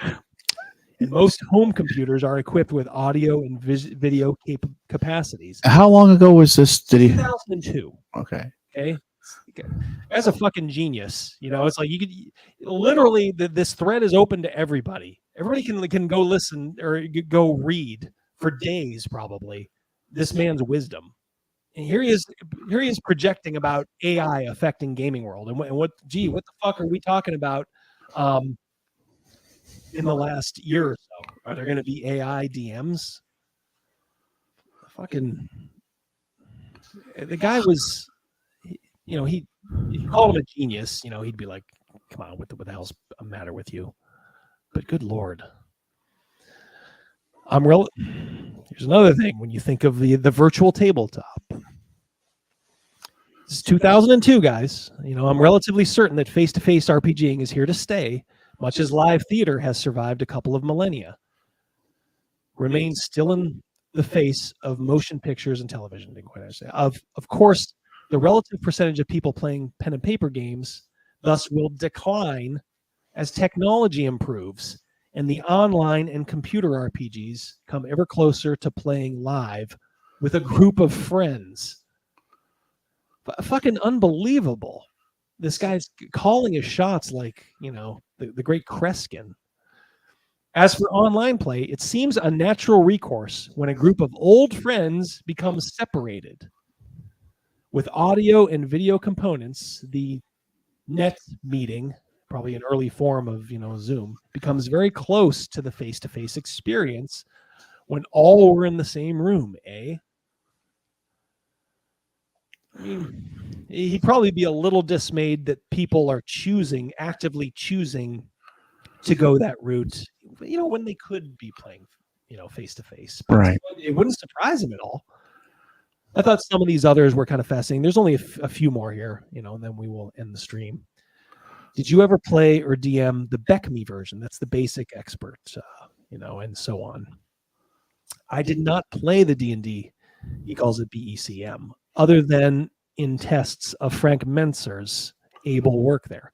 And most home computers are equipped with audio and video capacities. How long ago was this? 2002. Okay. As a fucking genius, it's like you could literally this thread is open to everybody. Everybody can go listen or go read for days probably this man's wisdom. And here he is projecting about AI affecting gaming world and what the fuck are we talking about in the last year or so? Are there going to be AI DMs? Fucking the guy was, if you call him a genius, he'd be like come on, what the hell's the matter with you? But good Lord. Here's another thing when you think of the virtual tabletop. This is 2002, guys. I'm relatively certain that face-to-face RPGing is here to stay, much as live theater has survived a couple of millennia. Remains still in the face of motion pictures and television. Of course, the relative percentage of people playing pen and paper games thus will decline as technology improves and the online and computer RPGs come ever closer to playing live with a group of friends. Fucking unbelievable. This guy's calling his shots like, the great Kreskin. As for online play, it seems a natural recourse when a group of old friends becomes separated. With audio and video components, the net meeting, probably an early form of Zoom, becomes very close to the face-to-face experience when all were in the same room, eh? I mean, he'd probably be a little dismayed that people are actively choosing to go that route, when they could be playing, face-to-face. Right. It wouldn't surprise him at all. I thought some of these others were kind of fascinating. There's only a few more here, and then we will end the stream. Did you ever play or DM the BECME version? That's the basic expert, and so on. I did not play the D&D. He calls it BECM, other than in tests of Frank Mentzer's able work there.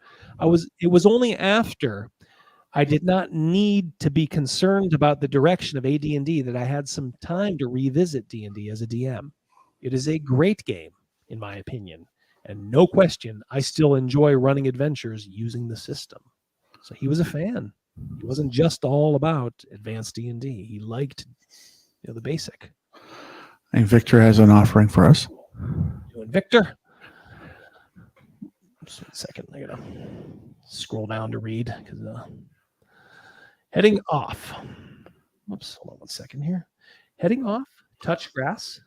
It was only after I did not need to be concerned about the direction of AD&D that I had some time to revisit D&D as a DM. It is a great game, in my opinion. And no question, I still enjoy running adventures using the system. So he was a fan. He wasn't just all about advanced D&D. He liked the basic. And Victor has an offering for us. Doing Victor. Just 1 second. I gotta scroll down to read because heading off. Whoops, hold on 1 second here. Heading off, touch grass.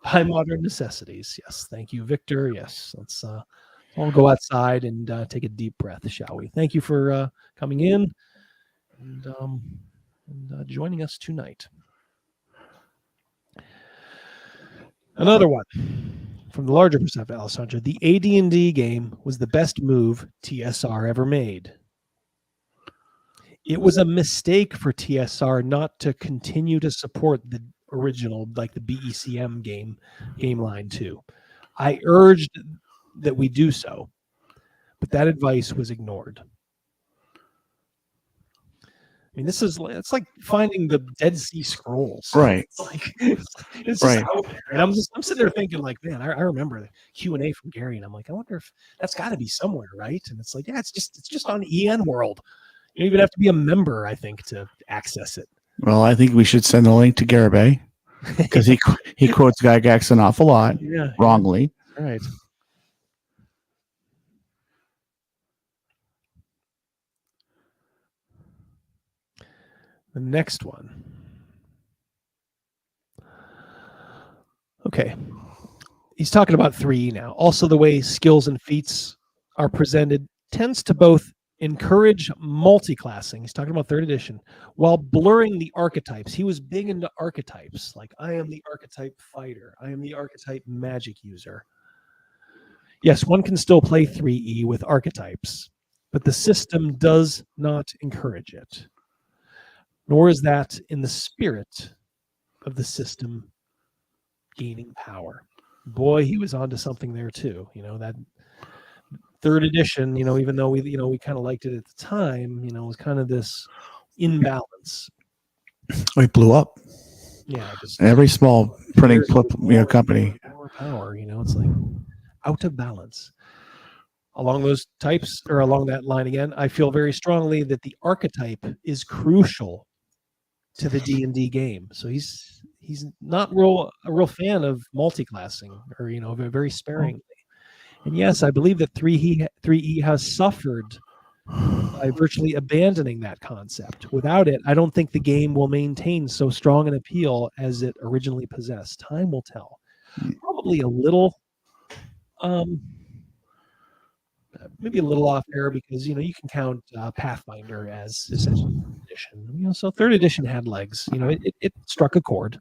By modern necessities. Yes, thank you, Victor. Yes, let's all go outside and take a deep breath, shall we? Thank you for coming in and joining us tonight. Another one from the larger perspective, Alessandra. The AD&D game was the best move TSR ever made. It was a mistake for TSR not to continue to support the original, like the BECM game line too. I urged that we do so, but that advice was ignored. I mean, it's like finding the Dead Sea Scrolls. Right. It's right. Out there. And I'm sitting there thinking like, man, I remember the Q&A from Gary, and I'm like, I wonder if that's got to be somewhere, right? And it's like, yeah, it's just on EN World. You even have to be a member, I think, to access it. Well, I think we should send a link to Garibay because he quotes Gygax an awful lot, wrongly. Right. The next one. Okay. He's talking about 3E now. Also, the way skills and feats are presented tends to both encourage multi-classing. He's talking about 3rd edition, while blurring the archetypes. He was big into archetypes, like I am the archetype fighter. I am the archetype magic user. Yes, one can still play 3E with archetypes, but the system does not encourage it. Nor is that in the spirit of the system gaining power. Boy, he was onto something there too. That 3rd edition, even though we kind of liked it at the time, it was kind of this imbalance. It blew up. Yeah, every small printing company. More power, it's like out of balance. Along those types, or along that line again, I feel very strongly that the archetype is crucial to the D&D game. So he's not a real fan of multi-classing, or very sparingly. And yes, I believe that 3E has suffered by virtually abandoning that concept. Without it, I don't think the game will maintain so strong an appeal as it originally possessed. Time will tell. Probably a little maybe a little off air because you can count Pathfinder as essentially third edition. So third edition had legs. It struck a chord.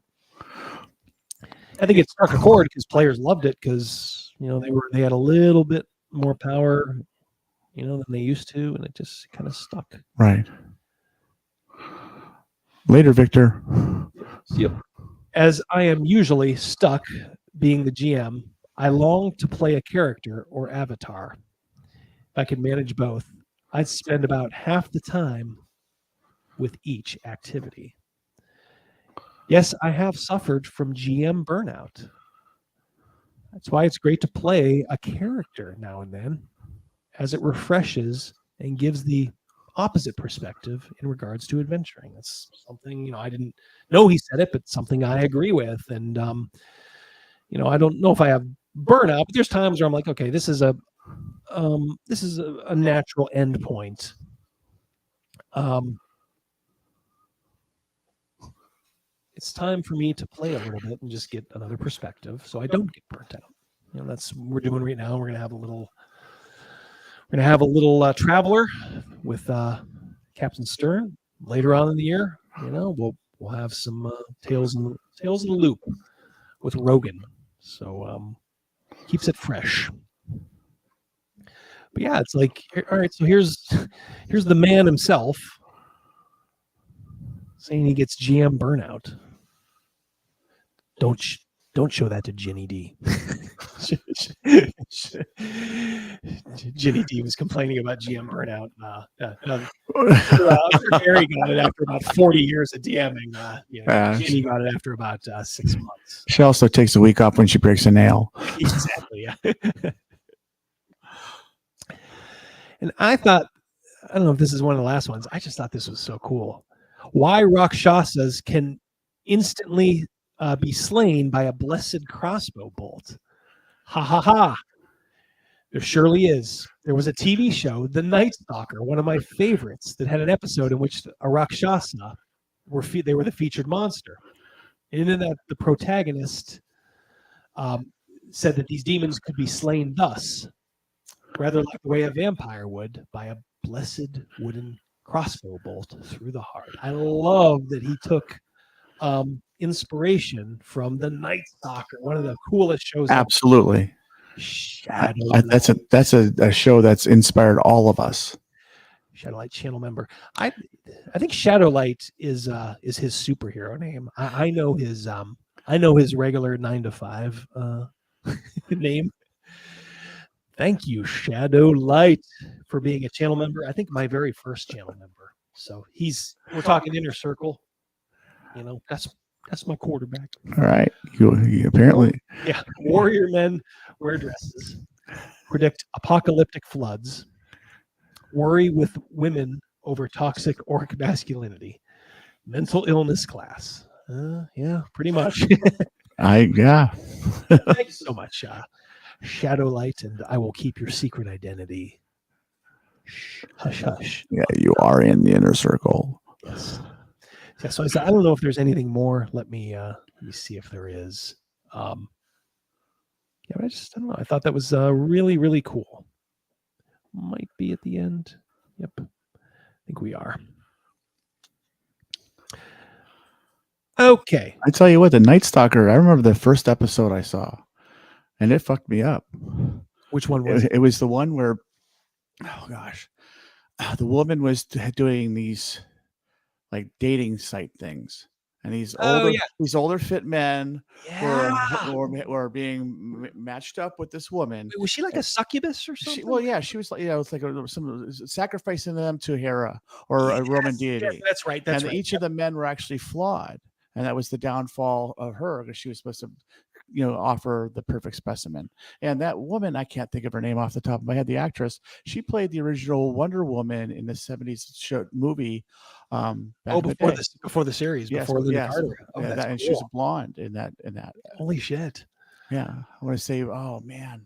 I think it struck a chord because players loved it because they had a little bit more power, than they used to, and it just kind of stuck. Right. Later, Victor. Yep. As I am usually stuck being the GM, I long to play a character or avatar. If I could manage both, I'd spend about half the time with each activity. Yes, I have suffered from GM burnout. That's why it's great to play a character now and then, as it refreshes and gives the opposite perspective in regards to adventuring. That's something, I didn't know he said it, but something I agree with. And, I don't know if I have burnout, but there's times where I'm like, okay, this is a natural end point. It's time for me to play a little bit and just get another perspective so I don't get burnt out. That's what we're doing right now. We're going to have a little traveler with Captain Stern later on in the year. We'll have some tales in the loop with Rogan. So keeps it fresh. But yeah, it's like, all right, so here's the man himself saying he gets GM burnout. Don't show that to Ginny D. Ginny D was complaining about GM burnout. I'm sure Gary got it after about 40 years of DMing. Ginny got it after about 6 months. She also takes a week off when she breaks a nail. Exactly, yeah. And I thought, I don't know if this is one of the last ones. I just thought this was so cool. Why Rakshasas can instantly be slain by a blessed crossbow bolt. Ha ha ha. There surely is. There was a TV show, The Night Stalker, one of my favorites, that had an episode in which a Rakshasa they were the featured monster. And in that, the protagonist said that these demons could be slain thus, rather like the way a vampire would, by a blessed wooden crossbow bolt through the heart. I love that he took inspiration from The Night Stalker, one of the coolest shows. Absolutely. That's a show that's inspired all of us. Shadowlight channel member. I think Shadowlight is his superhero name. I know his regular 9 to 5 name. Thank you, Shadowlight, for being a channel member. I think my very first channel member. So we're talking inner circle. That's my quarterback. All right. You apparently. Yeah. Warrior men wear dresses. Predict apocalyptic floods. Worry with women over toxic orc masculinity. Mental illness class. Yeah, pretty much. Thank you so much, Shadowlight, and I will keep your secret identity. Shh, hush, hush. Yeah, you are in the inner circle. Yes. Yeah, so I don't know if there's anything more. Let me see if there is. But I don't know. I thought that was really, really cool. Might be at the end. Yep. I think we are. Okay. I tell you what, the Night Stalker, I remember the first episode I saw, and it fucked me up. Which one was it? It was the one where, oh gosh, the woman was doing these like dating site things, and these older fit men were being matched up with this woman. Wait, was she like a succubus or something? She was like, it's like some sacrificing them to Hera or a Roman deity. Yes, that's right. And each of the men were actually flawed, and that was the downfall of her, because she was supposed to offer the perfect specimen. And that woman, I can't think of her name off the top of my head, the actress, she played the original Wonder Woman in the 70s movie. Before the series, before Linda Carter. And cool. She was a blonde in that. Holy shit. Yeah. I want to say, oh man,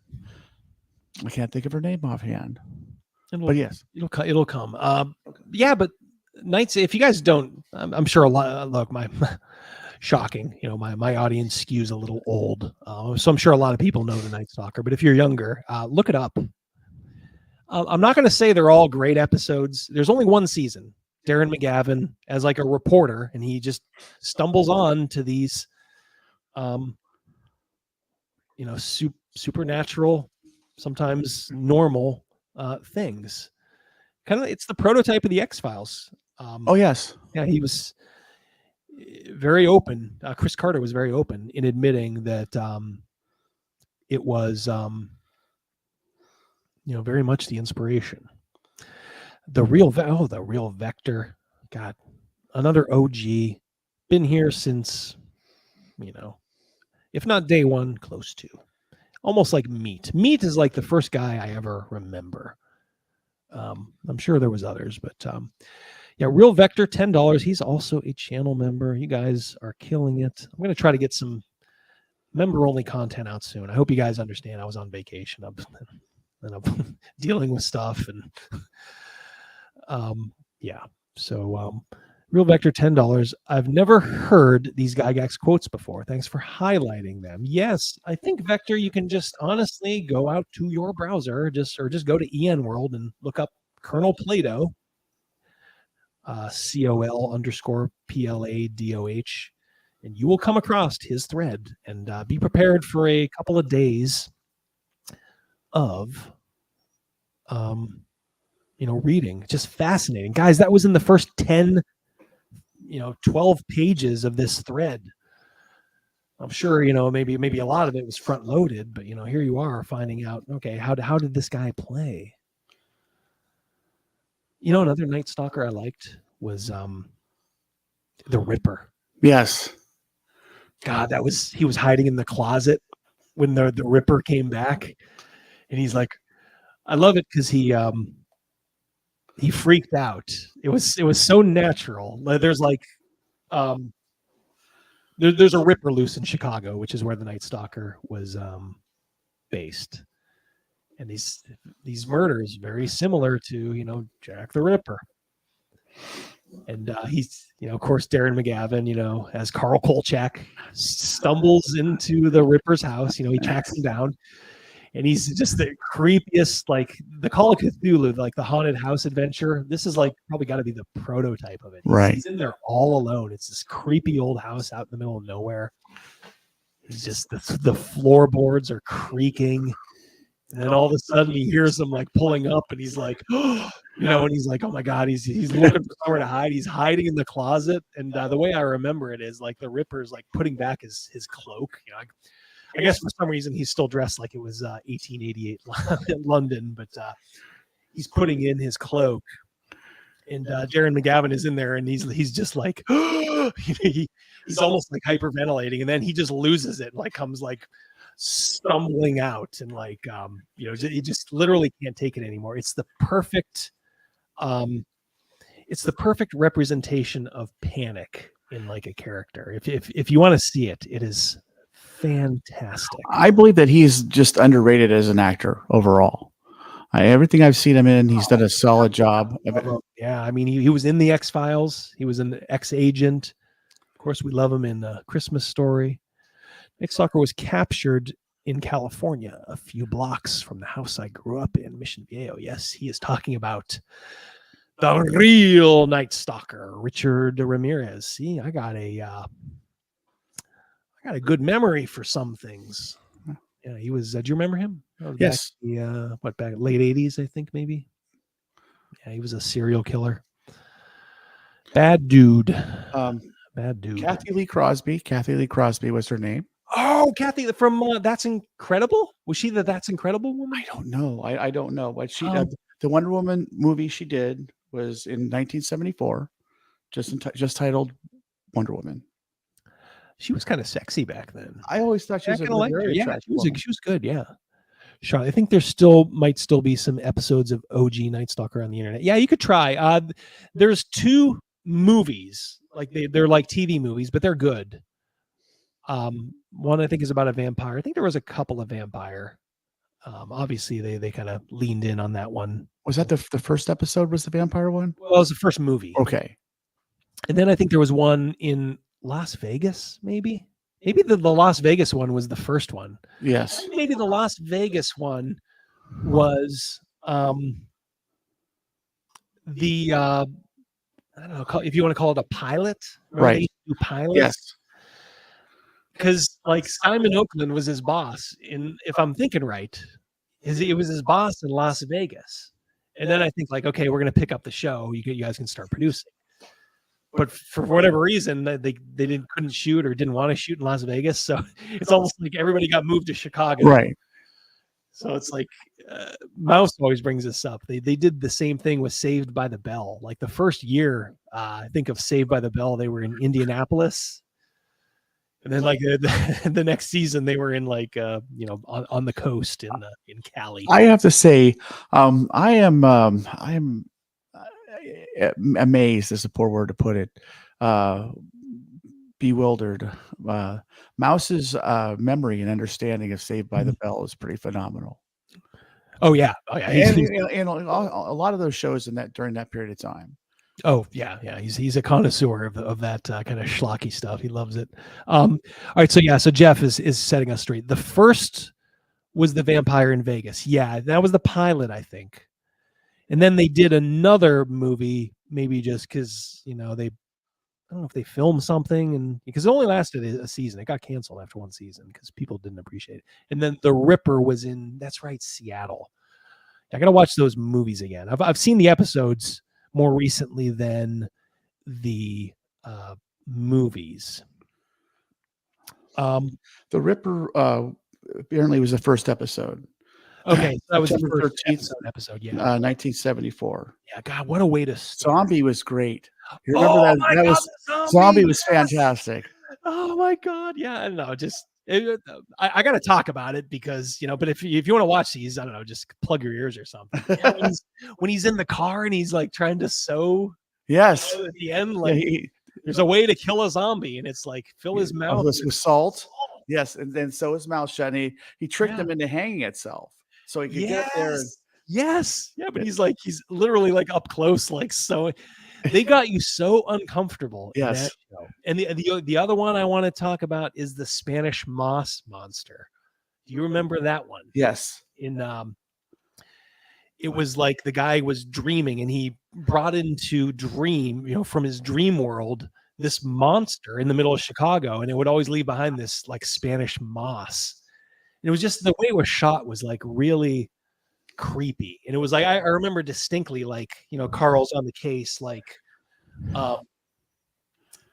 I can't think of her name offhand. But yes, it'll come. Yeah, but Nights, if you guys don't, I'm sure a lot, look, shocking, my audience skews a little old, so I'm sure a lot of people know the Night Stalker, but if you're younger, look it up. I'm not going to say they're all great episodes. There's only one season. Darren McGavin as like a reporter, and he just stumbles on to these, supernatural, sometimes normal things. Kind of, it's the prototype of the X-Files. Oh yes, yeah, he was very open. Chris Carter was very open in admitting that it was, very much the inspiration. The real Vector, God, another OG, been here since, if not day one, close to. Almost like Meat. Meat is like the first guy I ever remember. I'm sure there was others, but Real Vector, $10. He's also a channel member. You guys are killing it. I'm going to try to get some member-only content out soon. I hope you guys understand I was on vacation. I'm dealing with stuff, and So Real Vector, $10. I've never heard these Gygax quotes before. Thanks for highlighting them. Yes, I think, Vector, you can just honestly go out to your browser, just go to EN World and look up Colonel Plato, COL_PLADOH, and you will come across his thread. And be prepared for a couple of days of reading. Just fascinating. Guys, that was in the first 10, 12 pages of this thread. I'm sure, maybe a lot of it was front loaded, but here you are finding out, okay, how did this guy play? Another Night Stalker I liked was the Ripper. Yes. God, he was hiding in the closet when the Ripper came back, and he's like, I love it because he freaked out. It was so natural. There's like there's a Ripper loose in Chicago, which is where the Night Stalker was based. And these murders very similar to Jack the Ripper. And he's of course Darren McGavin, as Carl Kolchack stumbles into the Ripper's house, he tracks him down. And he's just the creepiest, like the Call of Cthulhu, like the haunted house adventure. This is like probably got to be the prototype of it. He's in there all alone. It's this creepy old house out in the middle of nowhere. He's just the floorboards are creaking, and then all of a sudden he hears them like pulling up, and he's like, and he's like, oh my God, he's looking for somewhere to hide. He's hiding in the closet, and the way I remember it is like the Ripper's like putting back his cloak. I guess for some reason he's still dressed like it was 1888 in London, but he's putting in his cloak, and Darren McGavin is in there, and he's just like he's almost like hyperventilating, and then he just loses it, like comes like stumbling out, and like he just literally can't take it anymore. It's the perfect representation of panic in like a character. If you want to see it, it is fantastic. I believe that he's just underrated as an actor overall. Everything I've seen him in, he's done a solid job. Yeah, I mean, he was in the X-Files. He was an ex-agent. Of course, we love him in Christmas Story. Night Stalker was captured in California, a few blocks from the house I grew up in, Mission Viejo. Yes, he is talking about the real Night Stalker, Richard Ramirez. See, I got a good memory for some things. Yeah, he was. Do you remember him? Yes. Back late 80s, I think maybe. Yeah, he was a serial killer. Bad dude. Bad dude. Kathy Lee Crosby. Kathy Lee Crosby was her name. Oh, Kathy from That's Incredible. Was she the That's Incredible woman? I don't know. I don't know. But she the Wonder Woman movie she did was in 1974, just titled Wonder Woman. She was kind of sexy back then. I always thought she was she was good. Yeah. Sure. I think there might still be some episodes of OG Night Stalker on the internet. Yeah, you could try. There's 2 movies, like they're like TV movies, but they're good. One I think is about a vampire. I think there was a couple of vampire. Obviously they kind of leaned in on that one. Was that the first episode? Was the vampire one? Well, it was the first movie. Okay. And then I think there was one in Las Vegas, maybe the Las Vegas one was the first one. Yes. Maybe the Las Vegas one was The I don't know if you want to call it a pilot, Right? They do pilots. Yes. Because like Simon Oakland was his boss in, if I'm thinking right, it was his boss in Las Vegas. And then I think like, okay, we're going to pick up the show. You guys can start producing. But for whatever reason, they couldn't shoot or didn't want to shoot in Las Vegas. So it's almost like everybody got moved to Chicago. Right. So it's like Mouse always brings this up. They did the same thing with Saved by the Bell. Like the first year, I think of Saved by the Bell, they were in Indianapolis. And then like the next season, they were in like on the coast in Cali. I have to say, I am amazed, is a poor word to put it, bewildered. Mouse's memory and understanding of Saved by the Bell is pretty phenomenal. Oh yeah. And a lot of those shows during that period of time. Oh yeah. He's a connoisseur of that kind of schlocky stuff. He loves it. All right, so Jeff is setting us straight. The first was the Vampire in Vegas. Yeah, that was the pilot, I think. And then they did another movie, maybe just because I don't know if they filmed something, and because it only lasted a season. It got canceled after one season because people didn't appreciate it. And then The Ripper was in, that's right, Seattle. I got to watch those movies again. I've seen the episodes more recently than the movies. The Ripper apparently was the first episode. Okay, so that was the September first 13th, episode. Yeah, 1974. Yeah, God, what a way to start. Zombie was great. You remember that? That was Zombie was fantastic. Oh my God, yeah. I don't know, I got to talk about it because But if you want to watch these, I don't know, just plug your ears or something. Yeah, when he's in the car and he's like trying to sew. Yes. At the end, like there's a way to kill a zombie, and it's like fill his mouth with salt. Yes, and then sew his mouth shut. And he tricked him into hanging itself so he could get there. Yes, yeah, but he's literally like up close, like so. They got you so uncomfortable. Yes. In that show. And the other one I want to talk about is the Spanish moss monster. Do you remember that one? Yes. It was like the guy was dreaming, and he brought into dream, from his dream world, this monster in the middle of Chicago, and it would always leave behind this like Spanish moss. And it was just the way it was shot was like really creepy. And it was like I remember distinctly, like Carl's on the case, like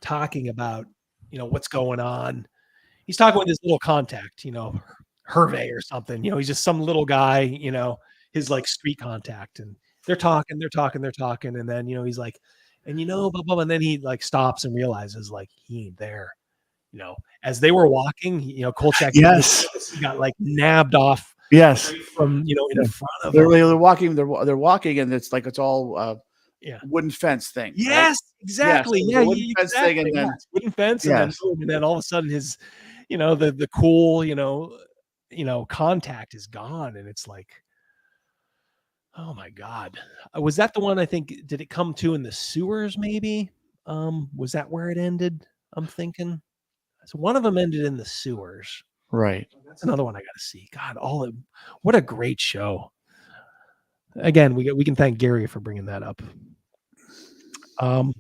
talking about what's going on. He's talking with his little contact, Hervé or something. He's just some little guy, his like street contact, and they're talking, and then he's like, and blah, blah, blah, and then he like stops and realizes like he ain't there. As they were walking, Kolchack, yes, he got like nabbed off. Yes, right from in front of they're walking. They're walking, and it's like it's all wooden fence thing. Yes, right? exactly. Yes, yeah, wooden fence thing, and then wooden fence, and then boom, and then all of a sudden his, the cool, contact is gone, and it's like, oh my God, was that the one? I think did it come to in the sewers? Maybe was that where it ended? I'm thinking. So one of them ended in the sewers. Right. That's another one I got to see. God, what a great show. Again, we can thank Gary for bringing that up. I'm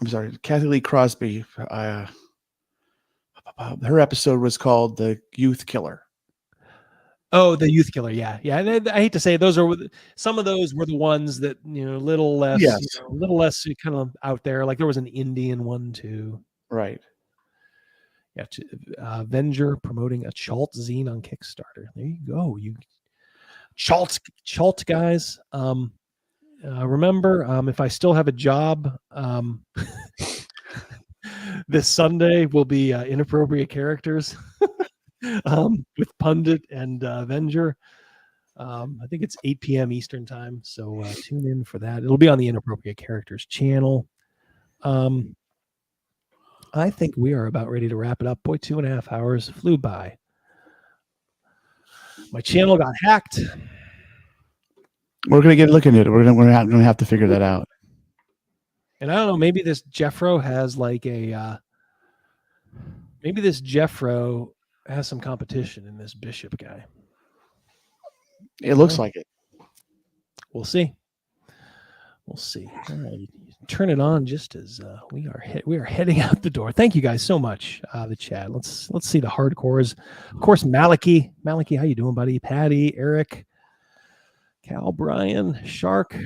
sorry, Kathy Lee Crosby. Her episode was called "The Youth Killer." Oh, the Youth Killer, yeah. And I hate to say some of those were the ones that little less, little less kind of out there. Like there was an Indian one too. Right. Yeah, Avenger promoting a Chalt zine on Kickstarter. There you go, you Chalt guys. Remember, if I still have a job, this Sunday will be inappropriate characters with Pundit and Avenger. I think it's 8 p.m. Eastern time, so tune in for that. It'll be on the Inappropriate Characters channel. I think we are about ready to wrap it up. Boy, 2.5 hours flew by. My channel got hacked. We're gonna look into it. We're gonna have to figure that out. And I don't know. Maybe this Jeffro has like maybe this Jeffro has some competition in this Bishop guy. It looks like it. We'll see. We'll see. All right. Turn it on just as we are heading out the door. Thank you guys so much. The chat. Let's see the hardcores. Of course, Maliki. Maliki, how you doing, buddy? Patty, Eric, Cal, Brian, Shark.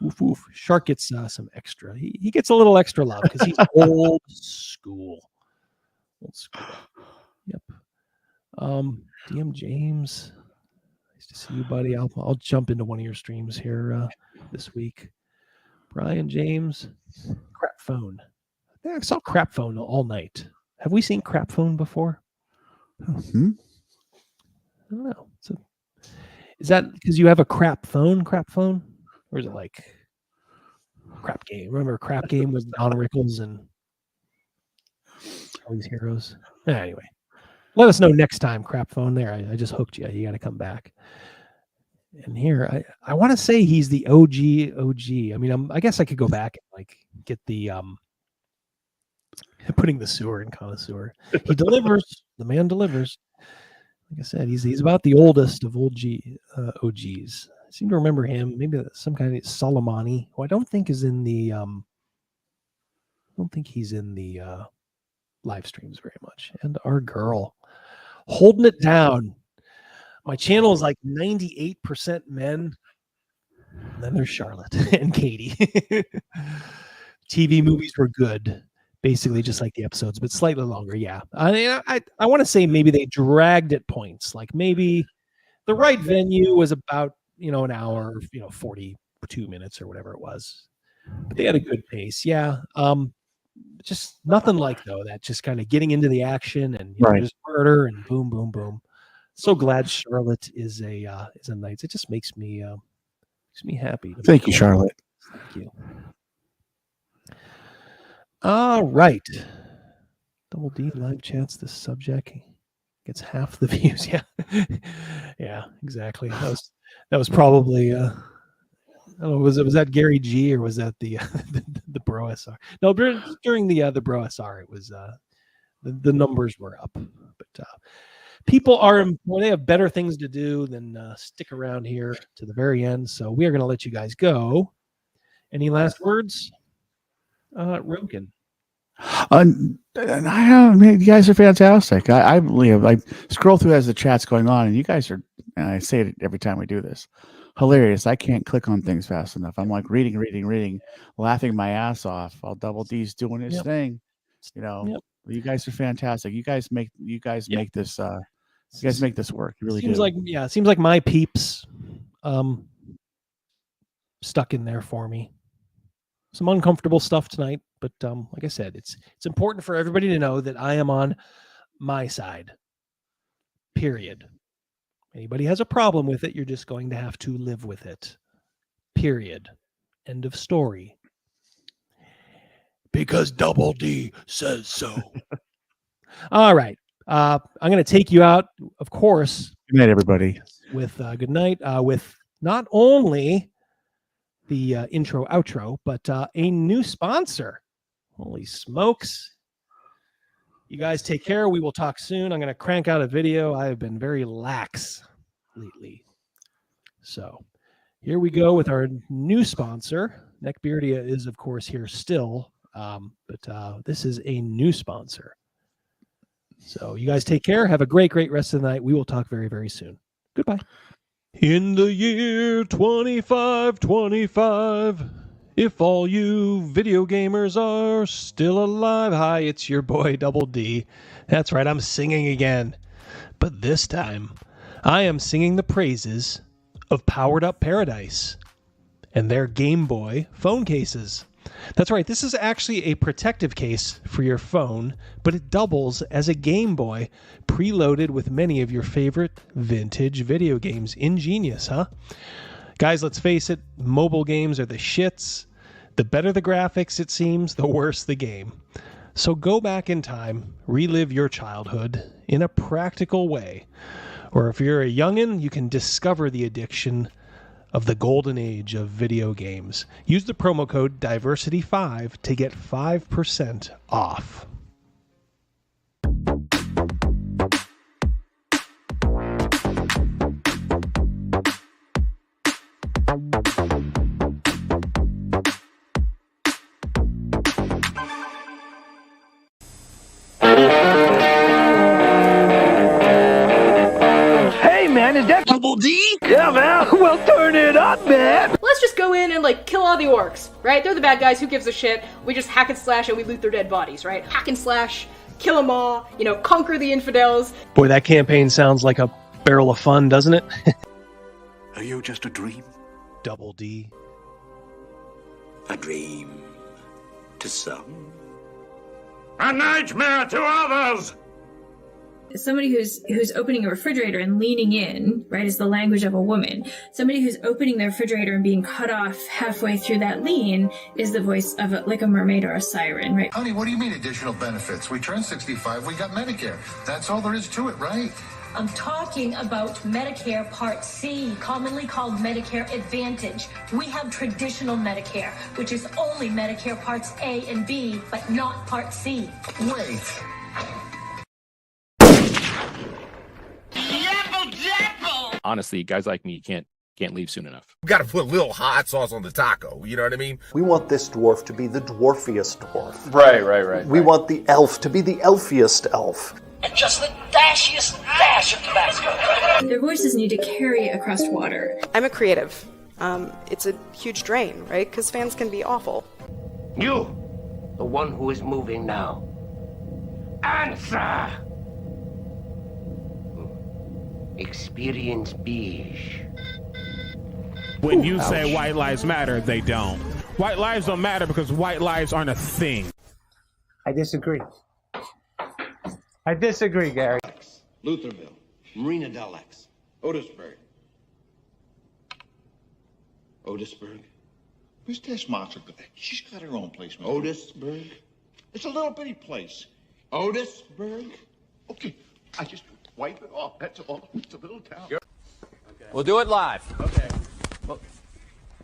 Oof, oof. Shark gets some extra. He gets a little extra love because he's old school. Old school. Yep. DM James. Nice to see you, buddy. I'll jump into one of your streams here this week. Brian James, Crap Phone. I saw Crap Phone all night. Have we seen Crap Phone before? Mm-hmm. I don't know. Is that because you have a crap phone? Or is it like Crap Game? Remember Crap Game was Don Rickles and all these heroes? Anyway, let us know next time, Crap Phone. There, I just hooked you. You got to come back. And here, I want to say he's the OG. I mean, I guess I could go back and like get the putting the sewer in connoisseur. He delivers. The man delivers. Like I said, he's about the oldest of OGs. I seem to remember him. Maybe some kind of Soleimani, who I don't think is in the. I don't think he's in the live streams very much. And our girl, holding it down. My channel is like 98% men. And then there's Charlotte and Katie. TV movies were good, basically just like the episodes, but slightly longer. Yeah, I want to say maybe they dragged at points. Like maybe the right venue was about an hour, 42 minutes or whatever it was. But they had a good pace. Yeah. Just nothing like that. Just kind of getting into the action and just murder and boom, boom, boom. So glad Charlotte is a Knights. It just makes me happy. Thank you, Charlotte. Thank you. All right. Double D live chats. This subject gets half the views. Yeah, yeah, exactly. That was probably. I don't know, was that Gary G or was that the BroSR? No, during the BroSR, it was the numbers were up, but. People they have better things to do than stick around here to the very end. So we are going to let you guys go. Any last words? Rogan. You guys are fantastic. I scroll through as the chat's going on, and you guys are, and I say it every time we do this, hilarious. I can't click on things fast enough. I'm like reading, laughing my ass off while Double D's doing his thing. You guys are fantastic. You guys make this you guys make this work. You really do. It seems like my peeps stuck in there for me. Some uncomfortable stuff tonight, but like I said, it's important for everybody to know that I am on my side. Period. Anybody has a problem with it, you're just going to have to live with it. Period. End of story. Because Double D says so. All right. I'm going to take you out, of course. Good night, everybody. With good night. With not only the intro, outro, but a new sponsor. Holy smokes. You guys take care. We will talk soon. I'm going to crank out a video. I have been very lax lately. So here we go with our new sponsor. Neckbeardia is, of course, here still. But this is a new sponsor. So you guys take care. Have a great rest of the night. We will talk very, very soon. Goodbye. In the year 2525, if all you video gamers are still alive. Hi, it's your boy Double D. That's right, I'm singing again. But this time, I am singing the praises of Powered Up Paradise and their Gameboy phone cases. That's right, this is actually a protective case for your phone, but it doubles as a Game Boy, preloaded with many of your favorite vintage video games. Ingenious, huh? Guys, let's face it, mobile games are the shits. The better the graphics, it seems, the worse the game. So go back in time, relive your childhood in a practical way. Or if you're a youngin', you can discover the addiction of the golden age of video games. Use the promo code DIVERSITY5 to get 5% off. Double D? Yeah, man. Well, turn it up, man. Let's just go in and like kill all the orcs, right? They're the bad guys. Who gives a shit? We just hack and slash and we loot their dead bodies, right? Hack and slash, kill them all. You know, conquer the infidels. Boy, that campaign sounds like a barrel of fun, doesn't it? Are you just a dream? Double D. A dream to some. A nightmare to others. Somebody who's opening a refrigerator and leaning in, right, is the language of a woman. Somebody who's opening the refrigerator and being cut off halfway through that lean is the voice of like a mermaid or a siren, right? Honey, what do you mean additional benefits? We turned 65, we got Medicare. That's all there is to it, right? I'm talking about Medicare Part C, commonly called Medicare Advantage. We have traditional Medicare, which is only Medicare Parts A and B, but not Part C. Wait. Honestly, guys like me can't leave soon enough. We gotta put a little hot sauce on the taco, you know what I mean? We want this dwarf to be the dwarfiest dwarf. Right. We want the elf to be the elfiest elf. And just the dashiest dash of Tabasco. Their voices need to carry across water. I'm a creative. It's a huge drain, right? Because fans can be awful. You, the one who is moving now. Answer! Experience beige. When you say white lives matter, they don't. White lives don't matter because white lives aren't a thing. I disagree. I disagree, Gary. Lutherville, Marina Del X, Otisburg. Otisburg? Who's this monster? She's got her own place, man. Otisburg? It's a little bitty place. Otisburg? Okay, I just wipe it off. That's all. It's a little town. Okay. We'll do it live. Okay.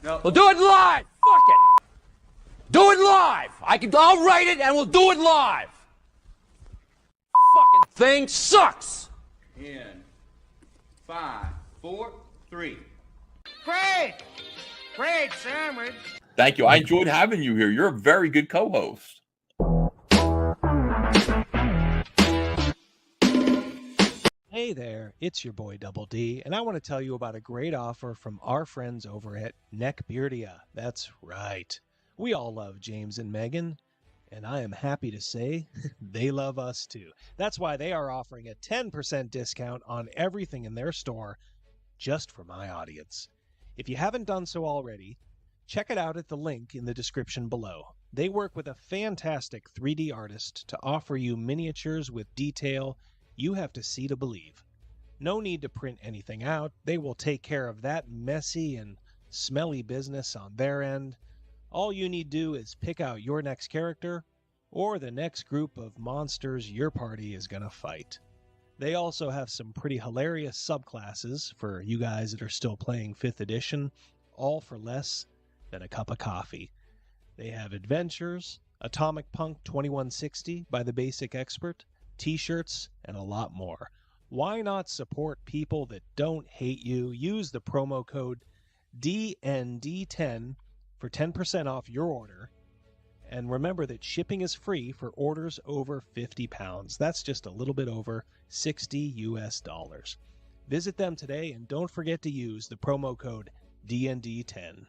We'll do it live. Fuck it. Do it live. I'll write it and we'll do it live. Fucking thing sucks. In 5, 4, 3. Great sandwich. Thank you. I enjoyed having you here. You're a very good co-host. Hey there, it's your boy Double D, and I want to tell you about a great offer from our friends over at Neckbeardia. That's right. We all love James and Megan, and I am happy to say they love us too. That's why they are offering a 10% discount on everything in their store just for my audience. If you haven't done so already, check it out at the link in the description below. They work with a fantastic 3D artist to offer you miniatures with detail you have to see to believe. No need to print anything out. They will take care of that messy and smelly business on their end. All you need to do is pick out your next character or the next group of monsters your party is going to fight. They also have some pretty hilarious subclasses for you guys that are still playing 5th edition, all for less than a cup of coffee. They have adventures, Atomic Punk 2160 by the Basic Expert, t-shirts, and a lot more. Why not support people that don't hate you? Use the promo code DND10 for 10% off your order. And remember that shipping is free for orders over 50 pounds. That's just a little bit over $60 US. Visit them today and don't forget to use the promo code DND10.